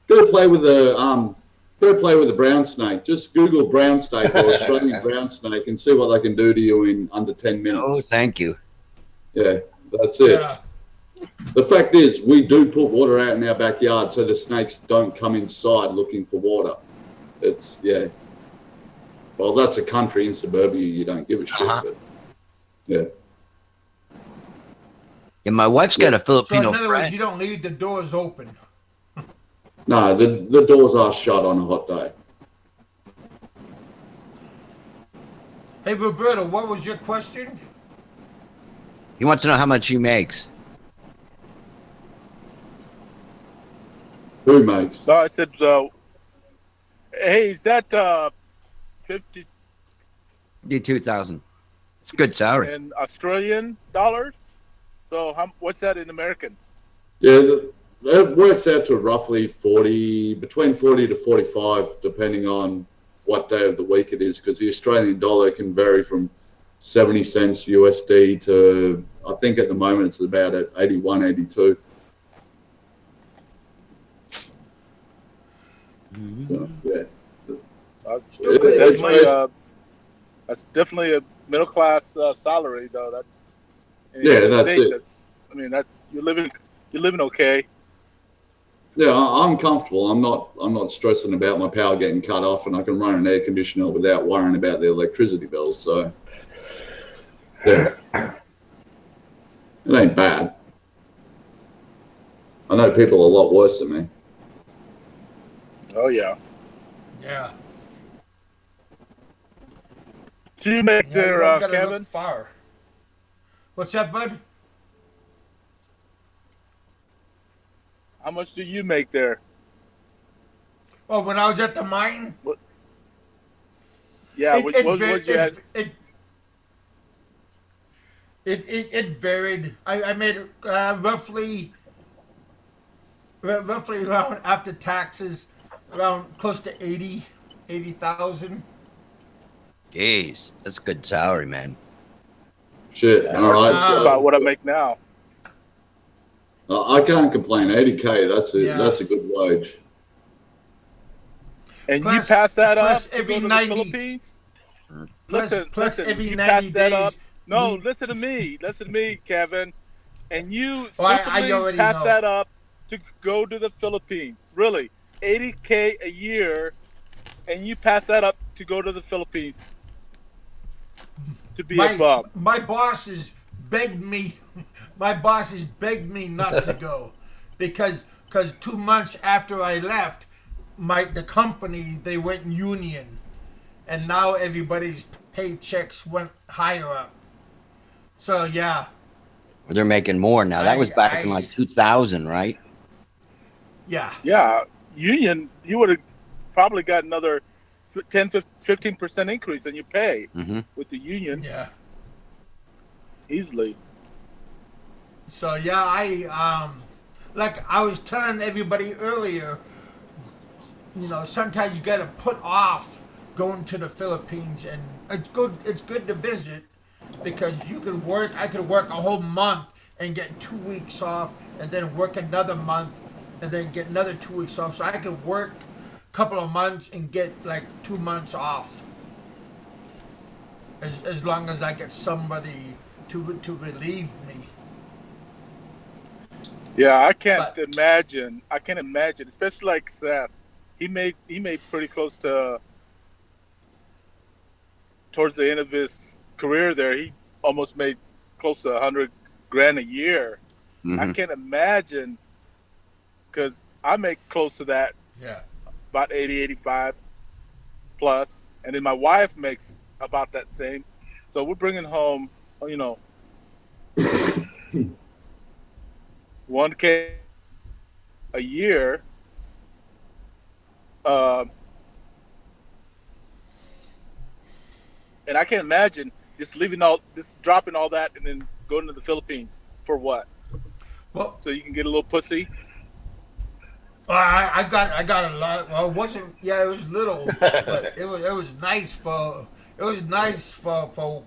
go play with the brown snake. Just Google brown snake or Australian brown snake and see what they can do to you in under 10 minutes. Oh, thank you. Yeah, that's it. Yeah. The fact is, we do put water out in our backyard so the snakes don't come inside looking for water. It's, yeah. Well, that's a country. In suburbia, you don't give a shit. But, yeah. Yeah, my wife's got a So Filipino in other friend. words, you don't leave the doors open. No, the doors are shut on a hot day. Hey Roberto, what was your question? He wants to know how much he makes. Who makes? No, I said, hey, is that 50 $52,000. It's a good salary. in Australian dollars? So what's that in American? Yeah, that works out to roughly between 40 to 45, depending on what day of the week it is, because the Australian dollar can vary from 70 cents USD to, I think at the moment it's about at 81, 82. So, yeah. That's definitely a middle class salary, though. That's that's it. You're living okay. Yeah, I'm comfortable. I'm not stressing about my power getting cut off, and I can run an air conditioner without worrying about the electricity bills. So, yeah, it ain't bad. I know people a lot worse than me. Oh yeah. Yeah. Do you make You there, don't gotta Kevin? look far. What's that, bud? How much do you make there? Oh, when I was at the mine? Yeah, It varied. I made roughly around, after taxes, around close to 80,000. Jeez, that's a good salary, man. Shit. All right. That's about what I make now. I can't complain. 80K. That's a good wage. And you pass that up to every go to 90 the Philippines? Plus every you 90 pass that up. days. No, listen to me, Kevin. And you I already pass know. that up to go to the Philippines. Really, 80K a year, and you pass that up to go to the Philippines to be a bum. My bosses begged me. My bosses begged me not to go because 2 months after I left, the company, they went union, and now everybody's paychecks went higher up. So yeah. They're making more now. That was back in like 2000, right? Yeah. Yeah, union, you would have probably got another 10-15% increase in your pay with the union. Yeah. Easily. So yeah, like I was telling everybody earlier, sometimes you gotta put off going to the Philippines, and it's good to visit because I could work a whole month and get 2 weeks off, and then work another month and then get another 2 weeks off. So I could work a couple of months and get like 2 months off, as long as I get somebody to relieve me. Yeah, I can't imagine, especially like Seth. He made pretty close to, towards the end of his career there, he almost made close to $100,000 a year. I can't imagine, because I make close to that. Yeah. About 80, 85 plus, and then my wife makes about that same. So we're bringing home, $1,000 a year. And I can't imagine just dropping all that and then going to the Philippines for what? Well, so you can get a little pussy. I got a lot. Well, it wasn't. Yeah, it was little, but it was nice for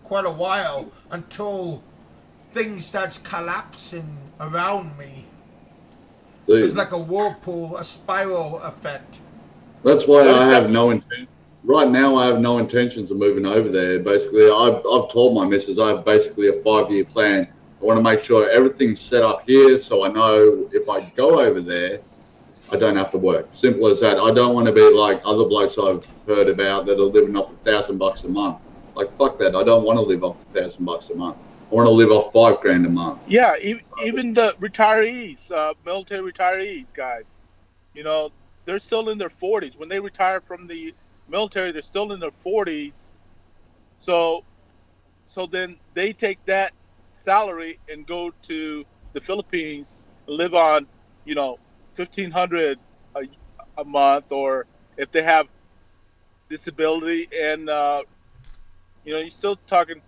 quite a while until things starts collapsing around me. Dude, it's like a whirlpool, a spiral effect. That's why I have no intent. Right now, I have no intentions of moving over there. Basically, I've told my missus I have basically a 5-year plan. I want to make sure everything's set up here, so I know if I go over there, I don't have to work. Simple as that. I don't want to be like other blokes I've heard about that are living off $1,000 a month. Like, fuck that. I don't want to live off $1,000 a month. I want to live off $5,000 a month. Yeah, even the retirees, military retirees, guys, they're still in their 40s. When they retire from the military, they're still in their 40s. So then they take that salary and go to the Philippines, live on, $1,500 a month, or if they have disability, and you're still talking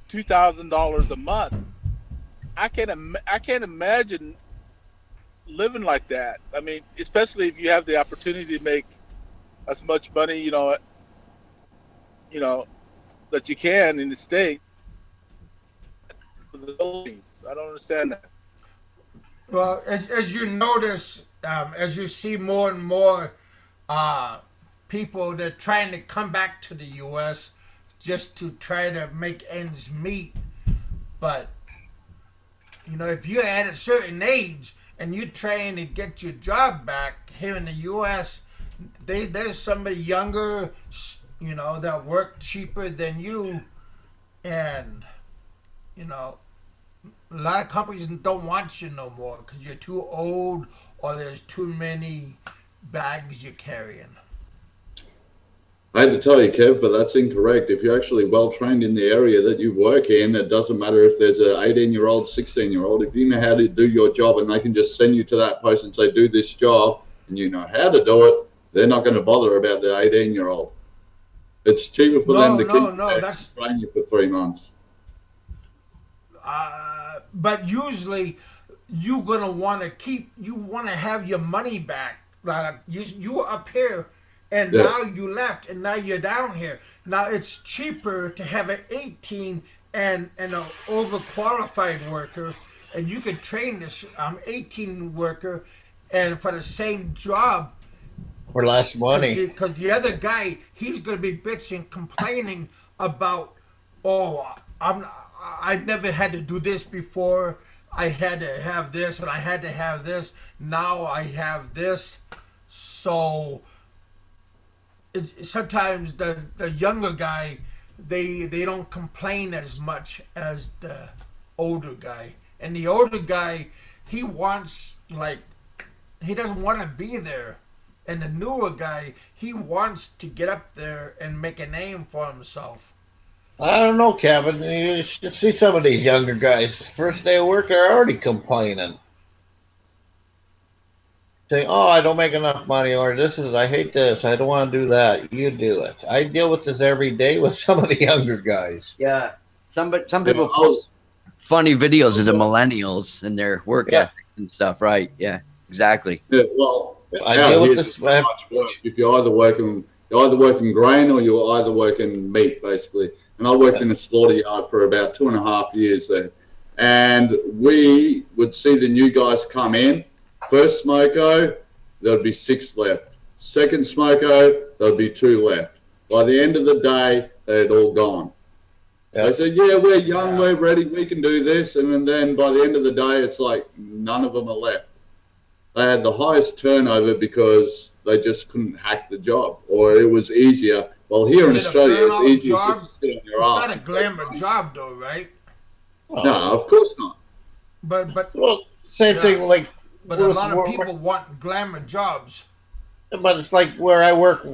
$2,000 a month. I can't imagine living like that. I mean, especially if you have the opportunity to make as much money, that you can in the States. The Philippines, I don't understand that. Well, as you notice, as you see more and more people that are trying to come back to the U.S. just to try to make ends meet, but if you're at a certain age and you're trying to get your job back here in the U.S., there's somebody younger, that work cheaper than you, and a lot of companies don't want you no more because you're too old or there's too many bags you're carrying. I had to tell you, Kev, but that's incorrect. If you're actually well trained in the area that you work in, it doesn't matter if there's an 18-year-old, 16-year-old. If you know how to do your job and they can just send you to that post and say, do this job, and you know how to do it, they're not going to bother about the 18-year-old. It's cheaper for them to train you for 3 months. But usually, you're gonna want to have your money back. Like you were up here, and now you left, and now you're down here. Now it's cheaper to have an 18 and an overqualified worker, and you can train this 18 worker, and for the same job. For less money. Because the other guy, he's gonna be bitching, complaining about, I never had to do this before. I had to have this, and I had to have this. Now I have this. So sometimes the younger guy, they don't complain as much as the older guy. And the older guy, he doesn't want to be there. And the newer guy, he wants to get up there and make a name for himself. I don't know, Kevin. You should see some of these younger guys. First day of work, they're already complaining. saying, "Oh, I don't make enough money," or I hate this, I don't want to do that. You do it. I deal with this every day with some of the younger guys. Yeah. Some Yeah, people post funny videos of the millennials and their work Yeah. ethic and stuff, right? Yeah, exactly. Yeah, well, I out deal with here, this. there's not much work. If you're either working grain or you're either working meat, basically. And I worked in a slaughter yard for about 2.5 years there. And we would see the new guys come in. First smoko, there'd be 6 left. Second smoko, there'd be 2 left. By the end of the day, they had all gone. Yeah. They said, "Yeah, we're young, we're ready, we can do this." And then by the end of the day, it's like none of them are left. They had the highest turnover because they just couldn't hack the job, or it was easier. Well, here in Australia, it's easier just to sit on your ass. It's not a glamour job, though, right? No, of course not. But Well, same thing. Like, but a lot of people want glamour jobs. but it's like where I work.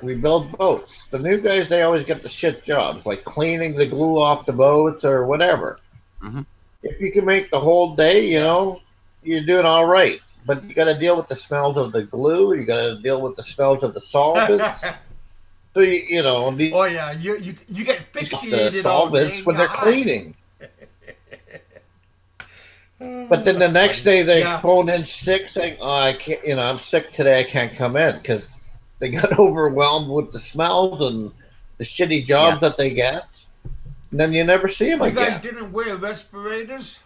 We build boats. The new guys, they always get the shit jobs, like cleaning the glue off the boats or whatever. Mm-hmm. If you can make the whole day, you know, you're doing all right. But you got to deal with the smells of the glue. You got to deal with the smells of the solvents. So you know. Oh yeah, you get fixated the solvents when they're cleaning. But then the next day they phone in sick, saying, "Oh, I can't. You know, I'm sick today. I can't come in," because they got overwhelmed with the smells and the shitty jobs that they get. And then you never see them again. You guys didn't wear respirators?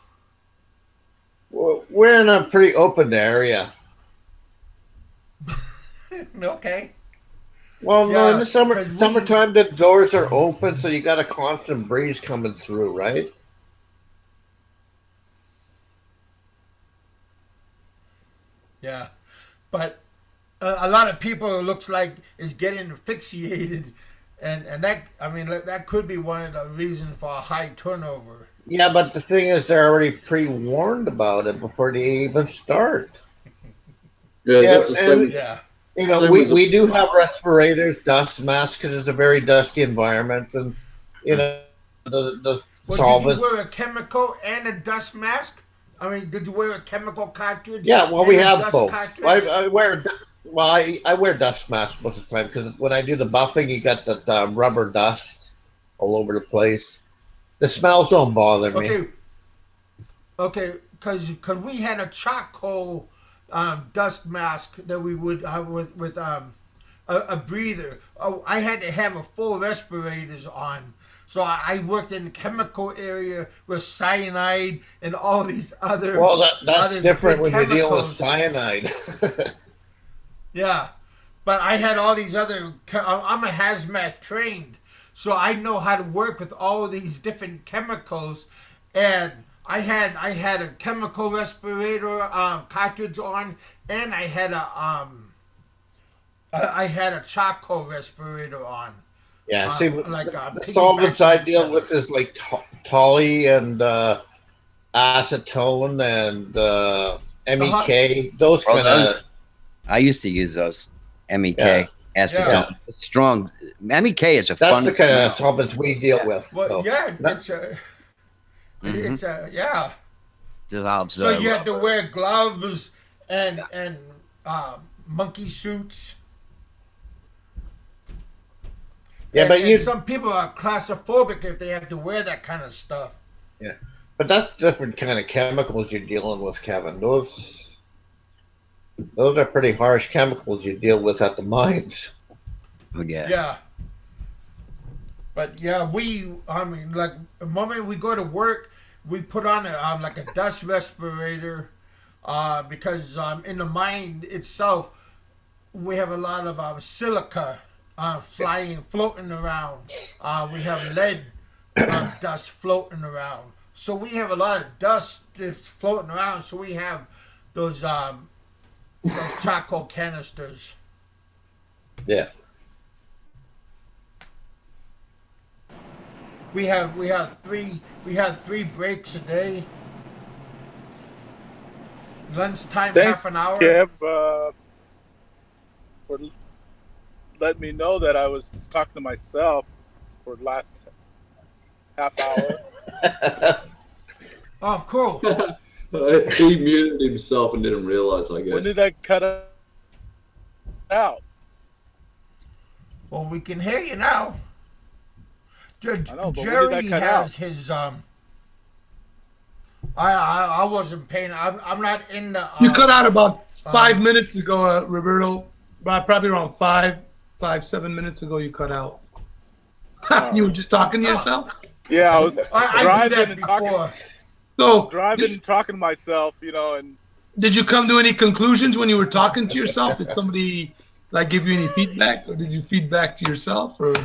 Well, we're in a pretty open area. Okay. Well, no, in the summertime, the doors are open, so you got a constant breeze coming through, right? Yeah, but a lot of people, it looks like, is getting asphyxiated, and that, I mean, that could be one of the reasons for a high turnover. Yeah, but the thing is, they're already pre-warned about it before they even start. That's the same. Yeah. You know, we do have respirators, dust masks, because it's a very dusty environment, and you know the solvents. Did you wear a chemical and a dust mask? I mean, did you wear a chemical cartridge? Yeah, well, we have both. I wear dust masks most of the time because when I do the buffing, you got the rubber dust all over the place. The smells don't bother me. Okay, because we had a charcoal dust mask that we would with a breather. Oh, I had to have a full respirators on. So I worked in the chemical area with cyanide and all these other. Well, that's different when you deal with cyanide. Yeah, but I had all these other. I'm a hazmat trained, so I know how to work with all of these different chemicals, and I had a chemical respirator cartridge on, and I had a charcoal respirator on. Yeah, see, the solvents I deal with is like tolly and acetone and MEK. Those kind of. I used to use those MEK acetone. Yeah. Strong MEK is a fun. That's the kind of solvents we deal with. Well, so. It's yeah. Dissolves. So you have to wear gloves and monkey suits. Yeah, but some people are claustrophobic if they have to wear that kind of stuff. Yeah, but that's different kind of chemicals you're dealing with, Kevin. Those are pretty harsh chemicals you deal with at the mines. Oh, yeah. Yeah. But yeah, I mean, like the moment we go to work, we put on like a dust respirator because in the mine itself, we have a lot of silica. Floating around. We have lead dust floating around. So we have a lot of dust that's floating around. So we have those charcoal canisters. Yeah. We have three breaks a day. Lunchtime, half an hour. Kev, for let me know that I was just talking to myself for the last half hour. Oh, cool. He muted himself and didn't realize, I guess. When did that cut out? Well, we can hear you now. I know, but when did Jerry that cut has out? his I wasn't paying. I'm not in the. You cut out about 5 minutes ago, Roberto. Probably around 7 minutes ago. You cut out. You were just talking to yourself. Yeah, I was I do driving that and before. talking to myself, and Did you come to any conclusions when you were talking to yourself? Did somebody give you any feedback, or did you feedback to yourself, or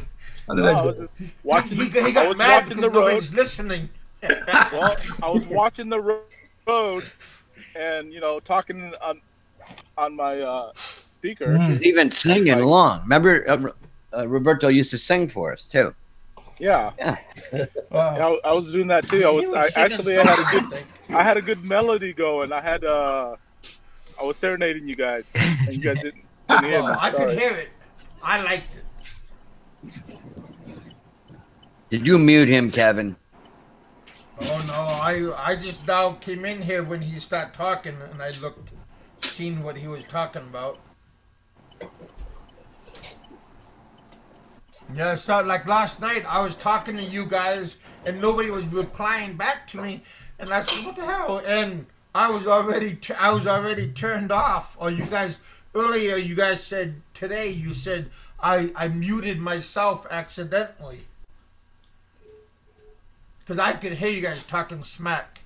how did that I go? was just watching. He I got was mad watching because the road. nobody's listening. Well, I was watching the road, and talking on my speaker. He's even singing along. Remember, Roberto used to sing for us too. Yeah, Yeah. I was doing that too. I had a good melody going. I was serenading you guys, and you guys didn't hear me. I could Sorry. hear it. I liked it. Did you mute him, Kevin? Oh no, I just now came in here when he started talking, and I seen what he was talking about. Yeah, so like last night, I was talking to you guys, and nobody was replying back to me, and I said, "What the hell?" And I was already turned off. Or you guys earlier, you guys said today, you said I muted myself accidentally because I could hear you guys talking smack.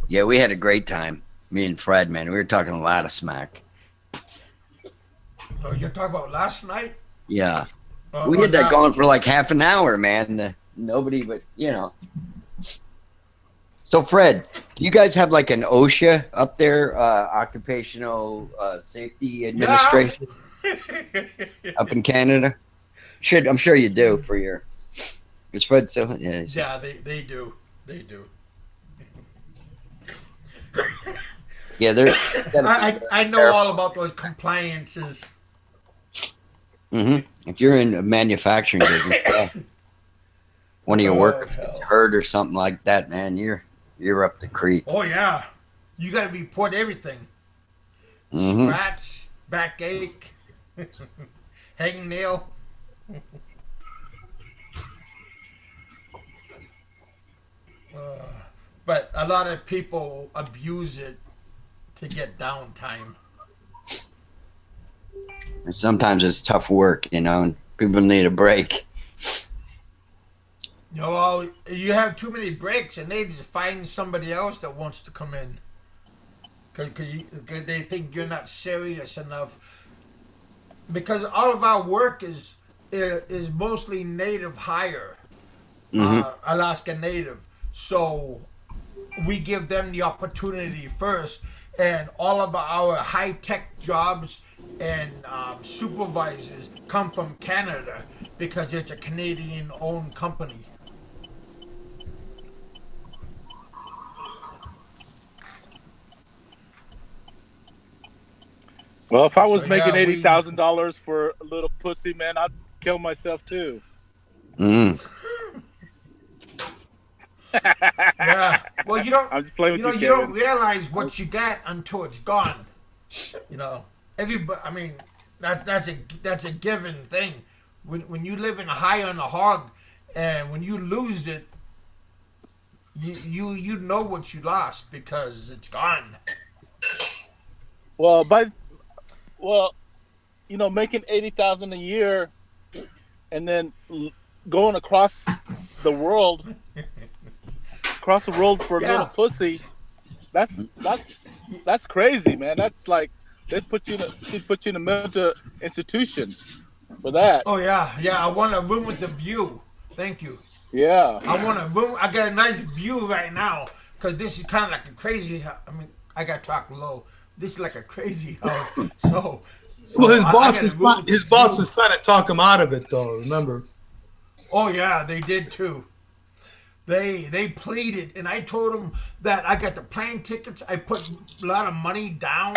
Yeah, we had a great time. Me and Fred, man, we were talking a lot of smack. Oh, you're talking about last night? Yeah. We had that going for like half an hour, man. Nobody but, So, Fred, do you guys have like an OSHA up there, Occupational Safety Administration, up in Canada? I'm sure you do for your. Is Fred so? Yeah, Yeah, they do. They do. Yeah, they're. I know all about those compliances. If you're in a manufacturing business, yeah. One of your workers gets hurt or something like that, man, you're up the creek. Oh yeah, you got to report everything. Scratch, backache, hangnail. But a lot of people abuse it to get downtime. And sometimes it's tough work, and people need a break. Well, you have too many breaks, and they just find somebody else that wants to come in because they think you're not serious enough. Because all of our work is mostly native hire, Alaska Native. So we give them the opportunity first, and all of our high-tech jobs and supervisors come from Canada because it's a Canadian-owned company. Well, if I was making $80,000 for a little pussy, man, I'd kill myself too. Yeah. Well, you don't. I'm just playing with you, you don't realize what you got until it's gone. Everybody. I mean, that's a given thing. When you live in a high on a hog, and when you lose it, you know what you lost because it's gone. Well, making $80,000 a year, and then going across the world for a little pussy, that's crazy, man. That's like should put you in a mental institution for that. Oh yeah. I want a room with the view. Thank you. Yeah. I want a room. I got a nice view right now because this is kind of like a crazy. I mean, I got to talk low. This is like a crazy house. So well, his boss is trying to talk him out of it, though. Remember? Oh yeah, they did too. They pleaded, and I told them that I got the plane tickets. I put a lot of money down.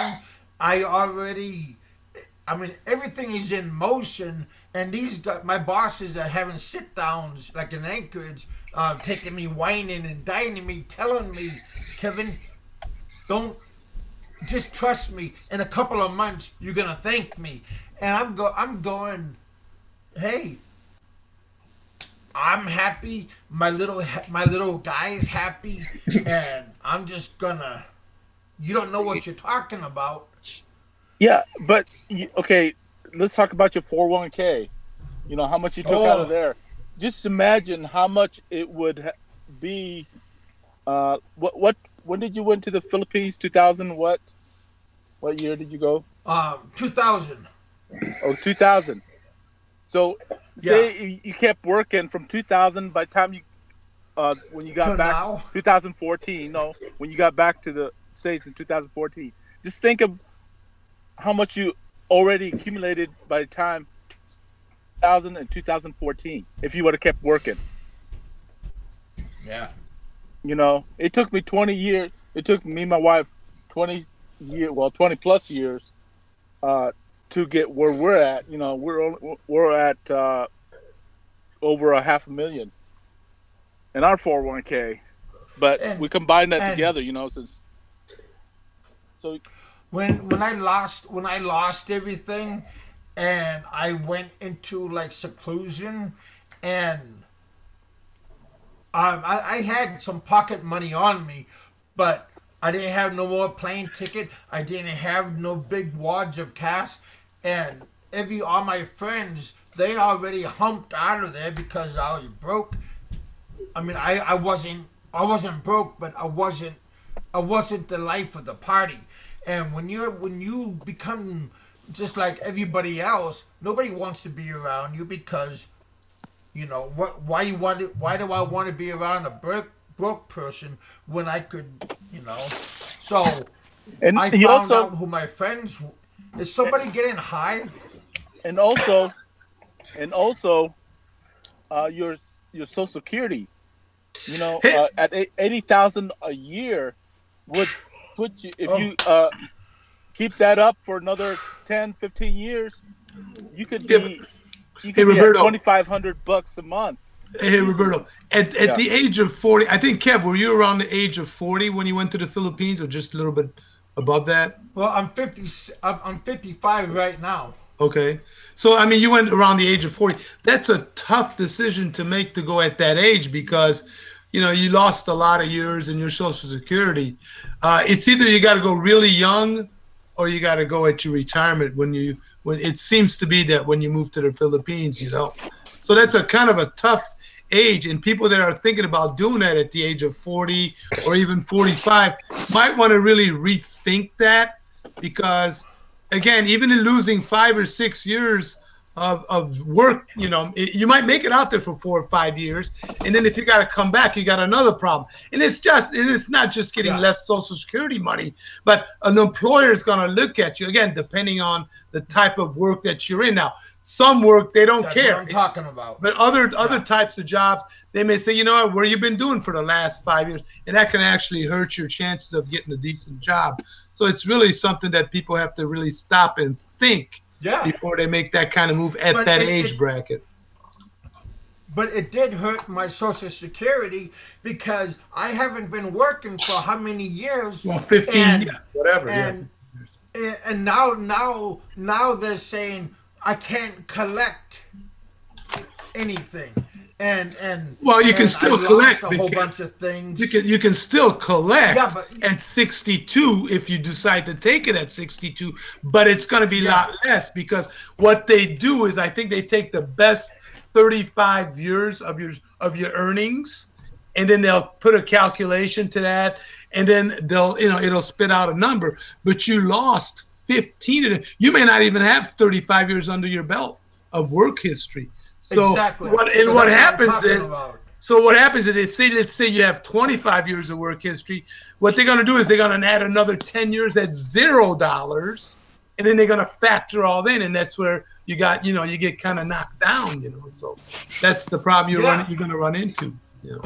I already I mean, everything is in motion, and my bosses are having sit downs like in Anchorage, taking me whining and dining me, telling me, Kevin, don't just trust me. In a couple of months, you're gonna thank me. And I'm going, hey, I'm happy. My little guy is happy, and I'm just gonna. You don't know what you're talking about. Yeah, but okay, let's talk about your 401k. You know how much you took out of there. Just imagine how much it would be. What? When did you went to the Philippines? 2000 what? What year did you go? 2000. Oh, 2000. So say you kept working from 2000. By the time you, when you got Till back, now? 2014. No, when you got back to the States in 2014. Just think of how much you already accumulated by the time 2000 and 2014 if you would have kept working. Yeah. You know, it took me 20 years. It took me and my wife 20 plus years to get where we're at. You know, we're at over $500,000 in our 401k, but we combined that together. You know, so when I lost everything, and I went into like seclusion, and I had some pocket money on me, but I didn't have no more plane ticket. I didn't have no big wads of cash, and all my friends, they already humped out of there because I was broke. I mean, I wasn't broke, but I wasn't the life of the party. And when you become just like everybody else, nobody wants to be around you because, you know, why do I want to be around a broke person when I could, you know? So and I found out who my friends. Is somebody getting high? And also, your Social Security. You know, at 80,000 a year would put you, if you keep that up for another 10, 15 years, you could be at $2,500 a month. Hey, Roberto, at the age of 40, I think, Kev, were you around the age of 40 when you went to the Philippines, or just a little bit above that? Well, I'm 55 right now. Okay. So, I mean, you went around the age of 40. That's a tough decision to make to go at that age because, you know, you lost a lot of years in your Social Security. It's either you got to go really young or you got to go at your retirement when it seems to be that when you move to the Philippines, you know. So that's a kind of a tough age, and people that are thinking about doing that at the age of 40 or even 45 might want to really rethink that because, again, even in losing 5 or 6 years of work, you know, you might make it out there for 4 or 5 years, and then if you got to come back, you got another problem. And it's not just getting less Social Security money, but an employer is going to look at you again, depending on the type of work that you're in. Now, some work they don't care. That's what I'm talking about. But other types of jobs, they may say, you know what, where you been doing for the last 5 years, and that can actually hurt your chances of getting a decent job. So it's really something that people have to really stop and think before they make that kind of move at that age bracket. But it did hurt my Social Security because I haven't been working for how many years? Well, 15 years, whatever. And now they're saying I can't collect anything. And well, you can still collect a whole bunch of things. You can still collect at 62 if you decide to take it at 62, but it's going to be a lot less because what they do is I think they take the best 35 years of your earnings, and then they'll put a calculation to that, and then it'll spit out a number. But you lost 15 of it. You may not even have 35 years under your belt of work history. So what happens is let's say you have 25 years of work history. What they're going to do is they're going to add another 10 years at $0, and then they're going to factor all in, and that's where you get kind of knocked down, you know. So that's the problem you're going to run into, you know.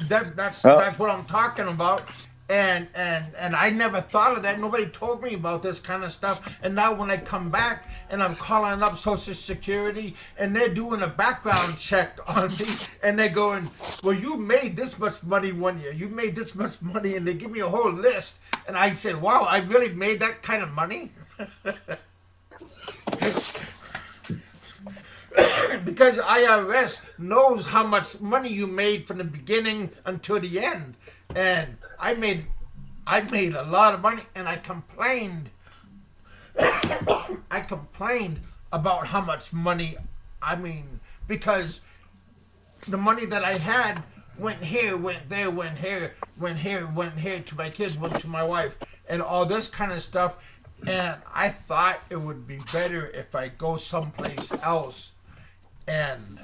That's what I'm talking about, and I never thought of that. Nobody told me about this kind of stuff. And now when I come back and I'm calling up Social Security and they're doing a background check on me and they're going, well, you made this much money 1 year, you made this much money, and they give me a whole list, and I said, wow, I really made that kind of money. Because IRS knows how much money you made from the beginning until the end. And I made a lot of money, and I complained. I complained about how much money, because the money that I had went here, went there, went here, went here, went here, to my kids, went to my wife, and all this kind of stuff. And I thought it would be better if I go someplace else. And,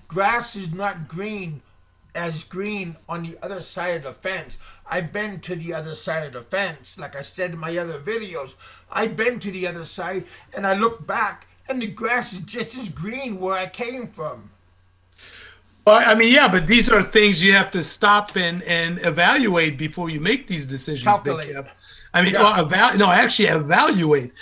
grass is not green on the other side of the fence. I've been to the other side of the fence. Like I said in my other videos, I've been to the other side, and I look back, and the grass is just as green where I came from. Well, yeah, but these are things you have to stop and evaluate before you make these decisions. Calculate. Actually evaluate,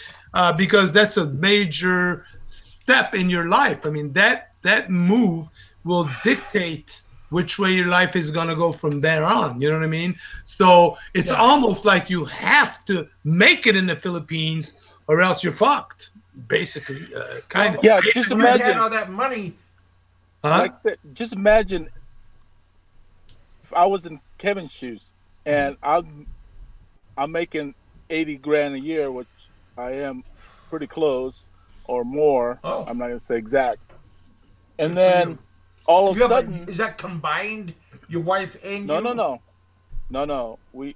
because that's a major step in your life. That move will dictate which way your life is going to go from there on. You know what I mean? So it's almost like you have to make it in the Philippines or else you're fucked, basically. Kind of. Yeah, just imagine. I had all that money. Like I said, just imagine if I was in Kevin's shoes and I'm making 80 grand a year, which I am pretty close or more. Oh. I'm not going to say exact. And then all of a sudden, is that combined? Your wife and no, you? No. We're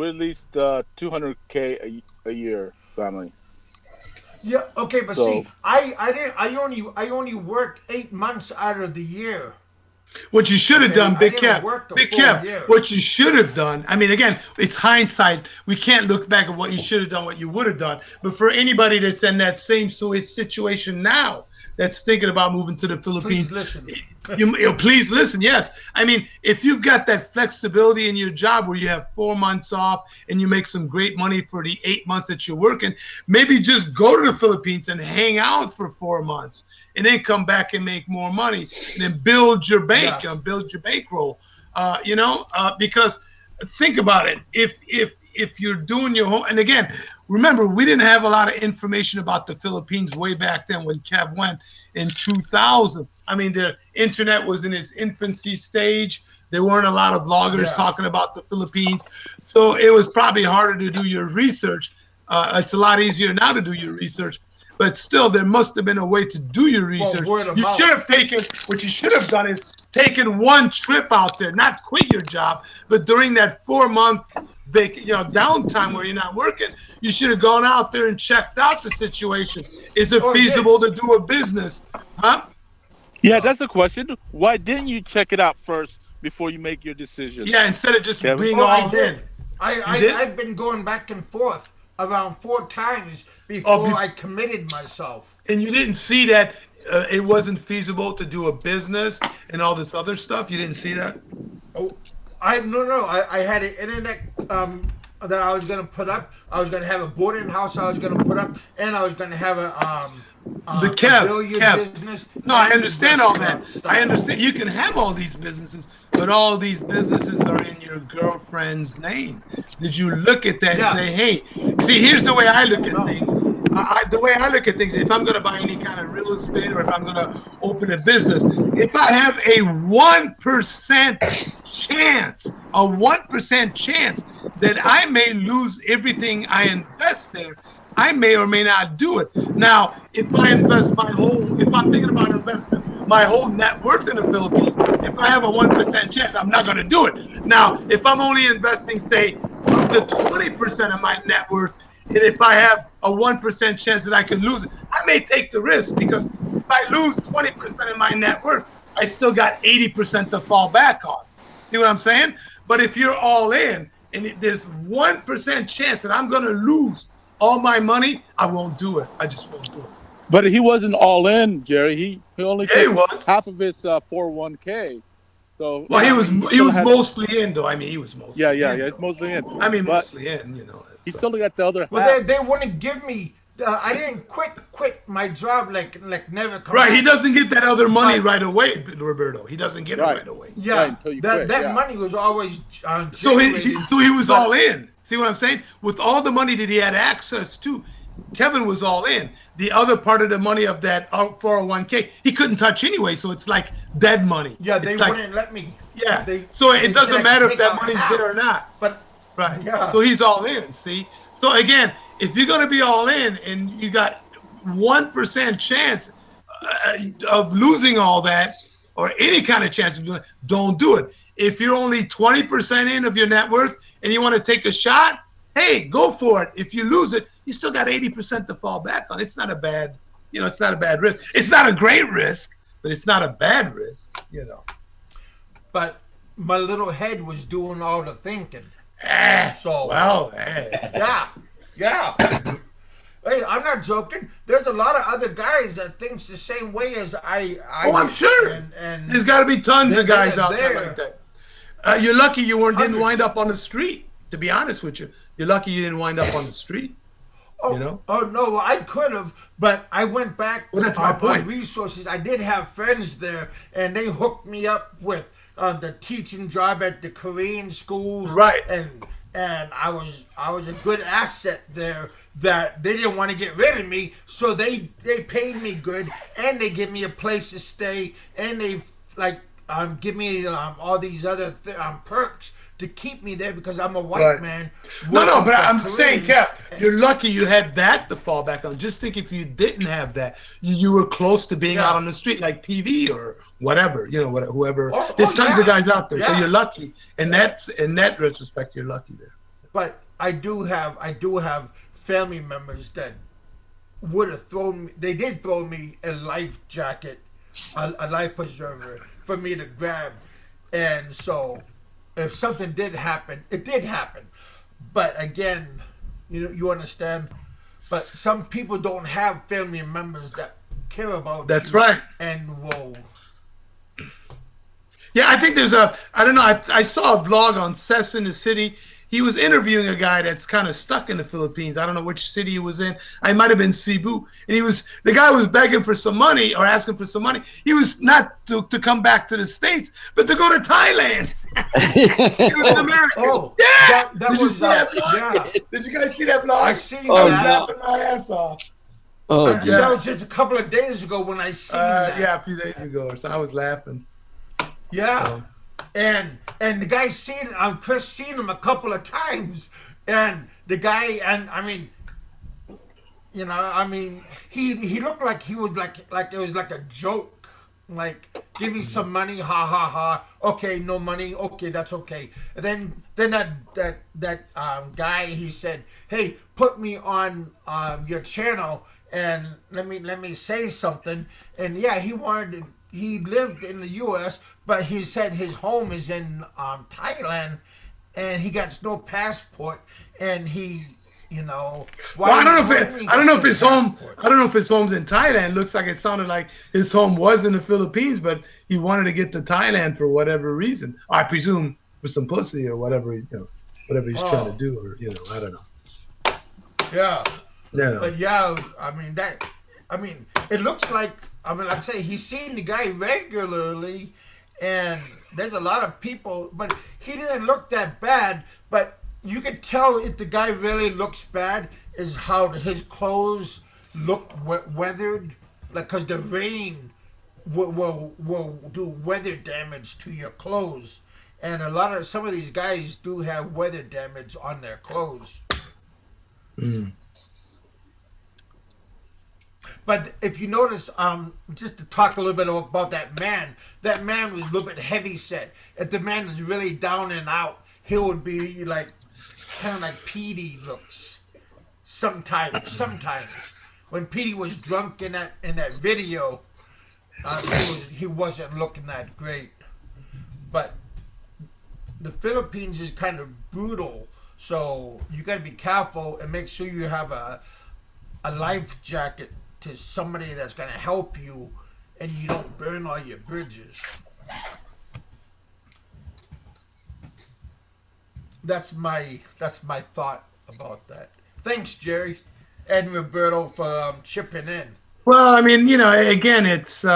at least 200K a year family. Yeah. Okay, but see, I only worked 8 months out of the year. What you should have done, Big Kev, what you should have done. Again, it's hindsight. We can't look back at what you should have done, what you would have done. But for anybody that's in that same situation now, that's thinking about moving to the Philippines, please listen. Please listen. Yes, if you've got that flexibility in your job where you have 4 months off and you make some great money for the 8 months that you're working, maybe just go to the Philippines and hang out for 4 months, and then come back and make more money, and then build your bank, build your bankroll. Because think about it. If you're doing your home, and again, remember, we didn't have a lot of information about the Philippines way back then when Kev went in 2000. The internet was in its infancy stage. There weren't a lot of vloggers talking about the Philippines. So it was probably harder to do your research. It's a lot easier now to do your research. But still, there must have been a way to do your research. What you should have done is taken one trip out there, not quit your job, but during that 4 months downtime where you're not working, you should have gone out there and checked out the situation. Is it feasible to do a business? Huh? Yeah, that's the question. Why didn't you check it out first before you make your decision? Yeah, instead of just being all in. I've been going back and forth around 4 times before I committed myself. And you didn't see that it wasn't feasible to do a business and all this other stuff? You didn't see that? I had an internet that I was going to put up. I was going to have a boarding house I was going to put up, and I was going to have a billiard business. No, I understand all that. I understand. You can have all these businesses, but all these businesses are in your girlfriend's name. Did you look at that and say, hey, see, here's the way I look at things. The way I look at things, if I'm going to buy any kind of real estate or if I'm going to open a business, if I have a 1% chance that I may lose everything I invest there, I may or may not do it. Now, if I invest if I'm thinking about investing my whole net worth in the Philippines, if I have a 1% chance, I'm not going to do it. Now, if I'm only investing, say, up to 20% of my net worth, and if I have a 1% chance that I can lose it, I may take the risk, because if I lose 20% of my net worth, I still got 80% to fall back on. See what I'm saying? But if you're all in and there's 1% chance that I'm going to lose all my money, I won't do it. I just won't do it. But he wasn't all in, Jerry. He only took half of his 401k. So Well, he was still had- mostly in, though. I mean, he was mostly. yeah, in, it's mostly in. I mean, But mostly in. You know. he still got the other Well, half. they wouldn't give me. I didn't quit my job like never come Right, back. he doesn't get that other money But- right away, Roberto. He doesn't get Right. it right away. Yeah, Right, until you quit, that yeah. money was always So generated, he was but- all in. See what I'm saying? With all the money that he had access to, Kevin was all in. The other part of the money of that 401k, he couldn't touch anyway. So it's like dead money. Yeah, they It's like, wouldn't let me. Yeah. they So it said I doesn't could matter if take that out money's half, there or not. But Right. Yeah. So he's all in. See. So again, if you're gonna be all in and you got 1% chance of losing all that, or any kind of chance of doing it, don't do it. If you're only 20% in of your net worth and you want to take a shot, hey, go for it. If you lose it, you still got 80% to fall back on. It's not a bad, it's not a bad risk. It's not a great risk, but it's not a bad risk, But my little head was doing all the thinking. So Hey. yeah. Hey, I'm not joking. There's a lot of other guys that thinks the same way as I I'm do. sure. And There's got to be tons they're- of guys they're out there there. like that. You're lucky you didn't Hundreds. wind up on the street. To be honest with you, you're lucky you didn't wind up on the street. Oh no, I could have, but I went back Well, that's my on point. resources. I did have friends there, and they hooked me up with the teaching job at the Korean schools. Right. And I was a good asset there. That they didn't want to get rid of me, so they paid me good, and they give me a place to stay, and they give me all these other perks to keep me there because I'm a white Right. man. No, working but for I'm saying, Koreans. Cap, you're lucky you had that to fall back on. Just think if you didn't have that, you were close to being out on the street like PV or whatever, whoever. There's tons of guys out there, so you're lucky. And in that retrospect, you're lucky there. But I do have family members that would have thrown me. They did throw me a life jacket, a life preserver for me to grab, and so if something did happen, it did happen. But again, you understand. But some people don't have family members that care about. That's you right. And will. Yeah, I think there's I don't know, I saw a vlog on Cess in the City. He was interviewing a guy that's kind of stuck in the Philippines. I don't know which city he was in. I might have been Cebu. And the guy was begging for some money or asking for some money. He was not to come back to the States, but to go to Thailand. He was an American. Oh, yeah. that Did you was see that vlog? yeah. Did you guys see that vlog? I seen I was that. laughing my ass off. Oh, That was just a couple of days ago when I seen that. Yeah, a few days ago. So I was laughing. Yeah. And the guy seen Chris seen him a couple of times, and the guy, and I mean, he looked like he was like it was like a joke, like give me some money, ha ha ha. Okay, no money. Okay, that's okay. And then that guy, he said, hey, put me on your channel and let me say something. And yeah, he lived in the U.S., but he said his home is in Thailand, and he got no passport, and he, Well, I don't know if his home. I don't know if his home's in Thailand. Looks like it sounded like his home was in the Philippines, but he wanted to get to Thailand for whatever reason. I presume for some pussy or whatever whatever he's trying to do, or I don't know. Yeah. Yeah. But yeah, it looks like like I say, he's seen the guy regularly, and there's a lot of people, but he didn't look that bad. But you could tell if the guy really looks bad is how his clothes look weathered, like because the rain will do weather damage to your clothes, and some of these guys do have weather damage on their clothes. Mm. But if you notice, just to talk a little bit about that man was a little bit heavy set. If the man was really down and out, he would be like kind of like Petey looks. Sometimes when Petey was drunk in that video, he wasn't looking that great. But the Philippines is kind of brutal, so you got to be careful and make sure you have a life jacket to somebody that's going to help you, and you don't burn all your bridges. that's my thought about that. Thanks, Jerry and Roberto, for chipping in. Well, I mean, again, it's you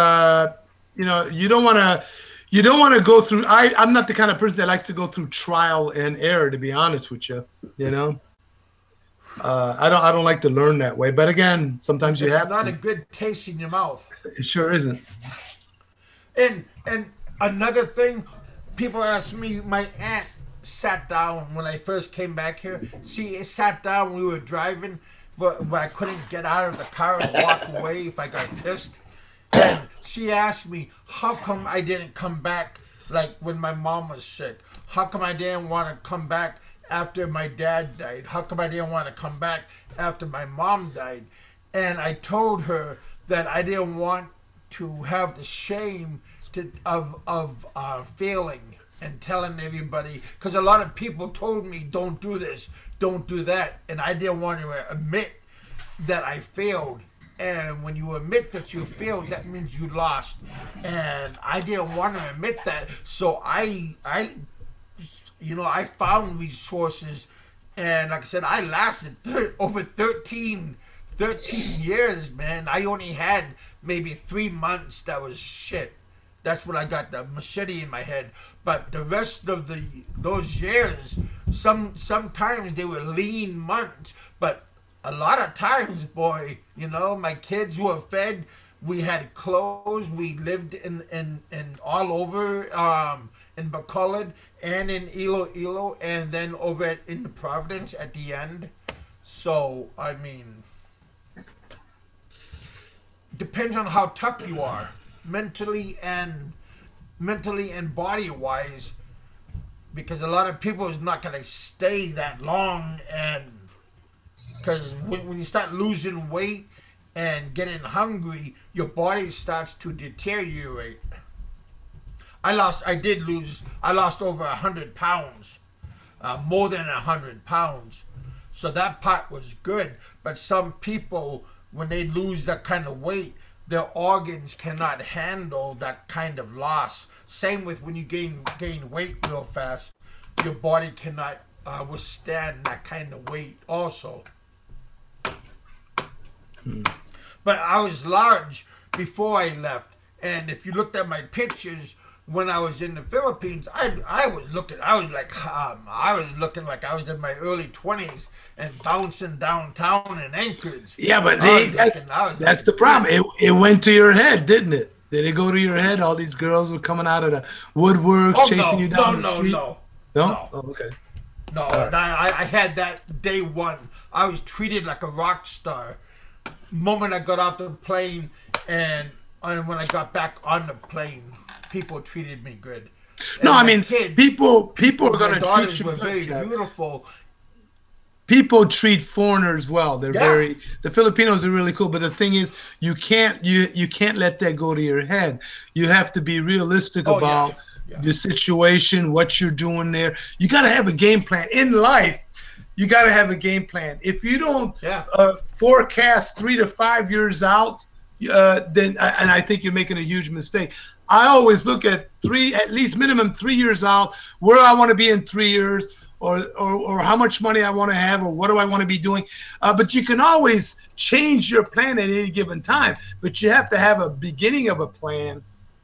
don't want to go through. I'm not the kind of person that likes to go through trial and error, to be honest with you. I don't like to learn that way. But again, sometimes you have to. It's not to. a good taste in your mouth. It sure isn't. And another thing, people ask me, my aunt sat down when I first came back here. She sat down when we were driving, when I couldn't get out of the car and walk away if I got pissed. And she asked me, how come I didn't come back like when my mom was sick? How come I didn't want to come back after my dad died? How come I didn't want to come back after my mom died? And I told her that I didn't want to have the shame of failing and telling everybody, because a lot of people told me, don't do this, don't do that, and I didn't want to admit that I failed. And when you admit that you failed, that means you lost, and I didn't want to admit that. So I found resources, and like I said, I lasted over 13 years, man. I only had maybe 3 months that was shit. That's when I got the machete in my head. But the rest of those years, sometimes they were lean months. But a lot of times, boy, my kids were fed. We had clothes. We lived in all over in Bacolod and in Iloilo, and then over in Providence at the end. So I mean, depends on how tough you are. Mentally and body wise, because a lot of people is not going to stay that long, and because when you start losing weight and getting hungry, your body starts to deteriorate. I lost over 100 pounds, more than 100 pounds, so that part was good. But some people, when they lose that kind of weight, their organs cannot handle that kind of loss. Same with when you gain weight real fast, your body cannot withstand that kind of weight also. But I was large before I left, and if you looked at my pictures when I was in the Philippines, I was looking like I was in my early 20s and bouncing downtown in Anchorage. Yeah, but that's the problem. It went to your head, didn't it? Did it go to your head? All these girls were coming out of the woodworks, chasing you down the street? No. Oh, okay. No, right. I had that day one. I was treated like a rock star. Moment I got off the plane, and when I got back on the plane, people treated me good. And no, I mean, kids, people are going to treat you were very beautiful. People treat foreigners well. They're the Filipinos are really cool. But the thing is, you can't let that go to your head. You have to be realistic about the situation, what you're doing there. You got to have a game plan in life. You got to have a game plan. If you don't forecast 3 to 5 years out, then I think you're making a huge mistake. I always look at at least minimum 3 years out, where I want to be in 3 years, or how much money I want to have, or what do I want to be doing. But you can always change your plan at any given time. But you have to have a beginning of a plan,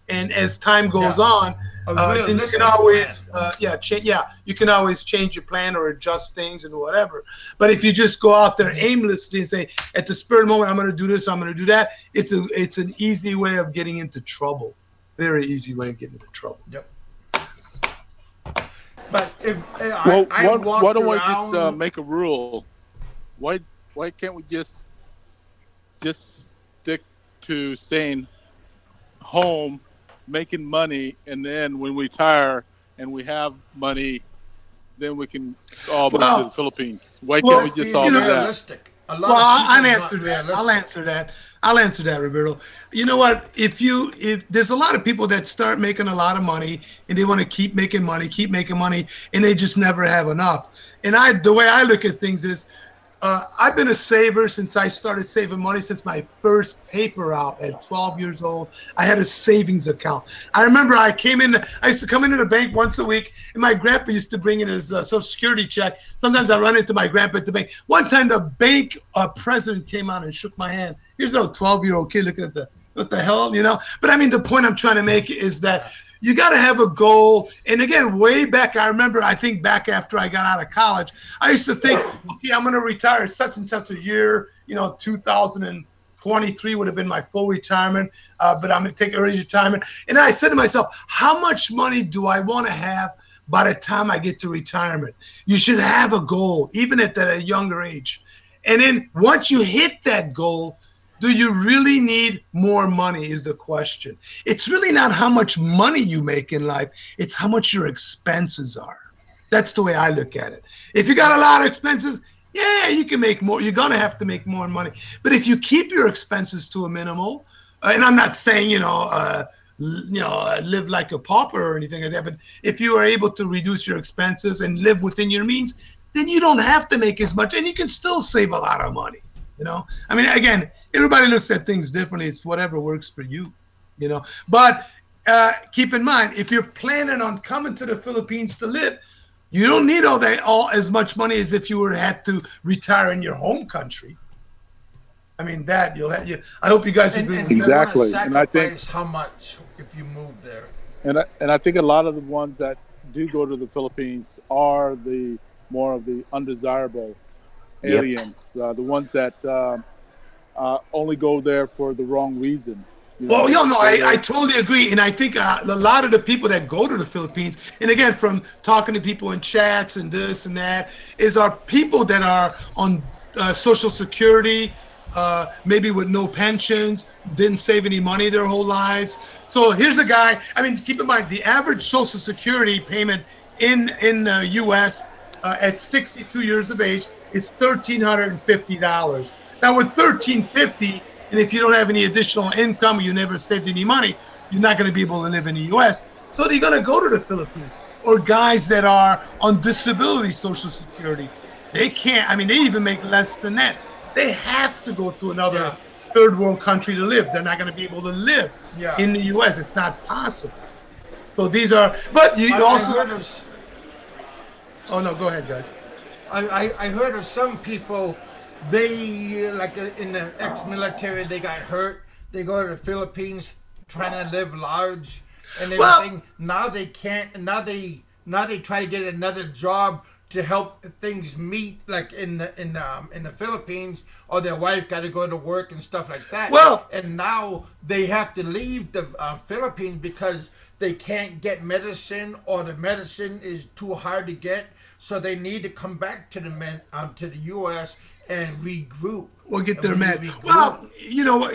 and as time goes on, then you can always you can always change your plan or adjust things and whatever. But if you just go out there aimlessly and say, at the spur of the moment, I'm going to do this, I'm going to do that, it's an easy way of getting into trouble. Very easy way of getting into trouble. Yep. But if why don't we just make a rule? Why can't we just stick to staying home, making money, and then when we retire and we have money, then we can all move to the Philippines? Why can't we just all do that? I'll answer that. I'll answer that, Roberto. You know what? If there's a lot of people that start making a lot of money and they want to keep making money, and they just never have enough. And the way I look at things is, I've been a saver since I started saving money since my first paper out at 12 years old. I had a savings account. I remember I used to come into the bank once a week, and my grandpa used to bring in his Social Security check. Sometimes I run into my grandpa at the bank. One time the bank president came out and shook my hand. Here's a 12-year-old kid looking at what the hell, you know? But I mean, the point I'm trying to make is that you got to have a goal. And again, way back, I think back after I got out of college, I used to think, okay, I'm going to retire such and such a year, 2023 would have been my full retirement, but I'm going to take early retirement. And I said to myself, how much money do I want to have by the time I get to retirement? You should have a goal, even at a younger age. And then once you hit that goal, do you really need more money is the question. It's really not how much money you make in life. It's how much your expenses are. That's the way I look at it. If you got a lot of expenses, yeah, you can make more. You're going to have to make more money. But if you keep your expenses to a minimal, and I'm not saying, live like a pauper or anything like that, but if you are able to reduce your expenses and live within your means, then you don't have to make as much, and you can still save a lot of money. I mean, again, everybody looks at things differently. It's whatever works for you, But keep in mind, if you're planning on coming to the Philippines to live, you don't need all as much money as if you had to retire in your home country. I mean, I hope you guys agree. Exactly, and I think how much if you move there. And I think a lot of the ones that do go to the Philippines are the more of the undesirable aliens, the ones that only go there for the wrong reason. I totally agree. And I think a lot of the people that go to the Philippines, and again, from talking to people in chats and this and that, are people that are on Social Security, maybe with no pensions, didn't save any money their whole lives. So here's a guy, I mean, keep in mind, the average Social Security payment in the U.S. At 62 years of age is $1,350. Now with $1,350, and if you don't have any additional income, or you never saved any money, you're not going to be able to live in the U.S. So they're going to go to the Philippines. Or guys that are on disability Social Security, they can't. I mean, they even make less than that. They have to go to another third world country to live. They're not going to be able to live in the U.S. It's not possible. So these are. But you also. Oh no, go ahead, guys. I heard of some people, they like in the ex-military, they got hurt. They go to the Philippines trying to live large and everything. Now they can't. And now they try to get another job to help things meet, like in the Philippines, or their wife got to go to work and stuff like that. And now they have to leave the Philippines because they can't get medicine, or the medicine is too hard to get. So they need to come back to the U.S. and regroup. Or get their med. Well,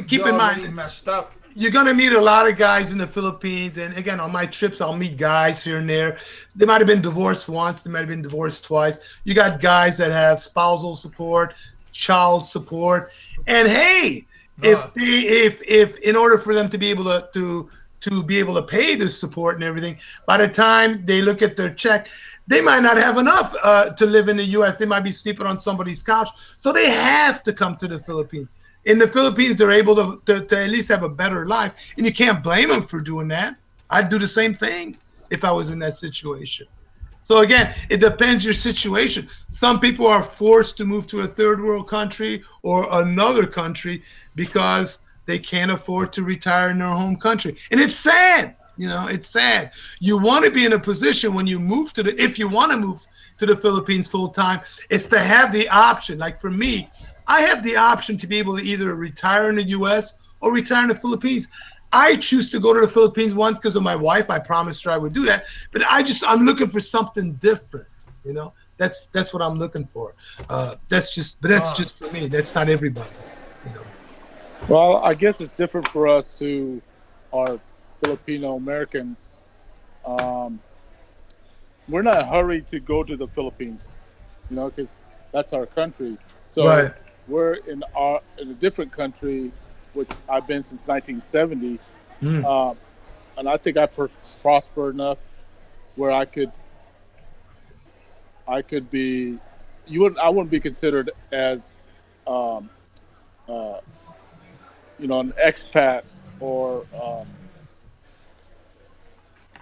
keep in mind, messed up. You're going to meet a lot of guys in the Philippines. And again, on my trips, I'll meet guys here and there. They might have been divorced once. They might have been divorced twice. You got guys that have spousal support, child support. And hey, if in order for them to be able to be able to pay this support and everything, by the time they look at their check, they might not have enough to live in the U.S. They might be sleeping on somebody's couch. So they have to come to the Philippines. In the Philippines, they're able to at least have a better life. And you can't blame them for doing that. I'd do the same thing if I was in that situation. So again, it depends your situation. Some people are forced to move to a third world country or another country because they can't afford to retire in their home country. And it's sad. It's sad. You want to be in a position when you move if you want to move to the Philippines full time, is to have the option. Like for me, I have the option to be able to either retire in the U.S. or retire in the Philippines. I choose to go to the Philippines, one, because of my wife. I promised her I would do that. But I'm looking for something different. That's what I'm looking for. That's just for me. That's not everybody. Well, I guess it's different for us who are Filipino Americans. We're not in a hurry to go to the Philippines, because that's our country. So we're in a different country, which I've been since 1970, and I think I prosper enough where I could be I wouldn't be considered as, you know, an expat or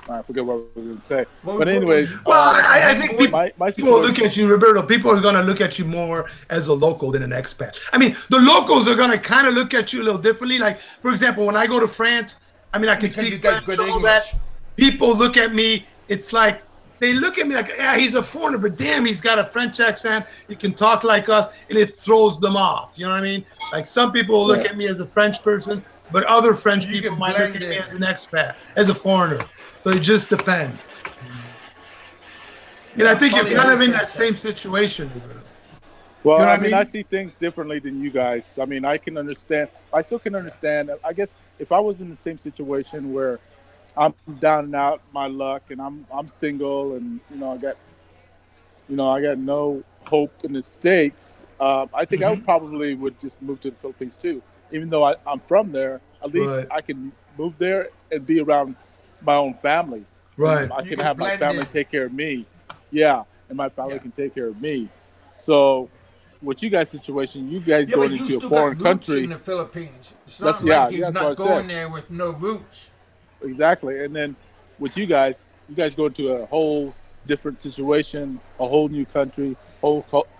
I forget what I was going to say. But anyways, I think my people look at you, Roberto. People are going to look at you more as a local than an expat. I mean, the locals are going to kind of look at you a little differently. Like, for example, when I go to France, I mean, I can speak French, all that. People look at me. It's like they look at me like, yeah, he's a foreigner, but damn, he's got a French accent. He can talk like us, and it throws them off. You know what I mean? Like some people will look at me as a French person, but other French people might look at me as an expat, as a foreigner. So it just depends. And I think you're kind of in that same situation. Well, you know I mean, I see things differently than you guys. I mean, I can understand. I still can understand. I guess if I was in the same situation where I'm down and out, my luck, and I'm single, and I got no hope in the States. I think I probably would just move to the Philippines too, even though I'm from there. At least I can move there and be around my own family. Right. I can have my family take care of me. Yeah, and my family can take care of me. So, with you guys' situation, you guys going into a foreign country in the Philippines. It's not like you're not going there with no roots. Exactly, and then with you guys go into a whole different situation, a whole new country,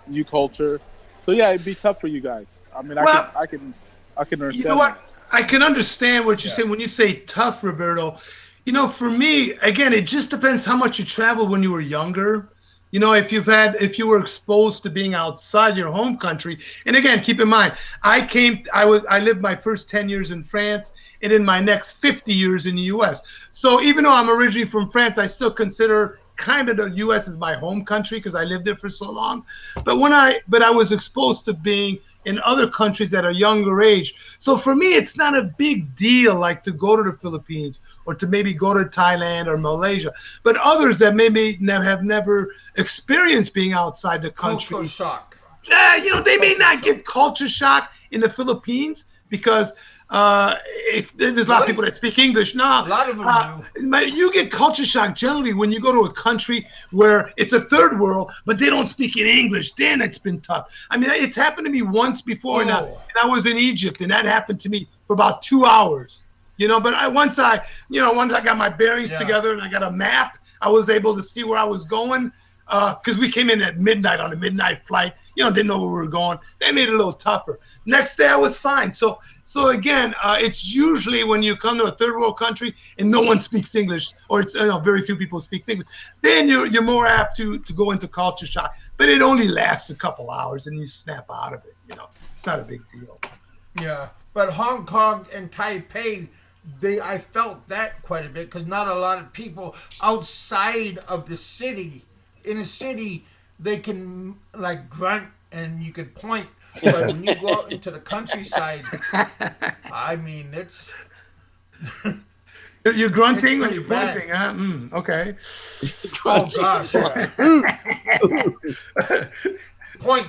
new culture. So yeah, it'd be tough for you guys. I mean, I can understand. You know what? I can understand what you're saying when you say tough, Roberto. You know, for me, again, it just depends how much you traveled when you were younger. You know, if you were exposed to being outside your home country, and again, keep in mind, I lived my first 10 years in France, and in my next 50 years in the U.S. So even though I'm originally from France, I still consider kind of the U.S. as my home country because I lived there for so long. But I was exposed to being in other countries at a younger age. So for me, it's not a big deal like to go to the Philippines or to maybe go to Thailand or Malaysia. But others that maybe have never experienced being outside the country. Culture shock. Yeah, you know, they may not get culture shock in the Philippines because there's a lot of people that speak English. No, a lot of them do. You get culture shock generally when you go to a country where it's a third world, but they don't speak in English. Then it's been tough. I mean, it's happened to me once before, and I was in Egypt, and that happened to me for about 2 hours. You know, but once I got my bearings together and I got a map, I was able to see where I was going. Because we came in at midnight on a midnight flight, didn't know where we were going. They made it a little tougher. Next day, I was fine. So again, it's usually when you come to a third world country and no one speaks English, or it's very few people speak English, then you're more apt to go into culture shock. But it only lasts a couple hours, and you snap out of it. It's not a big deal. Yeah, but Hong Kong and Taipei, I felt that quite a bit because not a lot of people outside of the city. In a city, they can like grunt and you can point, but when you go out into the countryside, I mean, it's you're grunting or you're pointing, huh? Okay. Oh gosh. Point.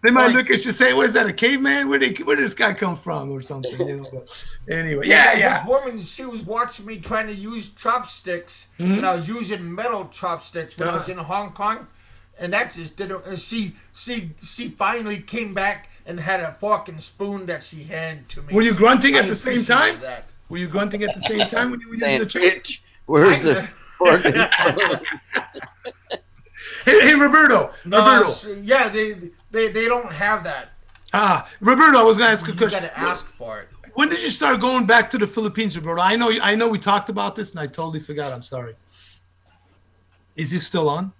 They might look at you and say, "What is that? A caveman? Where did this guy come from, or something?" But anyway, This woman, she was watching me trying to use chopsticks, and I was using metal chopsticks when I was in Hong Kong, and that just didn't. And she finally came back and had a fork and spoon that she handed to me. Were you grunting at the same time? Were you grunting at the same time when you were using the chopsticks? Where's the fork? Hey, Roberto. Yeah, they don't have that. Roberto, I was going to ask a question. You got to ask for it. When did you start going back to the Philippines, Roberto? I know we talked about this, and I totally forgot. I'm sorry. Is this still on?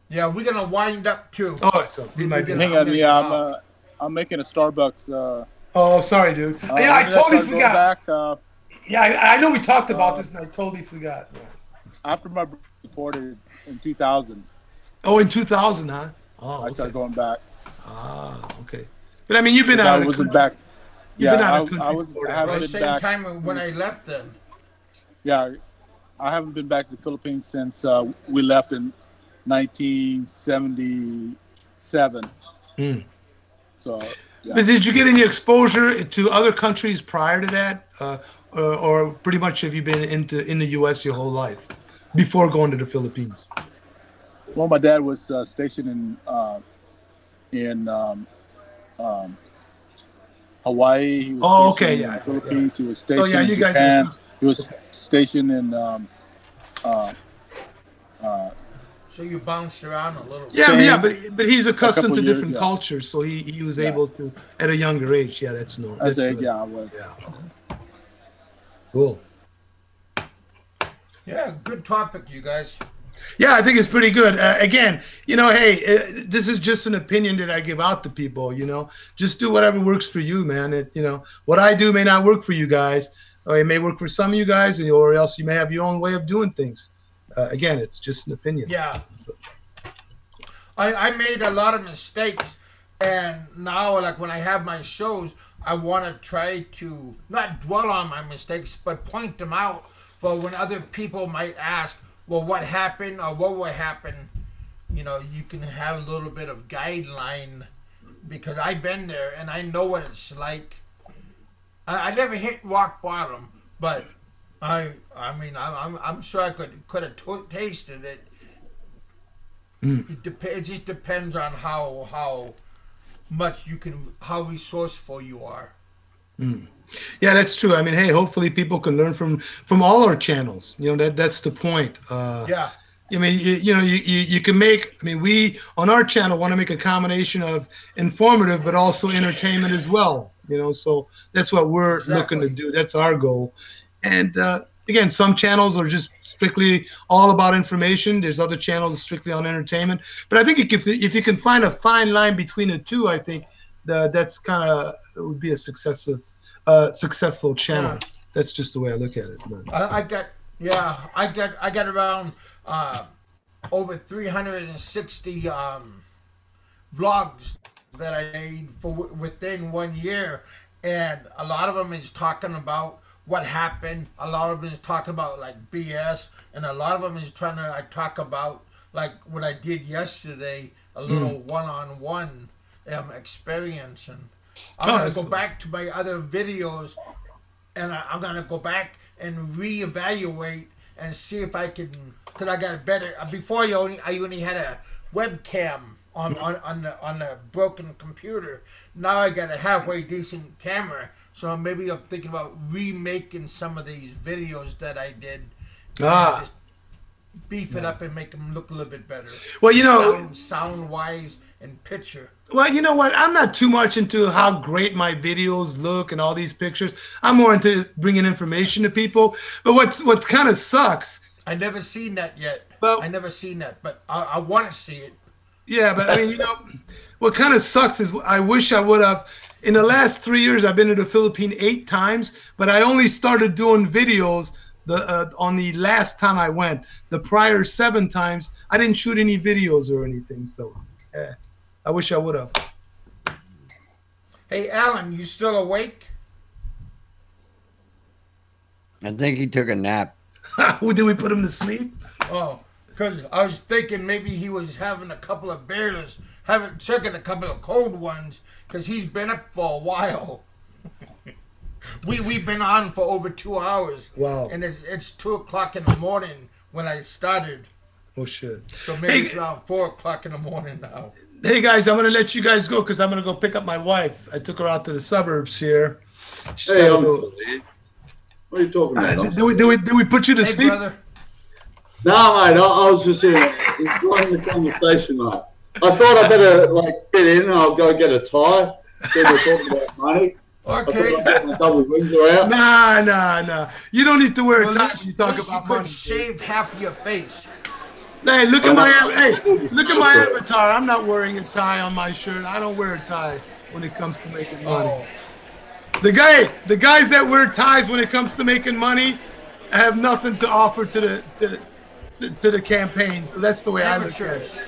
Yeah, we're gonna wind up too. Oh, so hang on. I'm making a Starbucks. Oh, sorry, dude. I totally forgot. I know we talked about this, and I totally forgot. Yeah. After my reported in 2000. Oh, in 2000, huh? Oh, I started going back. Okay. But I mean, you've been out of the country. Back. You've been out of the country. I was the same time when I left then. Yeah, I haven't been back to the Philippines since we left in 1977. So. Yeah. But did you get any exposure to other countries prior to that, or pretty much have you been in the U.S. your whole life before going to the Philippines? Well, my dad was stationed in Hawaii. He was stationed in the Philippines. He was stationed in Japan. He was stationed in so you bounced around a little. Yeah, but he's accustomed to different cultures, so he was able to at a younger age. Yeah, that's normal. I was. Yeah. Cool. Yeah, good topic, you guys. Yeah, I think it's pretty good. Again, hey, this is just an opinion that I give out to people. Just do whatever works for you, man. What I do may not work for you guys, or it may work for some of you guys, or else you may have your own way of doing things. Again, it's just an opinion. Yeah. I made a lot of mistakes, and now, like when I have my shows, I want to try to not dwell on my mistakes, but point them out for when other people might ask, well, what happened or what will happen? You can have a little bit of guideline because I've been there and I know what it's like. I never hit rock bottom, but I'm sure I could have tasted it. It just depends on how much you can, how resourceful you are. Yeah, that's true. I mean, hey, hopefully people can learn from all our channels. That's the point. Yeah. I mean, you can make. I mean, we on our channel want to make a combination of informative, but also entertainment as well. So that's what we're looking to do. That's our goal. And again, some channels are just strictly all about information. There's other channels strictly on entertainment. But I think if you can find a fine line between the two, I think that's kind of would be a successful channel. Yeah. That's just the way I look at it. I got around over 360 vlogs that I made for within 1 year, and a lot of them is talking about what happened. A lot of them is talking about like BS, and a lot of them is I talk about like what I did yesterday, a little one-on-one experience, and I'm gonna go back to my other videos, and I'm gonna go back and reevaluate and see if I can, because I got a better. Before I only had a webcam on the broken computer. Now I got a halfway decent camera, so maybe I'm thinking about remaking some of these videos that I did. Just beef it up and make them look a little bit better. Well, sound wise and picture. Well, you know what? I'm not too much into how great my videos look and all these pictures. I'm more into bringing information to people. But what kind of sucks? I never seen that yet. Well, I never seen that, but I want to see it. Yeah, but I mean, what kind of sucks is I wish I would have. In the last 3 years, I've been to the Philippines 8 times, but I only started doing videos on the last time I went. The prior 7 times, I didn't shoot any videos or anything. So, I wish I would have. Hey, Alan, you still awake? I think he took a nap. Did we put him to sleep? Oh, because I was thinking maybe he was having a couple of beers, checking a couple of cold ones, because he's been up for a while. We've been on for over 2 hours. Wow. And it's 2 o'clock in the morning when I started. Oh, shit. So maybe it's around 4 o'clock in the morning now. Hey, guys, I'm going to let you guys go because I'm going to go pick up my wife. I took her out to the suburbs here. Hey, I'm still here. What are you talking about? Do we put you to sleep? Brother. No, mate, I was just here enjoying the conversation, mate. I thought I better fit in and I'll go get a tie. Then we're talking about money. Okay. I thought my double wings are out. Nah. You don't need to wear a tie when you talk about money. You could shave half your face. Hey, look at my avatar. I'm not wearing a tie on my shirt. I don't wear a tie when it comes to making money. Oh. The guys that wear ties when it comes to making money have nothing to offer to the campaign. So that's the way I look at it.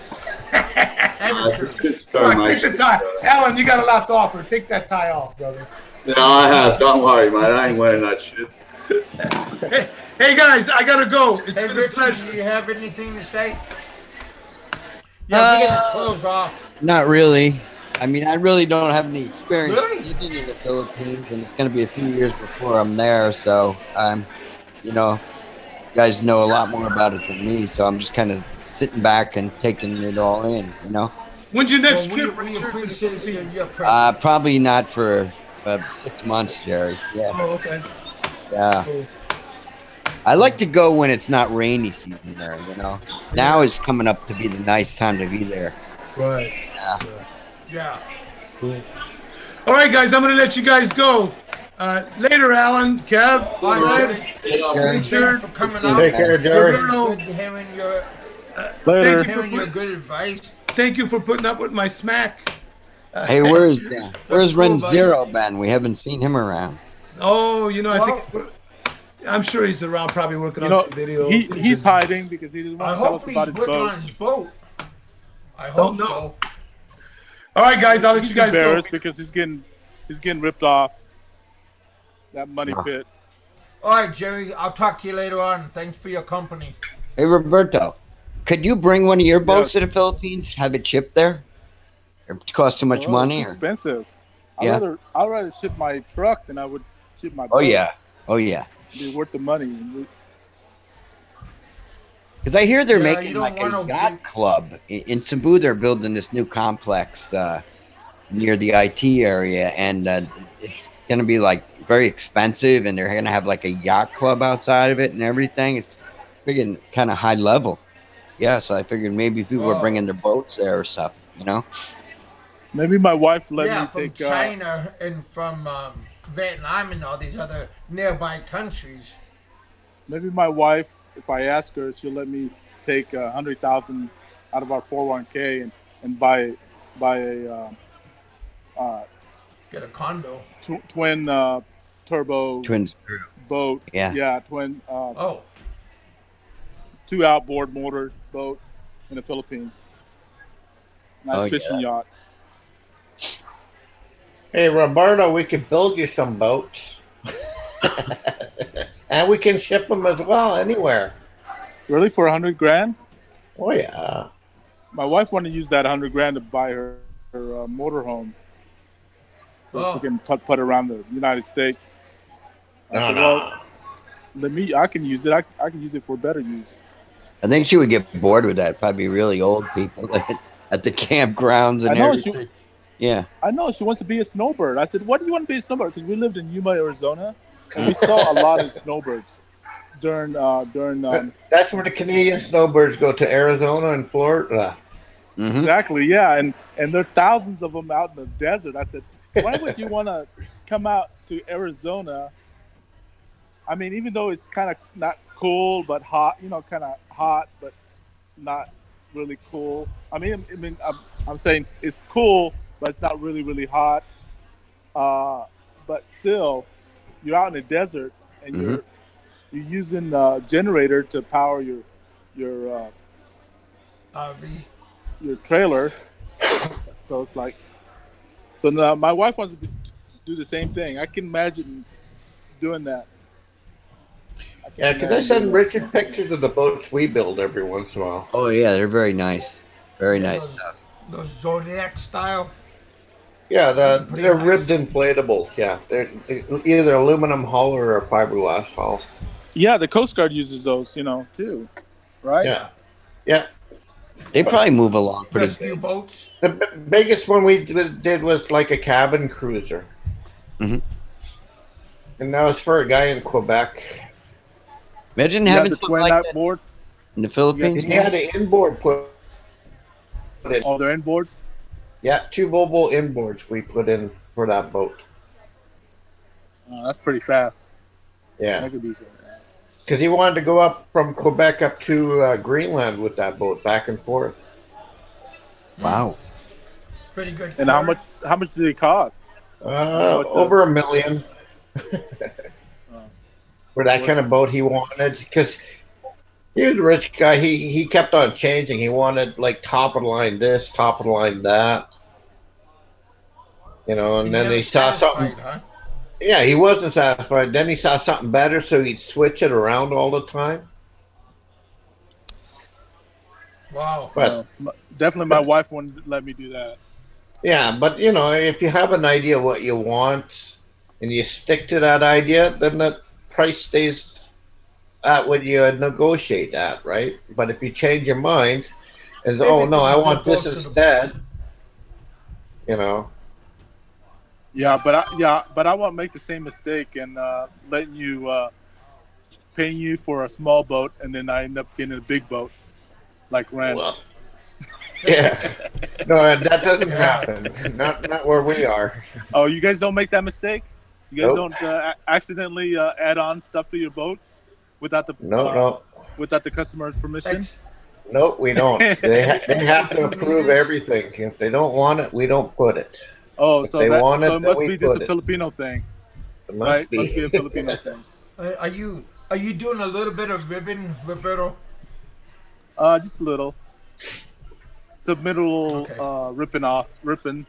Amateurs. All right, take the tie. Alan, you got a lot to offer. Take that tie off, brother. Yeah, I have. Don't worry, mate. I ain't wearing that shit. Hey guys, I gotta go. It's hey, been Richard, a pleasure. do you have anything to say? Yeah, we're gonna close off. Not really. I mean, I really don't have any experience Really? living in the Philippines, and it's going to be a few years before I'm there. So, you guys know a lot more about it than me. So I'm just kind of sitting back and taking it all in. You know. When's your next Well, trip? we Richard, to the appreciate Philippines? your presence. Probably not for 6 months, Jerry. Yeah. Oh, okay. Yeah. Cool. I like to go when it's not rainy season there, you know. Now is coming up to be the nice time to be there. Right. Yeah. Yeah. Cool. All right, guys, I'm going to let you guys go. Later, Alan, Kev, Bye, Fred, Richard. Thanks for coming out. Take care, Jerry. Good hearing your, Later. hearing your good advice. Thank you for putting up with my smack. Hey, where's cool, Ren buddy. Zero been? We haven't seen him around. Oh, you know, I think I'm sure he's around, probably working on some videos. He's hiding because he doesn't I want to tell hope us he's about his working boat. on his boat. I hope no. so. All right, guys, I'll let He's you guys go. embarrassed because he's getting ripped off that money pit. All right, Jerry. I'll talk to you later on. Thanks for your company. Hey, Roberto, could you bring one of your boats to the Yes. Philippines? Have it shipped there? It costs too much Well, money? It's Or? expensive. Yeah. I'd rather ship my truck than I would ship my boat. Oh yeah. Oh yeah. It'd be worth the money. Because I hear they're Yeah, you making don't like a wanna yacht be- club in Cebu. They're building this new complex near the IT area, and it's gonna be like very expensive, and they're gonna have like a yacht club outside of it and everything. It's freaking kind of high level. Yeah, so I figured maybe people are bringing their boats there or stuff. You know. Maybe my wife let Yeah, me from take. China and from Vietnam and all these other nearby countries. Maybe my wife, if I ask her, she'll let me take 100,000 out of our 401k and buy a Get a condo. twin turbo Twins. boat. Yeah. Twin Oh, 2 outboard motor boat in the Philippines. Nice Oh, fishing yacht. Hey, Roberto, we could build you some boats. And we can ship them as well anywhere. Really, for 100 grand? Oh, yeah. My wife wanted to use that 100 grand to buy her motorhome, so she can put around the United States. I said, well, I can use it. I can use it for better use. I think she would get bored with that. Probably really old people at the campgrounds and I know everything. Yeah. I know she wants to be a snowbird. I said, "What do you want to be a snowbird?" Because we lived in Yuma, Arizona, and we saw a lot of snowbirds during. That's where the Canadian snowbirds go, to Arizona and Florida. Mm-hmm. Exactly, yeah, and there are thousands of them out in the desert. I said, "Why would you want to come out to Arizona?" I mean, even though it's kind of not cool but hot, kind of hot but not really cool. I'm saying it's cool, but it's not really, really hot. But still, you're out in the desert and you're using a generator to power your trailer. So it's like, so now my wife wants to do the same thing. I can imagine doing that. Yeah, because I send Richard pictures of the boats we build every once in a while. Oh yeah, they're very nice. Very nice those, stuff. Those Zodiac style. Yeah, they're nice. ribbed inflatable. Yeah, they're either aluminum hull or a fiberglass hull. Yeah, the Coast Guard uses those, too, right? Yeah, yeah. They probably move along pretty Rescue good. boats. The biggest one we did was like a cabin cruiser. Mm-hmm. And that was for a guy in Quebec. Imagine You have having the something twin like that outboard. in the Philippines. He had an inboard put in. Oh, they're inboards. Yeah, 2 mobile inboards we put in for that boat. That's pretty fast. Yeah, That could be good. because he wanted to go up from Quebec up to Greenland with that boat, back and forth. Wow. Pretty good. And how much did it cost? Over $1 million. For that kind of boat he wanted, because he was a rich guy. He kept on changing. He wanted like top of the line this, top of the line that. And then he saw something. Huh? Yeah, he wasn't satisfied. Then he saw something better, so he'd switch it around all the time. Wow. But Definitely my wife wouldn't let me do that. yeah, but if you have an idea what you want and you stick to that idea, then the price stays that when you negotiate that, right? But if you change your mind, and oh no, Everything I is want this goes to the- instead, you know. Yeah, but I won't make the same mistake and letting you paying you for a small boat, and then I end up getting a big boat, like Ren. Well, yeah, no, that doesn't happen. Not where we are. Oh, you guys don't make that mistake? You guys Nope. don't accidentally add on stuff to your boats without the No. without the customer's permission? Thanks. Nope, we don't. They have to approve everything. If they don't want it, we don't put it. Oh, If so they that want it, so it then must we be just put a it. Filipino thing, It must right? be. Must be a Filipino thing. Are you doing a little bit of ribbon, Roberto? Just a little. Submittal, Okay. ripping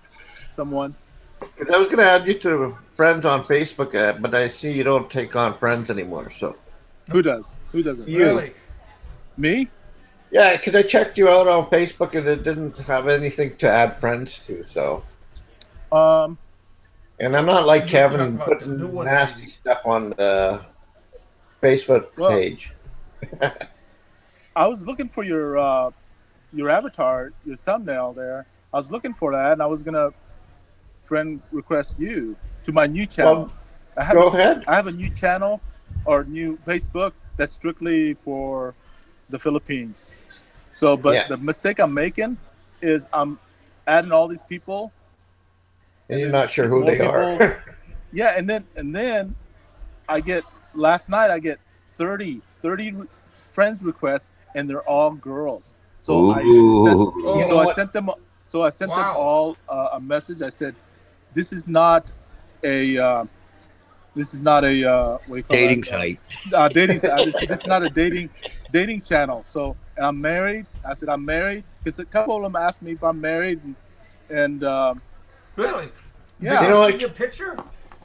someone. 'Cause I was going to add you to friends on Facebook, but I see you don't take on friends anymore. So Who does? Who doesn't? You. Really? Me? yeah, because I checked you out on Facebook and it didn't have anything to add friends to. So, and I'm not like You're Kevin talking about the putting new one, nasty maybe. stuff on the Facebook Well, page. I was looking for your avatar, your thumbnail there. I was looking for that, and I was gonna friend request you to my new channel. Well, go ahead. I have a new channel or new Facebook that's strictly for the Philippines. So, but Yeah. the mistake I'm making is I'm adding all these people, And you're then not sure who more they are. yeah, and then I get last night I get 30 friends requests, and they're all girls. So I sent them. So I sent them all a message. I said, "This is not a what do you call Dating that? site. Dating site. This is not a dating channel." So, and I'm married. I said I'm married because a couple of them asked me if I'm married, and Really? yeah. You know See what? your picture?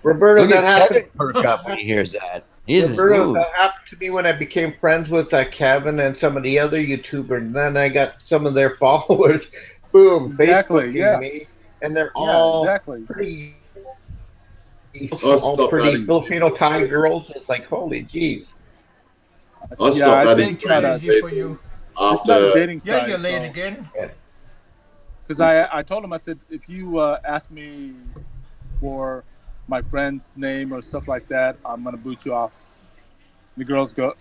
Roberto, Look that at happened. Kevin perk up when he hears that. He's Roberto, ooh. that happened to me when I became friends with Kevin and some of the other YouTubers. And then I got some of their followers, boom, Exactly, Facebooking yeah. me, and they're all exactly. pretty, I'll all stop pretty adding Filipino people. Thai girls. It's like, holy jeez. I'll Yeah, stop I adding think It's it's not a easy for you. it's not a after. dating Yeah, site. you're late again. Because I told him, I said, if you ask me for my friend's name or stuff like that, I'm gonna boot you off. The girls goes,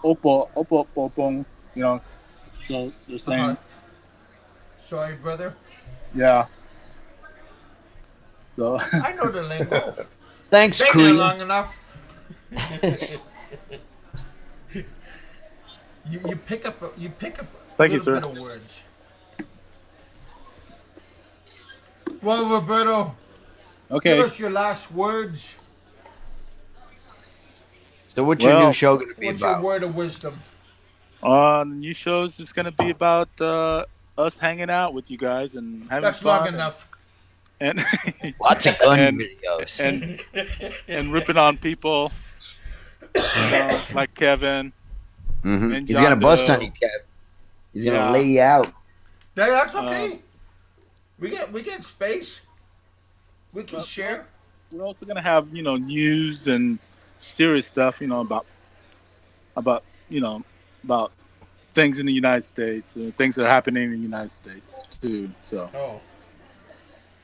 Opo, Popong, you know. So they're saying, Sorry, brother. yeah. So I know the lingo. Thanks, Been there Kuya. long enough. you pick up Thank you, little sir. bit of words. Well, Roberto, okay. give us your last words. So what's your new Well, show going to be What's your about? word of wisdom? The new show's just gonna be about us hanging out with you guys and having That's fun. long enough. And Lots of gun and- videos. and ripping on people, you know, like Kevin. Mhm. and He's going to John bust Doe. on you, Kev. He's going to Yeah. lay you out. That's okay. We get space. We can share. We're also gonna have news and serious stuff, about about things in the United States, things that are happening in the United States too. So Oh,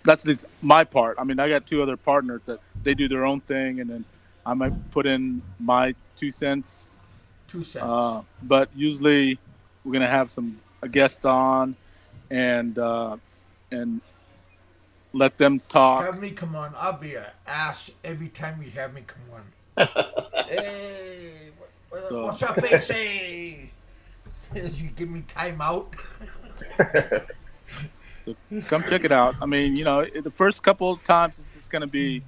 that's at least my part. I mean, I got two other partners that they do their own thing, and then I might put in my 2 cents. 2 cents. But usually we're gonna have a guest on, and let them talk. Have me come on. I'll be an ass every time you have me come on. Hey, what's up, AC? You give me time out. So come check it out. I mean, the first couple of times it's just gonna be,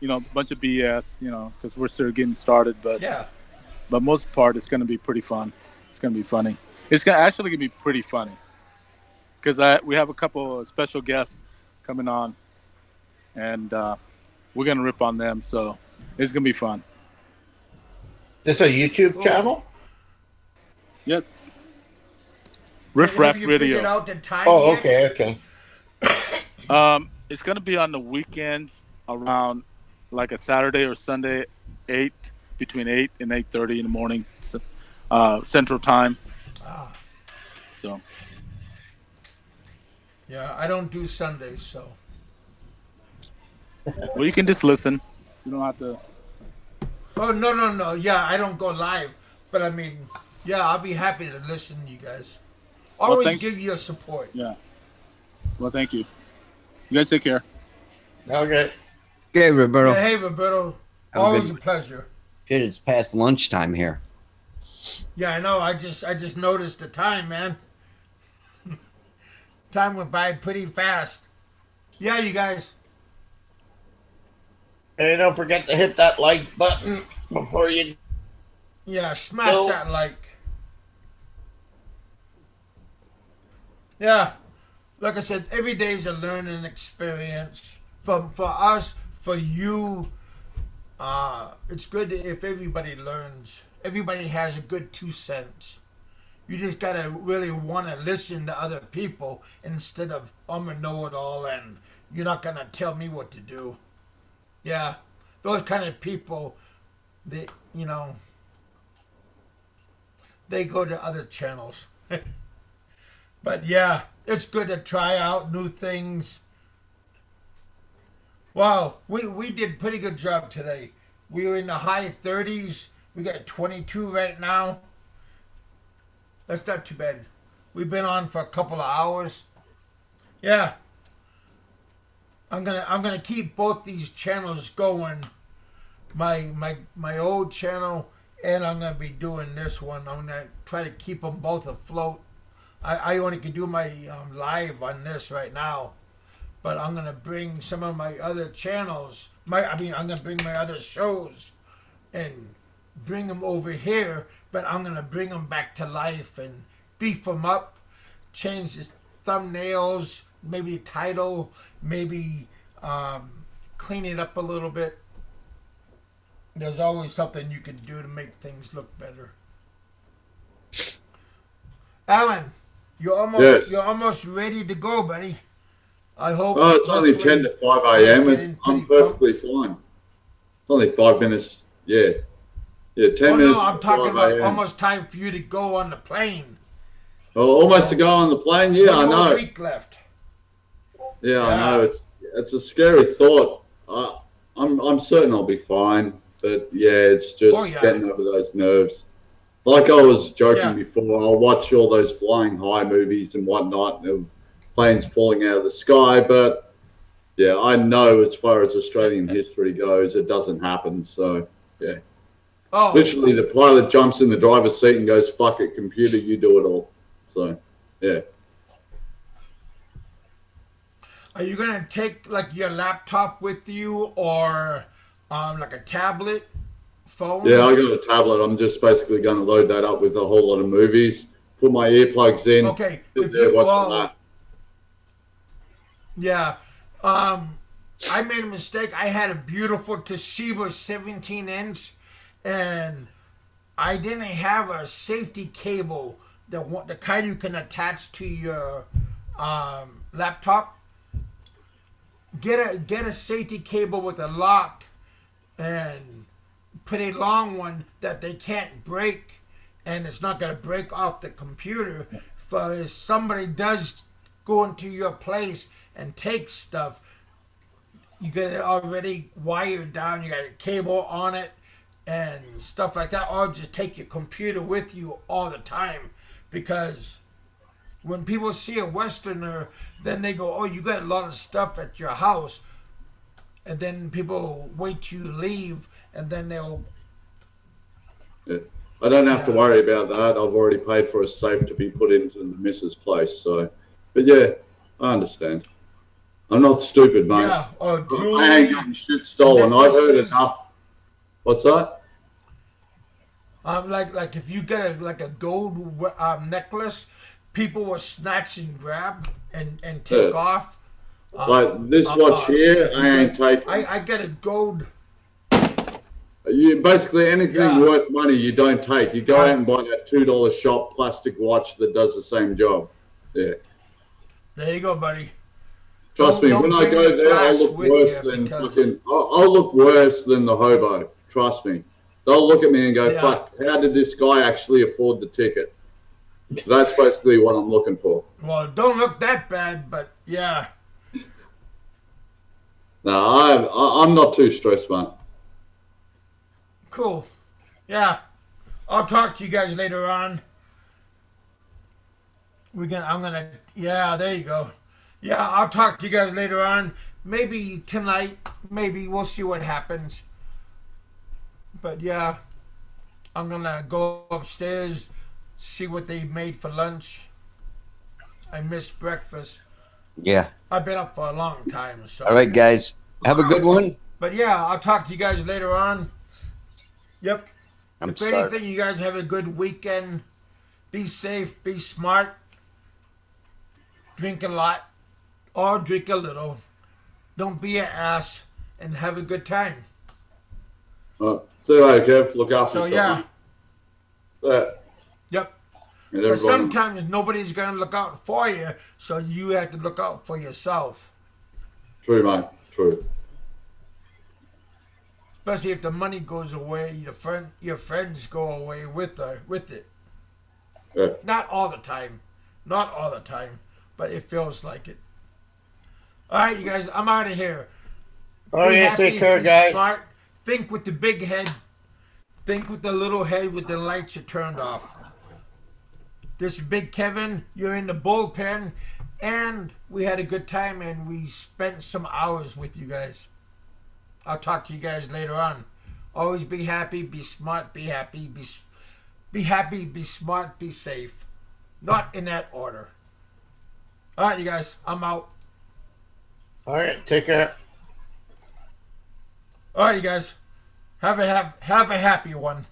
a bunch of BS, because we're still getting started. But Yeah. but most part, it's gonna be pretty fun. It's gonna be funny. It's gonna be pretty funny, because we have a couple of special guests coming on, and we're gonna rip on them. So it's gonna be fun. This a YouTube channel? Yes. Riff Raff Have you figured Radio. out the time Oh, yet? okay. It's gonna be on the weekends around like a Saturday or Sunday 8 between 8 and 8:30 in the morning, Central Time. Ah, So yeah, I don't do Sundays, so. well, you can just listen. You don't have to. Oh, no. Yeah, I don't go live. But I mean, yeah, I'll be happy to listen to you guys. Always thanks. give you support. Yeah. Well, thank you. You guys take care. Okay. Okay, Roberto. Yeah, hey, Roberto. Have a Always good a one. pleasure. Shit, it's past lunchtime here. Yeah, I know. I just noticed the time, man. Time went by pretty fast. Yeah, you guys. Hey, don't forget to hit that like button before you. Yeah, smash Go. that like. Yeah, like I said, every day is a learning experience. For us, for you, it's good if everybody learns. Everybody has a good 2 cents. You just gotta really want to listen to other people instead of I'm a know-it-all and you're not gonna tell me what to do. Yeah, those kind of people, they they go to other channels. But yeah, it's good to try out new things. Wow, we did pretty good job today. We were in the high 30s. We got 22 right now. That's not too bad. We've been on for a couple of hours. Yeah. I'm gonna keep both these channels going. My old channel, and I'm gonna be doing this one. I'm gonna try to keep them both afloat. I only can do my live on this right now, but I'm gonna bring some of my other channels. I'm gonna bring my other shows and bring them over here, but I'm gonna bring them back to life and beef them up, change the thumbnails, maybe title, maybe clean it up a little bit. There's always something you can do to make things look better. Alan, you're almost ready to go, buddy. I hope. Oh, it's only 10 to 5 a.m. I'm perfectly fine. It's only 5 minutes. Yeah. Yeah, 10 minutes. No, I'm talking about AM. almost time for you to go on the plane. Oh, almost to go on the plane? Yeah, I One more know. week left. Yeah, I know. It's a scary thought. I'm certain I'll be fine. But yeah, it's just getting over those nerves. Like I was joking before, I'll watch all those flying high movies and whatnot of planes falling out of the sky. But yeah, I know as far as Australian history goes, it doesn't happen. So yeah. Oh. Literally, the pilot jumps in the driver's seat and goes, "Fuck it, computer, you do it all." So yeah. Are you gonna take like your laptop with you or like a tablet, phone? Yeah, I got a tablet. I'm just basically going to load that up with a whole lot of movies. Put my earplugs in. Okay. Sit there watching that. Yeah. I made a mistake. I had a beautiful Toshiba 17-inch, and I didn't have a safety cable, the kind you can attach to your laptop. Get a safety cable with a lock, and put a long one that they can't break, and it's not going to break off the computer. If somebody does go into your place and take stuff, you get it already wired down, you got a cable on it and stuff like that, or just take your computer with you all the time, because when people see a Westerner, then they go, oh, you got a lot of stuff at your house, and then people wait till you leave, and then they'll... Yeah. I don't have to worry about that. I've already paid for a safe to be put into the missus' place. So, but yeah, I understand. I'm not stupid, mate. Yeah, jewelry, I ain't getting shit stolen. I've heard enough. What's that? Like if you get a gold necklace, people will snatch and grab and take off. Like this watch here, I ain't taking. I get a gold. You basically anything worth money you don't take. You go out and buy that $2 shop plastic watch that does the same job. Yeah. There you go, buddy. Trust me, when I go there, I'll look worse than fucking. I'll look worse than the hobo. Trust me. They'll look at me and go, Yeah. fuck, how did this guy actually afford the ticket? That's basically what I'm looking for. Well, it don't look that bad, but yeah. No, I'm not too stressed, man. Cool. Yeah. I'll talk to you guys later on. Yeah, there you go. Yeah, I'll talk to you guys later on. Maybe tonight. Maybe we'll see what happens. But yeah, I'm gonna go upstairs, see what they made for lunch. I missed breakfast. Yeah. I've been up for a long time, so. All right, guys. Have a good one. But yeah, I'll talk to you guys later on. Yep. If anything, you guys have a good weekend. Be safe, be smart. Drink a lot or drink a little. Don't be an ass and have a good time. See you later, Kev. Look after yourself. Yeah. Yep. But And sometimes nobody's going to look out for you, so you have to look out for yourself. True, mate. True. Especially if the money goes away, your friends go away with it. Yeah. Not all the time. Not all the time. But it feels like it. All right, you guys, I'm out of here. All right, take care, guys. Smart. Think with the big head. Think with the little head with the lights are turned off. This is Big Kevin. You're in the bullpen. And we had a good time and we spent some hours with you guys. I'll talk to you guys later on. Always be happy, be smart, be happy, be happy, be smart, be safe. Not in that order. All right, you guys, I'm out. All right, take care. All right, you guys, have a happy one.